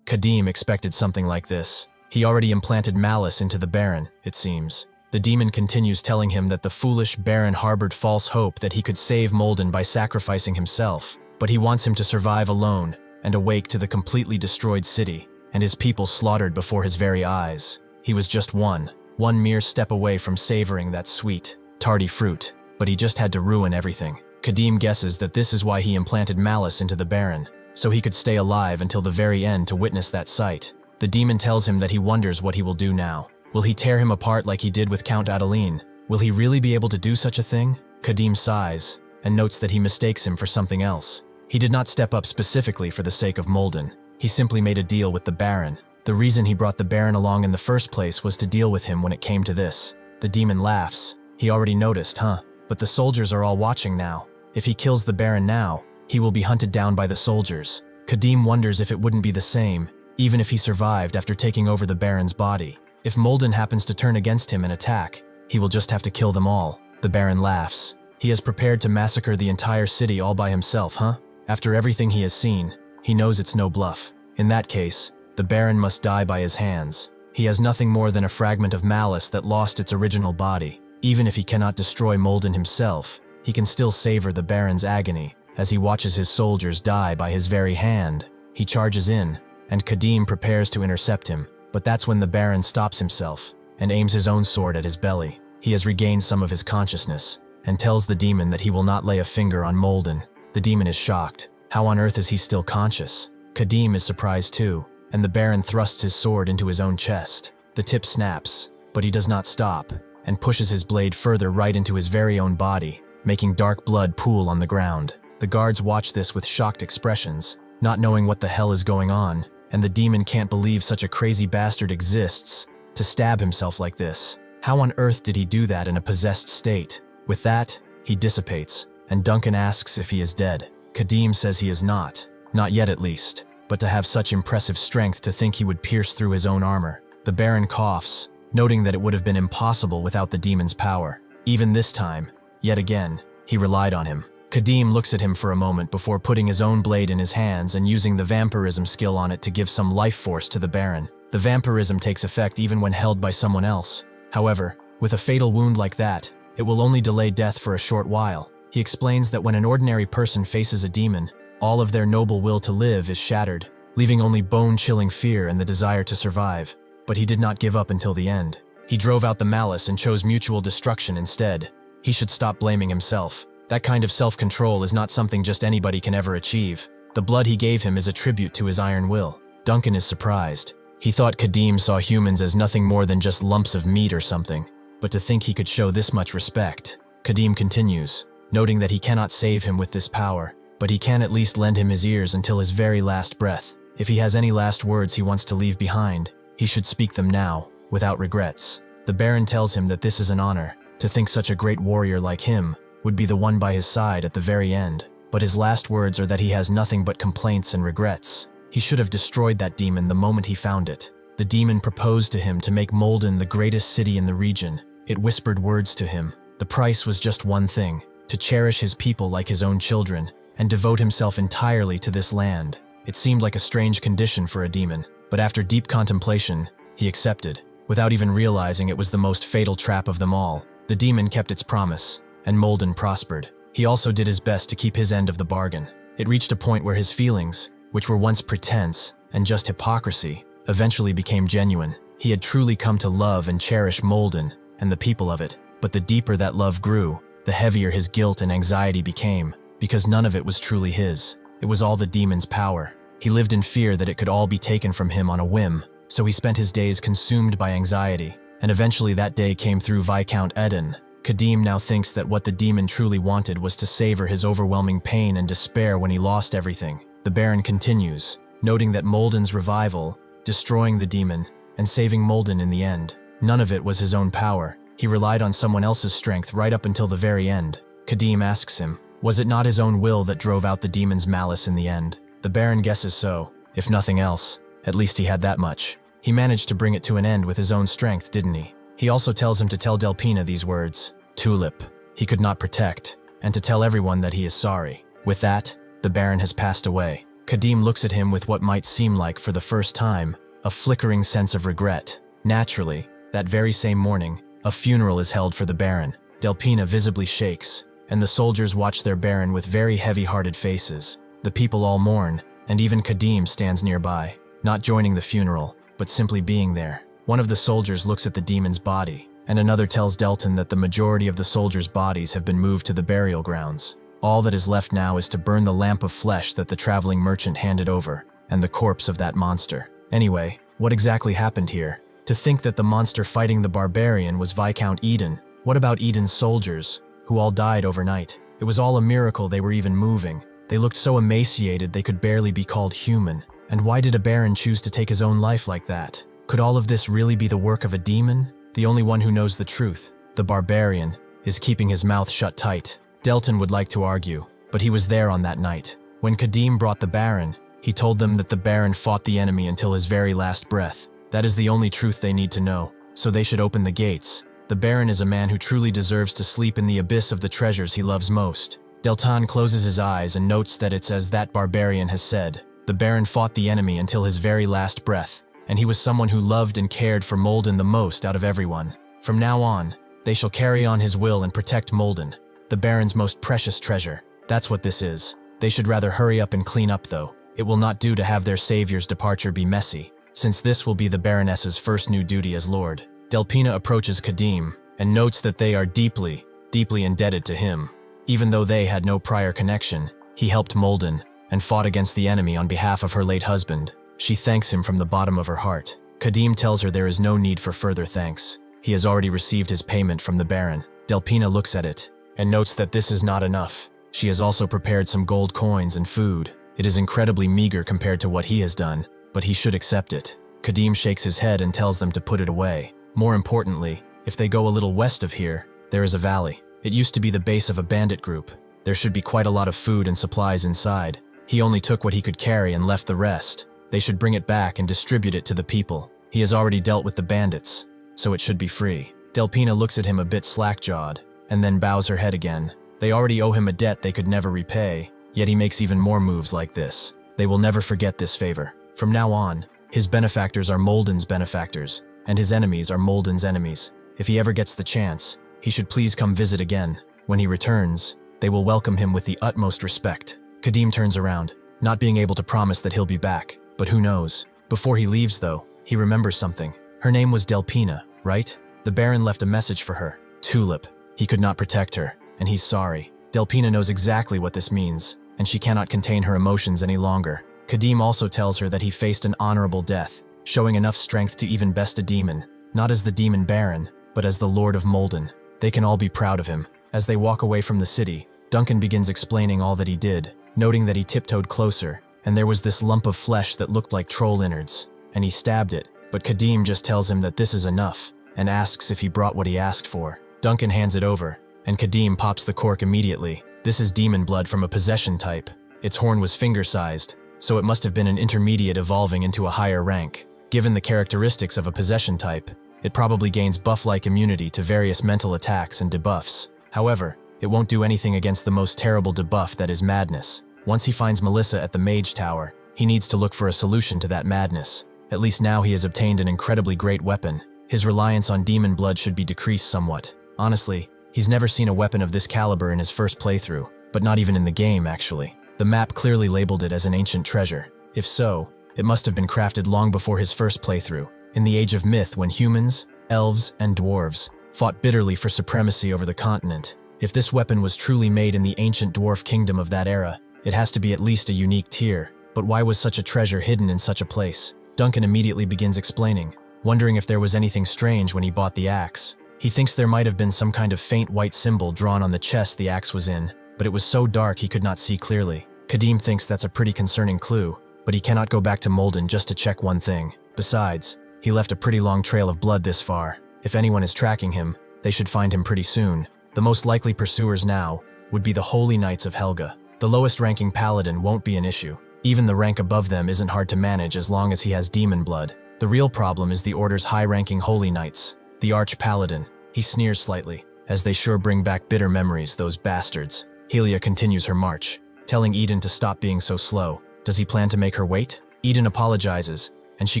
Kadim expected something like this. He already implanted malice into the Baron, it seems. The demon continues telling him that the foolish Baron harbored false hope that he could save Molden by sacrificing himself, but he wants him to survive alone and awake to the completely destroyed city, and his people slaughtered before his very eyes. He was just one mere step away from savoring that sweet, tardy fruit, but he just had to ruin everything. Kadim guesses that this is why he implanted malice into the Baron, so he could stay alive until the very end to witness that sight. The demon tells him that he wonders what he will do now. Will he tear him apart like he did with Count Adeline? Will he really be able to do such a thing? Kadim sighs, and notes that he mistakes him for something else. He did not step up specifically for the sake of Molden. He simply made a deal with the Baron. The reason he brought the Baron along in the first place was to deal with him when it came to this. The demon laughs. He already noticed, huh? But the soldiers are all watching now. If he kills the Baron now, he will be hunted down by the soldiers. Kadim wonders if it wouldn't be the same, even if he survived after taking over the Baron's body. If Molden happens to turn against him and attack, he will just have to kill them all. The Baron laughs. He is prepared to massacre the entire city all by himself, huh? After everything he has seen, he knows it's no bluff. In that case, the Baron must die by his hands. He has nothing more than a fragment of malice that lost its original body. Even if he cannot destroy Molden himself, he can still savor the Baron's agony as he watches his soldiers die by his very hand. He charges in, and Kadim prepares to intercept him, but that's when the Baron stops himself and aims his own sword at his belly. He has regained some of his consciousness and tells the demon that he will not lay a finger on Molden. The demon is shocked. How on earth is he still conscious? Kadim is surprised too, and the Baron thrusts his sword into his own chest. The tip snaps, but he does not stop, and pushes his blade further right into his very own body, making dark blood pool on the ground. The guards watch this with shocked expressions, not knowing what the hell is going on, and the demon can't believe such a crazy bastard exists to stab himself like this. How on earth did he do that in a possessed state? With that, he dissipates, and Duncan asks if he is dead. Kadim says he is not yet at least, but to have such impressive strength to think he would pierce through his own armor. The Baron coughs, noting that it would have been impossible without the demon's power. Even this time, yet again, he relied on him. Kadim looks at him for a moment before putting his own blade in his hands and using the vampirism skill on it to give some life force to the Baron. The vampirism takes effect even when held by someone else. However, with a fatal wound like that, it will only delay death for a short while. He explains that when an ordinary person faces a demon, all of their noble will to live is shattered, leaving only bone-chilling fear and the desire to survive. But he did not give up until the end. He drove out the malice and chose mutual destruction instead. He should stop blaming himself. That kind of self-control is not something just anybody can ever achieve. The blood he gave him is a tribute to his iron will. Duncan is surprised. He thought Kadim saw humans as nothing more than just lumps of meat or something, but to think he could show this much respect. Kadim continues, noting that he cannot save him with this power, but he can at least lend him his ears until his very last breath. If he has any last words he wants to leave behind, he should speak them now, without regrets. The Baron tells him that this is an honor. To think such a great warrior like him would be the one by his side at the very end. But his last words are that he has nothing but complaints and regrets. He should have destroyed that demon the moment he found it. The demon proposed to him to make Molden the greatest city in the region. It whispered words to him. The price was just one thing: to cherish his people like his own children, and devote himself entirely to this land. It seemed like a strange condition for a demon, but after deep contemplation, he accepted, without even realizing it was the most fatal trap of them all. The demon kept its promise, and Molden prospered. He also did his best to keep his end of the bargain. It reached a point where his feelings, which were once pretense and just hypocrisy, eventually became genuine. He had truly come to love and cherish Molden and the people of it. But the deeper that love grew, the heavier his guilt and anxiety became, because none of it was truly his. It was all the demon's power. He lived in fear that it could all be taken from him on a whim, so he spent his days consumed by anxiety, and eventually that day came through Viscount Eden. Kadim now thinks that what the demon truly wanted was to savor his overwhelming pain and despair when he lost everything. The Baron continues, noting that Molden's revival, destroying the demon, and saving Molden in the end, None of it was his own power. He relied on someone else's strength right up until the very end. Kadim asks him, was it not his own will that drove out the demon's malice in the end? The Baron guesses so. If nothing else, at least he had that much. He managed to bring it to an end with his own strength, didn't he? He also tells him to tell Delpina these words, Tulip, he could not protect, and to tell everyone that he is sorry. With that, the Baron has passed away. Kadim looks at him with what might seem like, for the first time, a flickering sense of regret. Naturally, that very same morning, a funeral is held for the Baron. Delpina visibly shakes, and the soldiers watch their Baron with very heavy-hearted faces. The people all mourn, and even Kadim stands nearby, not joining the funeral, but simply being there. One of the soldiers looks at the demon's body, and another tells Delton that the majority of the soldiers' bodies have been moved to the burial grounds. All that is left now is to burn the lamp of flesh that the traveling merchant handed over, and the corpse of that monster. Anyway, what exactly happened here? To think that the monster fighting the barbarian was Viscount Eden. What about Eden's soldiers, who all died overnight? It was all a miracle they were even moving. They looked so emaciated they could barely be called human. And why did a baron choose to take his own life like that? Could all of this really be the work of a demon? The only one who knows the truth, the barbarian, is keeping his mouth shut tight. Delton would like to argue, but he was there on that night. When Kadim brought the Baron, he told them that the Baron fought the enemy until his very last breath. That is the only truth they need to know, so they should open the gates. The Baron is a man who truly deserves to sleep in the abyss of the treasures he loves most. Delton closes his eyes and notes that it's as that barbarian has said. The Baron fought the enemy until his very last breath, and he was someone who loved and cared for Molden the most out of everyone. From now on, they shall carry on his will and protect Molden, the Baron's most precious treasure. That's what this is. They should rather hurry up and clean up though. It will not do to have their savior's departure be messy, since this will be the Baroness's first new duty as Lord. Delpina approaches Kadim and notes that they are deeply, deeply indebted to him. Even though they had no prior connection, he helped Molden and fought against the enemy on behalf of her late husband. She thanks him from the bottom of her heart. Kadim tells her there is no need for further thanks. He has already received his payment from the Baron. Delpina looks at it and notes that this is not enough. She has also prepared some gold coins and food. It is incredibly meager compared to what he has done, but he should accept it. Kadim shakes his head and tells them to put it away. More importantly, if they go a little west of here, there is a valley. It used to be the base of a bandit group. There should be quite a lot of food and supplies inside. He only took what he could carry and left the rest. They should bring it back and distribute it to the people. He has already dealt with the bandits, so it should be free. Delpina looks at him a bit slack-jawed, and then bows her head again. They already owe him a debt they could never repay, yet he makes even more moves like this. They will never forget this favor. From now on, his benefactors are Molden's benefactors, and his enemies are Molden's enemies. If he ever gets the chance, he should please come visit again. When he returns, they will welcome him with the utmost respect. Kadim turns around, not being able to promise that he'll be back, but who knows? Before he leaves though, he remembers something. Her name was Delpina, right? The Baron left a message for her. Tulip. He could not protect her, and he's sorry. Delpina knows exactly what this means, and she cannot contain her emotions any longer. Kadim also tells her that he faced an honorable death, showing enough strength to even best a demon, not as the demon Baron, but as the Lord of Molden. They can all be proud of him. As they walk away from the city, Duncan begins explaining all that he did, noting that he tiptoed closer, and there was this lump of flesh that looked like troll innards, and he stabbed it, but Kadim just tells him that this is enough, and asks if he brought what he asked for. Duncan hands it over, and Kadim pops the cork immediately. This is demon blood from a possession type. Its horn was finger-sized, so it must have been an intermediate evolving into a higher rank. Given the characteristics of a possession type, it probably gains buff-like immunity to various mental attacks and debuffs. However, it won't do anything against the most terrible debuff, that is madness. Once he finds Melissa at the Mage Tower, he needs to look for a solution to that madness. At least now he has obtained an incredibly great weapon. His reliance on demon blood should be decreased somewhat. Honestly, he's never seen a weapon of this caliber in his first playthrough, but not even in the game actually. The map clearly labeled it as an ancient treasure. If so, it must have been crafted long before his first playthrough, in the Age of Myth when humans, elves, and dwarves fought bitterly for supremacy over the continent. If this weapon was truly made in the ancient dwarf kingdom of that era, it has to be at least a unique tier. But why was such a treasure hidden in such a place? Duncan immediately begins explaining, wondering if there was anything strange when he bought the axe. He thinks there might have been some kind of faint white symbol drawn on the chest the axe was in, but it was so dark he could not see clearly. Kadim thinks that's a pretty concerning clue, but he cannot go back to Molden just to check one thing. Besides, he left a pretty long trail of blood this far. If anyone is tracking him, they should find him pretty soon. The most likely pursuers now would be the Holy Knights of Helga. The lowest ranking paladin won't be an issue. Even the rank above them isn't hard to manage as long as he has demon blood. The real problem is the Order's high-ranking Holy Knights, the Arch-Paladin. He sneers slightly, as they sure bring back bitter memories, those bastards. Helia continues her march, telling Eden to stop being so slow. Does he plan to make her wait? Eden apologizes, and she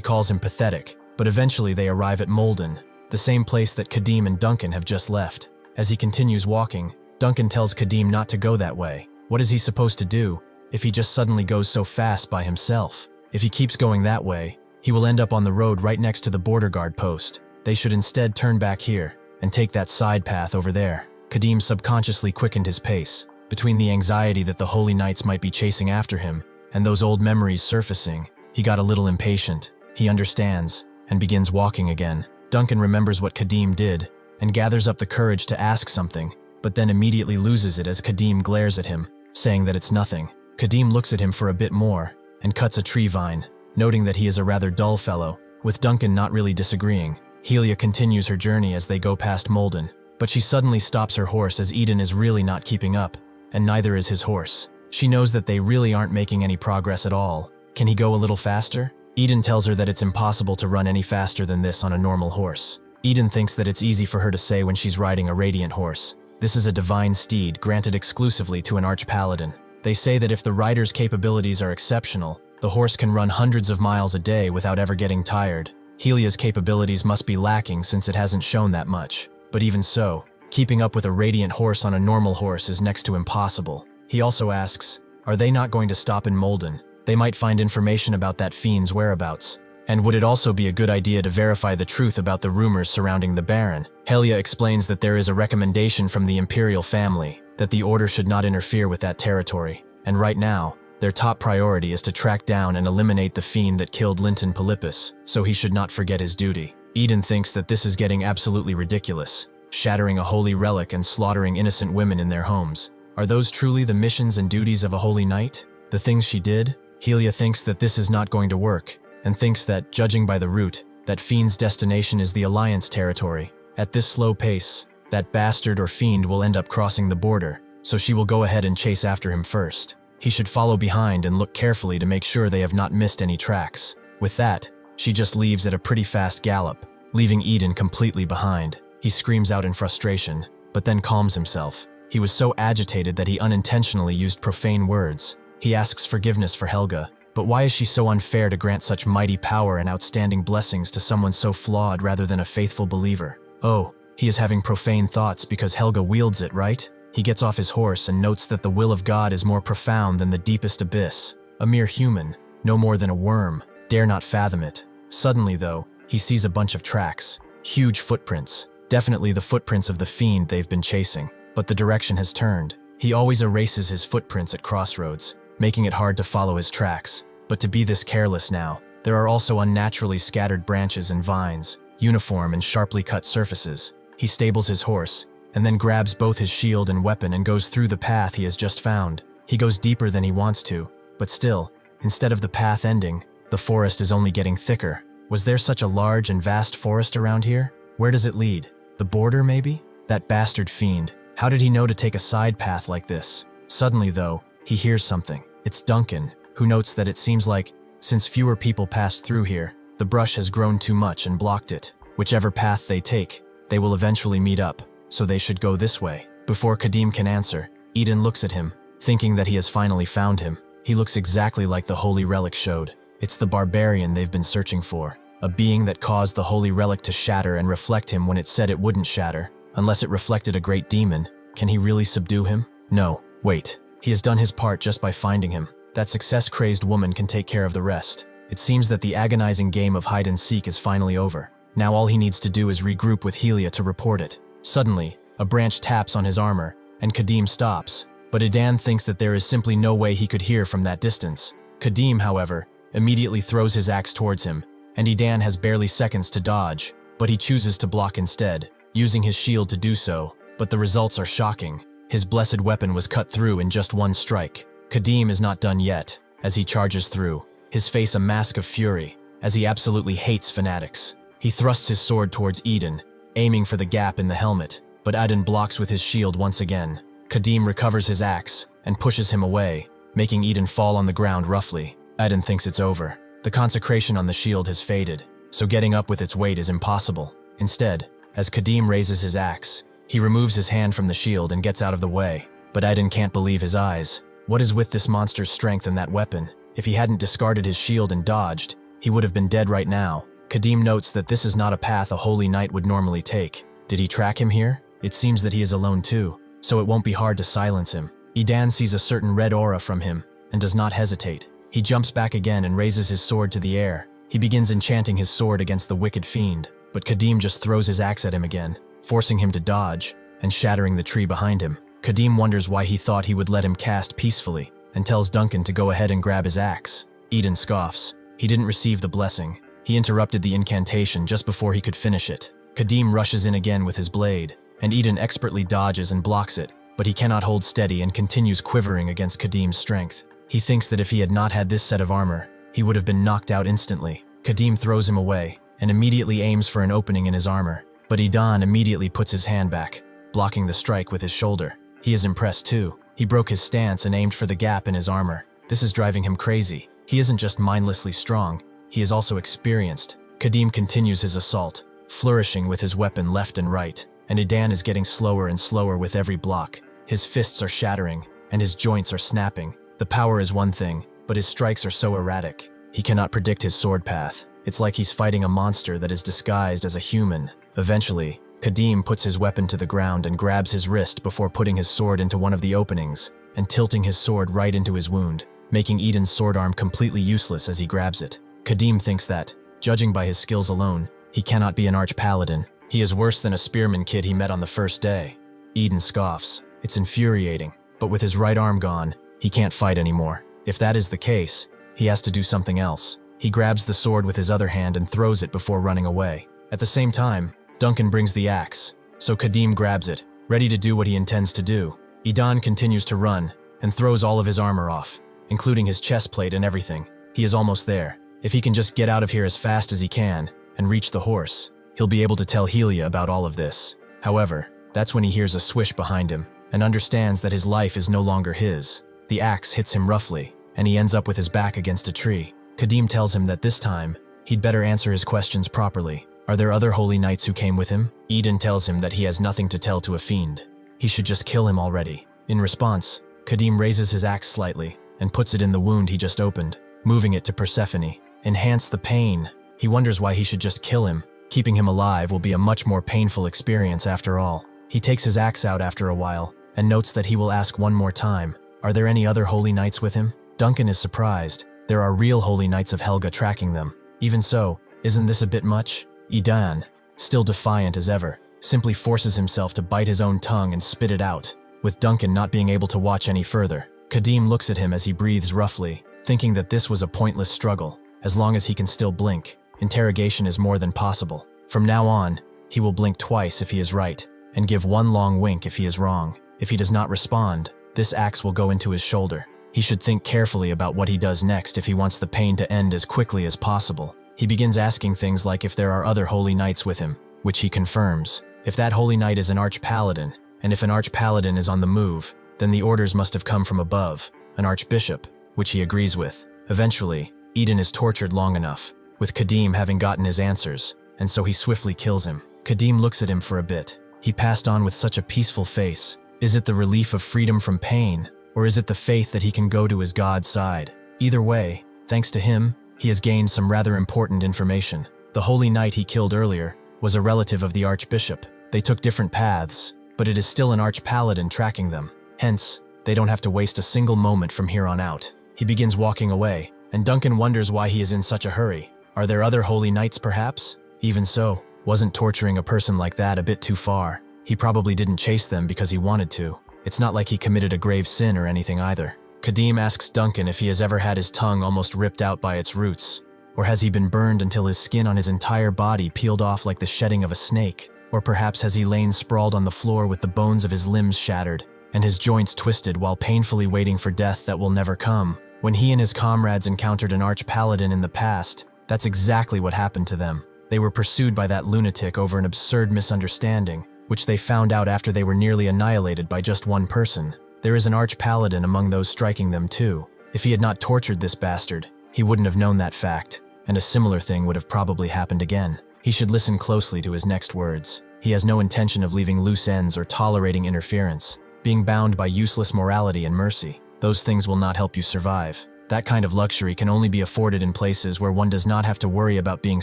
calls him pathetic, but eventually they arrive at Molden, the same place that Kadim and Duncan have just left. As he continues walking, Duncan tells Kadim not to go that way. What is he supposed to do if he just suddenly goes so fast by himself? If he keeps going that way, he will end up on the road right next to the border guard post. They should instead turn back here and take that side path over there. Kadim subconsciously quickened his pace. Between the anxiety that the Holy Knights might be chasing after him and those old memories surfacing, he got a little impatient. He understands and begins walking again. Duncan remembers what Kadim did and gathers up the courage to ask something, but then immediately loses it as Kadim glares at him, saying that it's nothing. Kadim looks at him for a bit more and cuts a tree vine, noting that he is a rather dull fellow, with Duncan not really disagreeing. Helia continues her journey as they go past Molden, but she suddenly stops her horse as Eden is really not keeping up, and neither is his horse. She knows that they really aren't making any progress at all. Can he go a little faster? Eden tells her that it's impossible to run any faster than this on a normal horse. Eden thinks that it's easy for her to say when she's riding a radiant horse. This is a divine steed granted exclusively to an arch-paladin. They say that if the rider's capabilities are exceptional, the horse can run hundreds of miles a day without ever getting tired. Helia's capabilities must be lacking since it hasn't shown that much. But even so, keeping up with a radiant horse on a normal horse is next to impossible. He also asks, are they not going to stop in Molden? They might find information about that fiend's whereabouts. And would it also be a good idea to verify the truth about the rumors surrounding the Baron? Helia explains that there is a recommendation from the Imperial family that the Order should not interfere with that territory. And right now, their top priority is to track down and eliminate the fiend that killed Linton Polypus, so he should not forget his duty. Eden thinks that this is getting absolutely ridiculous, shattering a holy relic and slaughtering innocent women in their homes. Are those truly the missions and duties of a holy knight? The things she did? Helia thinks that this is not going to work, and thinks that, judging by the route, that fiend's destination is the Alliance territory. At this slow pace, that bastard or fiend will end up crossing the border, so she will go ahead and chase after him first. He should follow behind and look carefully to make sure they have not missed any tracks. With that, she just leaves at a pretty fast gallop, leaving Eden completely behind. He screams out in frustration, but then calms himself. He was so agitated that he unintentionally used profane words. He asks forgiveness for Helga, but why is she so unfair to grant such mighty power and outstanding blessings to someone so flawed rather than a faithful believer? Oh, he is having profane thoughts because Helga wields it, right? He gets off his horse and notes that the will of God is more profound than the deepest abyss. A mere human, no more than a worm, dare not fathom it. Suddenly, though, he sees a bunch of tracks, huge footprints, definitely the footprints of the fiend they've been chasing. But the direction has turned. He always erases his footprints at crossroads, making it hard to follow his tracks. But to be this careless now, there are also unnaturally scattered branches and vines, uniform and sharply cut surfaces. He stables his horse, and then grabs both his shield and weapon and goes through the path he has just found. He goes deeper than he wants to, but still, instead of the path ending, the forest is only getting thicker. Was there such a large and vast forest around here? Where does it lead? The border, maybe? That bastard fiend. How did he know to take a side path like this? Suddenly, though, he hears something. It's Duncan, who notes that it seems like, since fewer people pass through here, the brush has grown too much and blocked it. Whichever path they take, they will eventually meet up, so they should go this way. Before Kadim can answer, Eden looks at him, thinking that he has finally found him. He looks exactly like the holy relic showed. It's the barbarian they've been searching for, a being that caused the holy relic to shatter and reflect him when it said it wouldn't shatter. Unless it reflected a great demon, can he really subdue him? No, wait. He has done his part just by finding him. That success-crazed woman can take care of the rest. It seems that the agonizing game of hide-and-seek is finally over. Now all he needs to do is regroup with Helia to report it. Suddenly, a branch taps on his armor, and Kadim stops. But Idan thinks that there is simply no way he could hear from that distance. Kadim, however, immediately throws his axe towards him, and Idan has barely seconds to dodge, but he chooses to block instead, using his shield to do so. But the results are shocking. His blessed weapon was cut through in just one strike. Kadim is not done yet, as he charges through, his face a mask of fury, as he absolutely hates fanatics. He thrusts his sword towards Eden, aiming for the gap in the helmet, but Aden blocks with his shield once again. Kadim recovers his axe and pushes him away, making Eden fall on the ground roughly. Aden thinks it's over. The consecration on the shield has faded, so getting up with its weight is impossible. Instead, as Kadim raises his axe, he removes his hand from the shield and gets out of the way. But Aden can't believe his eyes. What is with this monster's strength and that weapon? If he hadn't discarded his shield and dodged, he would have been dead right now. Kadim notes that this is not a path a holy knight would normally take. Did he track him here? It seems that he is alone too, so it won't be hard to silence him. Eden sees a certain red aura from him and does not hesitate. He jumps back again and raises his sword to the air. He begins enchanting his sword against the wicked fiend, but Kadim just throws his axe at him again, forcing him to dodge and shattering the tree behind him. Kadim wonders why he thought he would let him cast peacefully and tells Duncan to go ahead and grab his axe. Eden scoffs. He didn't receive the blessing. He interrupted the incantation just before he could finish it. Kadim rushes in again with his blade, and Eden expertly dodges and blocks it, but he cannot hold steady and continues quivering against Kadim's strength. He thinks that if he had not had this set of armor, he would have been knocked out instantly. Kadim throws him away and immediately aims for an opening in his armor, but Eden immediately puts his hand back, blocking the strike with his shoulder. He is impressed too. He broke his stance and aimed for the gap in his armor. This is driving him crazy. He isn't just mindlessly strong, he is also experienced. Kadim continues his assault, flourishing with his weapon left and right, and Eden is getting slower and slower with every block. His fists are shattering, and his joints are snapping. The power is one thing, but his strikes are so erratic. He cannot predict his sword path. It's like he's fighting a monster that is disguised as a human. Eventually, Kadim puts his weapon to the ground and grabs his wrist before putting his sword into one of the openings and tilting his sword right into his wound, making Eden's sword arm completely useless as he grabs it. Kadim thinks that, judging by his skills alone, he cannot be an arch-paladin. He is worse than a spearman kid he met on the first day. Eden scoffs. It's infuriating, but with his right arm gone, he can't fight anymore. If that is the case, he has to do something else. He grabs the sword with his other hand and throws it before running away. At the same time, Duncan brings the axe, so Kadim grabs it, ready to do what he intends to do. Eden continues to run and throws all of his armor off, including his chest plate and everything. He is almost there. If he can just get out of here as fast as he can and reach the horse, he'll be able to tell Helia about all of this. However, that's when he hears a swish behind him and understands that his life is no longer his. The axe hits him roughly, and he ends up with his back against a tree. Kadim tells him that this time, he'd better answer his questions properly. Are there other holy knights who came with him? Eden tells him that he has nothing to tell to a fiend. He should just kill him already. In response, Kadim raises his axe slightly and puts it in the wound he just opened, moving it to Persephone. Enhance the pain. He wonders why he should just kill him. Keeping him alive will be a much more painful experience after all. He takes his axe out after a while and notes that he will ask one more time, are there any other holy knights with him? Duncan is surprised. There are real holy knights of Helga tracking them. Even so, isn't this a bit much? Eden, still defiant as ever, simply forces himself to bite his own tongue and spit it out, with Duncan not being able to watch any further. Kadim looks at him as he breathes roughly, thinking that this was a pointless struggle. As long as he can still blink, interrogation is more than possible. From now on, he will blink twice if he is right, and give one long wink if he is wrong. If he does not respond, this axe will go into his shoulder. He should think carefully about what he does next if he wants the pain to end as quickly as possible. He begins asking things like if there are other holy knights with him, which he confirms. If that holy knight is an arch-paladin, and if an arch-paladin is on the move, then the orders must have come from above, an archbishop, which he agrees with. Eventually, Eden is tortured long enough, with Kadim having gotten his answers, and so he swiftly kills him. Kadim looks at him for a bit. He passed on with such a peaceful face. Is it the relief of freedom from pain, or is it the faith that he can go to his God's side? Either way, thanks to him, he has gained some rather important information. The holy knight he killed earlier was a relative of the archbishop. They took different paths, but it is still an arch-paladin tracking them. Hence, they don't have to waste a single moment from here on out. He begins walking away, and Duncan wonders why he is in such a hurry. Are there other holy knights perhaps? Even so, wasn't torturing a person like that a bit too far? He probably didn't chase them because he wanted to. It's not like he committed a grave sin or anything either. Kadim asks Duncan if he has ever had his tongue almost ripped out by its roots, or has he been burned until his skin on his entire body peeled off like the shedding of a snake, or perhaps has he lain sprawled on the floor with the bones of his limbs shattered, and his joints twisted while painfully waiting for death that will never come. When he and his comrades encountered an arch-paladin in the past, that's exactly what happened to them. They were pursued by that lunatic over an absurd misunderstanding, which they found out after they were nearly annihilated by just one person. There is an arch-paladin among those striking them too. If he had not tortured this bastard, he wouldn't have known that fact, and a similar thing would have probably happened again. He should listen closely to his next words. He has no intention of leaving loose ends or tolerating interference, being bound by useless morality and mercy. Those things will not help you survive. That kind of luxury can only be afforded in places where one does not have to worry about being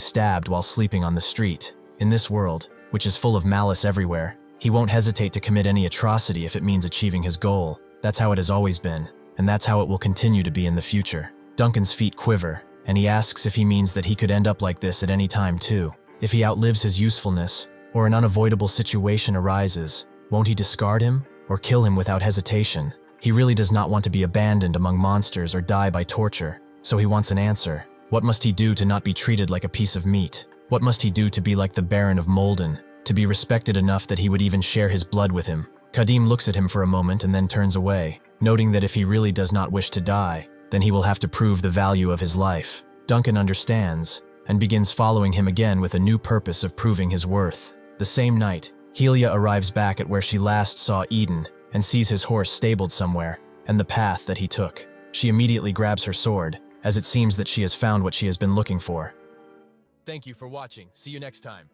stabbed while sleeping on the street. In this world, which is full of malice everywhere, he won't hesitate to commit any atrocity if it means achieving his goal. That's how it has always been, and that's how it will continue to be in the future. Duncan's feet quiver, and he asks if he means that he could end up like this at any time too. If he outlives his usefulness, or an unavoidable situation arises, won't he discard him, or kill him without hesitation? He really does not want to be abandoned among monsters or die by torture, so he wants an answer. What must he do to not be treated like a piece of meat? What must he do to be like the Baron of Molden, to be respected enough that he would even share his blood with him? Kadim looks at him for a moment and then turns away, noting that if he really does not wish to die, then he will have to prove the value of his life. Duncan understands, and begins following him again with a new purpose of proving his worth. The same night, Helia arrives back at where she last saw Eden, and sees his horse stabled somewhere, and the path that he took. She immediately grabs her sword, as it seems that she has found what she has been looking for. Thank you for watching. See you next time.